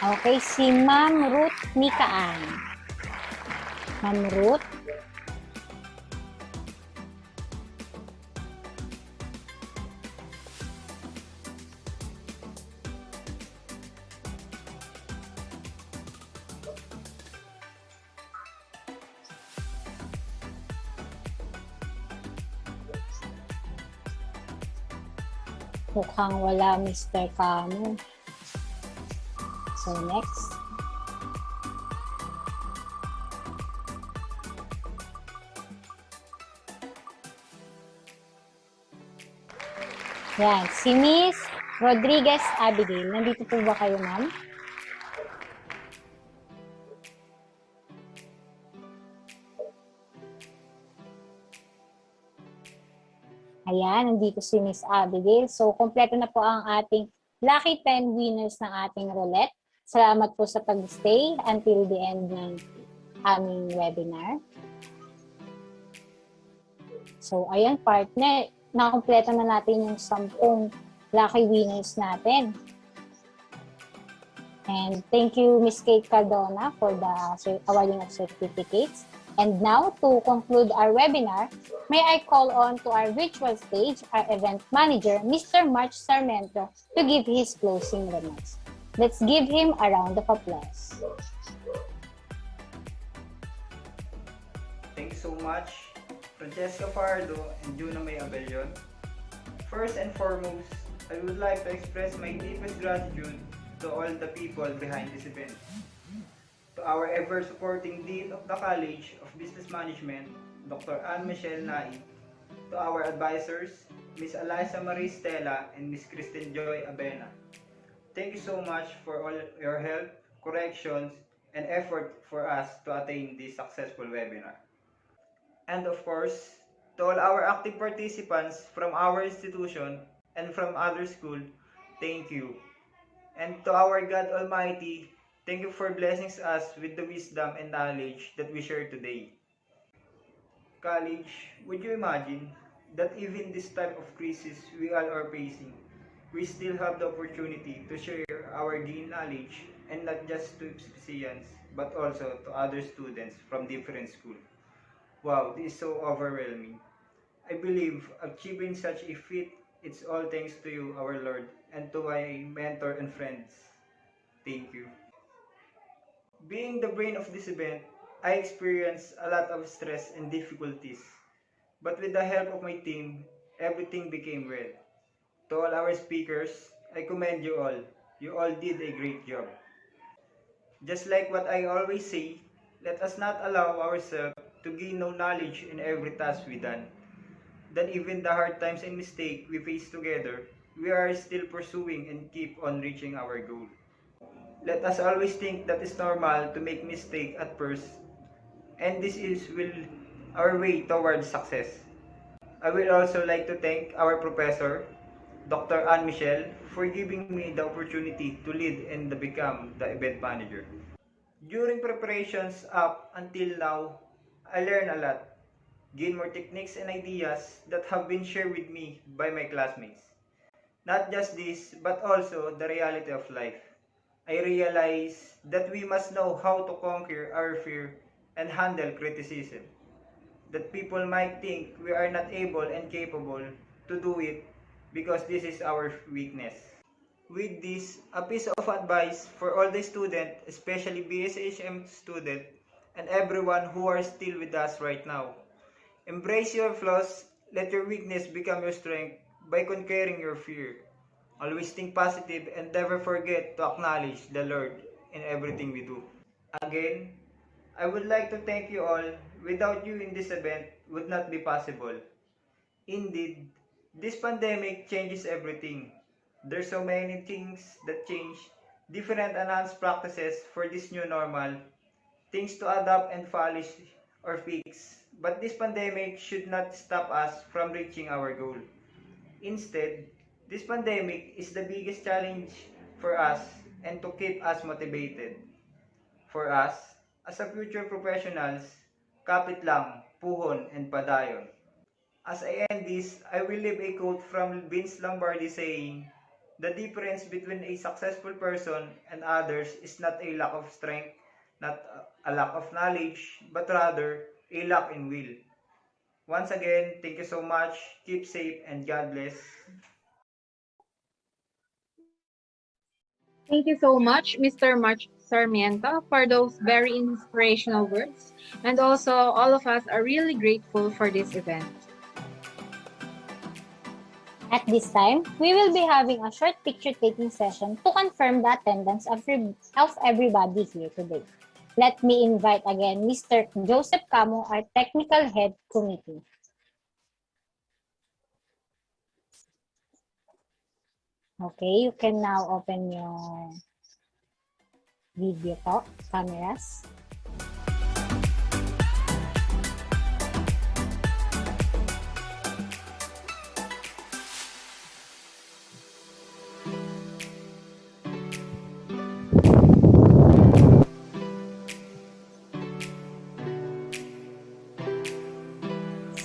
Okay, si Ma'am Ruth Mikaan. Ma'am Ruth. Mukhang wala, Mr. Kamo. So next. Yan, si Miss Rodriguez Abigail. Nandito po ba kayo, ma'am? Ayan, nandito si Miss Abigail. So, kompleto na po ang ating Lucky 10 winners ng ating roulette. Salamat po sa pag-stay until the end ng aming webinar. So, ayan, partner. Nakakompleto na natin yung 10 lucky winners natin. And thank you, Ms. Kate Cardona, for the awarding of certificates. And now, to conclude our webinar, may I call on to our virtual stage our event manager, Mr. March Sarmiento, to give his closing remarks. Let's give him a round of applause. Thank you so much, Francesca Fardo and Juna May Abellion. First and foremost, I would like to express my deepest gratitude to all the people behind this event. To our ever-supporting Dean of the College of Business Management, Dr. Anne-Michelle Nai. To our advisors, Ms. Eliza Marie Stella and Ms. Kristen Joy Abena. Thank you so much for all your help, corrections, and effort for us to attain this successful webinar. And of course, to all our active participants from our institution and from other school, thank you. And to our God Almighty, thank you for blessing us with the wisdom and knowledge that we share today. College, would you imagine that even this type of crisis we all are facing, we still have the opportunity to share our gained knowledge, and not just to FCPCians, but also to other students from different schools. Wow, this is so overwhelming. I believe achieving such a feat, it's all thanks to you, our Lord, and to my mentor and friends. Thank you. Being the brain of this event, I experienced a lot of stress and difficulties. But with the help of my team, everything became well. To all our speakers, I commend you all. You all did a great job. Just like what I always say, let us not allow ourselves to gain no knowledge in every task we done. That even the hard times and mistakes we face together, we are still pursuing and keep on reaching our goal. Let us always think that it's normal to make mistake at first, and this is will our way towards success. I will also like to thank our professor, Dr. Anne Michelle, for giving me the opportunity to lead and become the event manager. During preparations up until now, I learned a lot, gain more techniques and ideas that have been shared with me by my classmates. Not just this, but also the reality of life. I realize that we must know how to conquer our fear and handle criticism. That people might think we are not able and capable to do it because this is our weakness. With this, a piece of advice for all the students, especially Bshm students, and everyone who are still with us right now. Embrace your flaws, let your weakness become your strength by conquering your fear. Always think positive and never forget to acknowledge the Lord in everything we do. Again, I would like to thank you all. Without you in this event would not be possible. Indeed, this pandemic changes everything. There's so many things that change, different enhanced practices for this new normal, things to adapt and polish or fix. But this pandemic should not stop us from reaching our goal. Instead, this pandemic is the biggest challenge for us and to keep us motivated. For us, as a future professionals, kapit lang, puhon, and padayon. As I end this, I will leave a quote from Vince Lombardi saying, "The difference between a successful person and others is not a lack of strength, not a lack of knowledge, but rather a lack in will." Once again, thank you so much. Keep safe and God bless. Thank you so much, Mr. March Sarmiento, for those very inspirational words. And also, all of us are really grateful for this event. At this time, we will be having a short picture-taking session to confirm the attendance of everybody here today. Let me invite again Mr. Joseph Camo, our Technical Head Committee. Okay, you can now open your video cameras.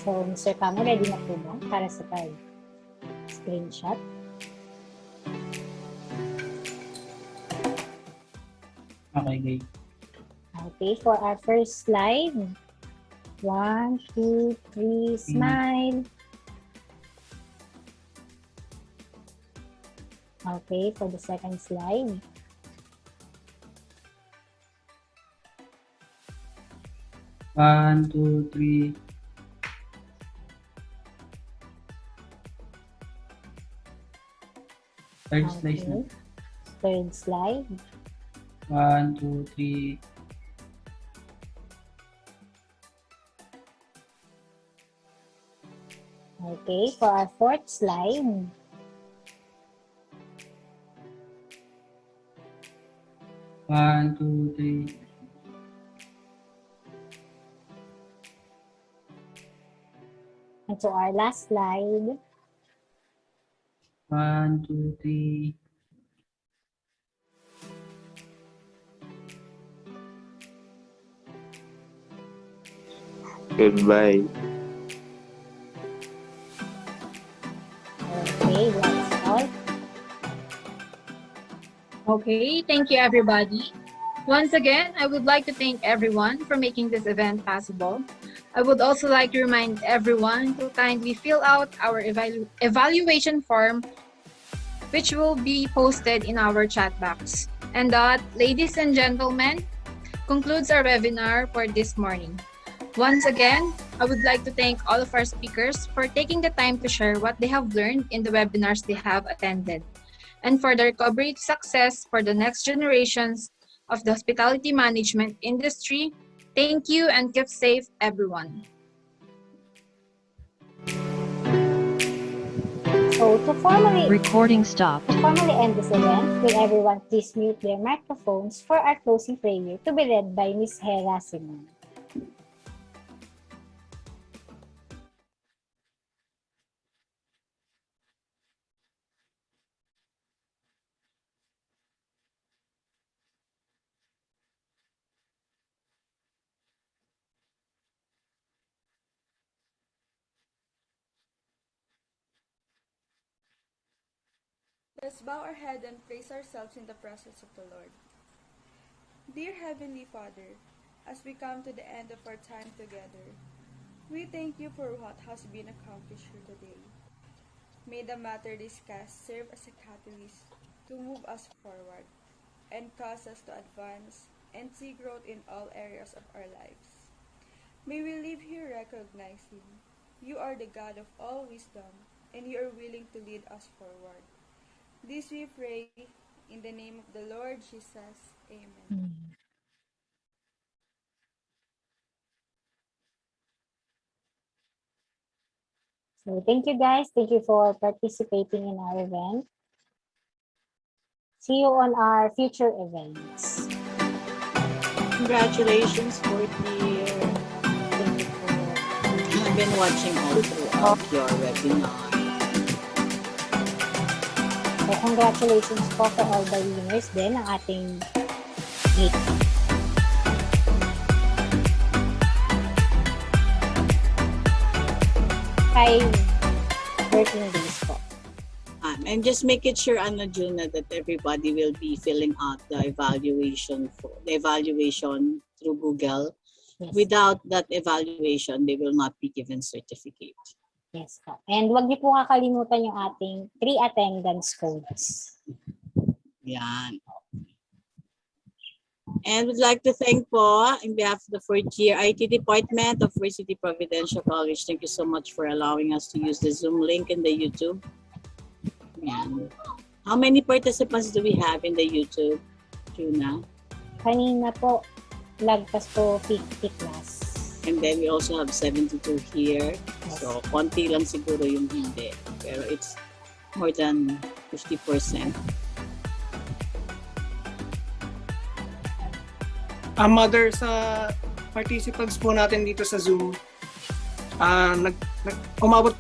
So, Mr. Camo, ready na po ba para sa screenshot? Okay, game. Okay, for our first slide. 1, 2, 3, smile. Okay, for the second slide. One, two, three. Third slide na. Third slide. 1, 2, 3. Okay, for our fourth slide. One, two, three. And to our last slide. 1, 2, 3. Goodbye. Okay, that's all. Okay, thank you everybody. Once again, I would like to thank everyone for making this event possible. I would also like to remind everyone to kindly fill out our evaluation form, which will be posted in our chat box. And that, ladies and gentlemen, concludes our webinar for this morning. Once again, I would like to thank all of our speakers for taking the time to share what they have learned in the webinars they have attended, and for the recovery success for the next generations of the hospitality management industry. Thank you and keep safe, everyone. So to formally end this event, will everyone please mute their microphones for our closing prayer to be led by Ms. Hera Simon. Let's bow our head and place ourselves in the presence of the Lord. Dear Heavenly Father, as we come to the end of our time together, we thank you for what has been accomplished here today. May the matter discussed serve as a catalyst to move us forward and cause us to advance and see growth in all areas of our lives. May we live here recognizing you are the God of all wisdom and you are willing to lead us forward. This we pray in the name of the Lord Jesus. Amen. So thank you guys. Thank you for participating in our event. See you on our future events. Congratulations, fourth year. Thank you for I've been watching all throughout your webinar. So congratulations po for all the winners din ng ating gate. Five working days po. And just make it sure, Juna, that everybody will be filling out the evaluation through Google. Yes. Without that evaluation, they will not be given certificate. Yes po. And wag niyo po kakalimutan yung ating 3 attendance codes. Yan. And would like to thank po, in behalf of the fourth year IT Department of Varsity Providential College, thank you so much for allowing us to use the Zoom link in the YouTube. Yan. How many participants do we have in the YouTube, Juna? Kanina po, lagpas po 50 plus. And then we also have 72 here. So, konti lang siguro yung hindi. Pero it's more than 50%. Mother, sa participants po natin dito sa Zoom, umabot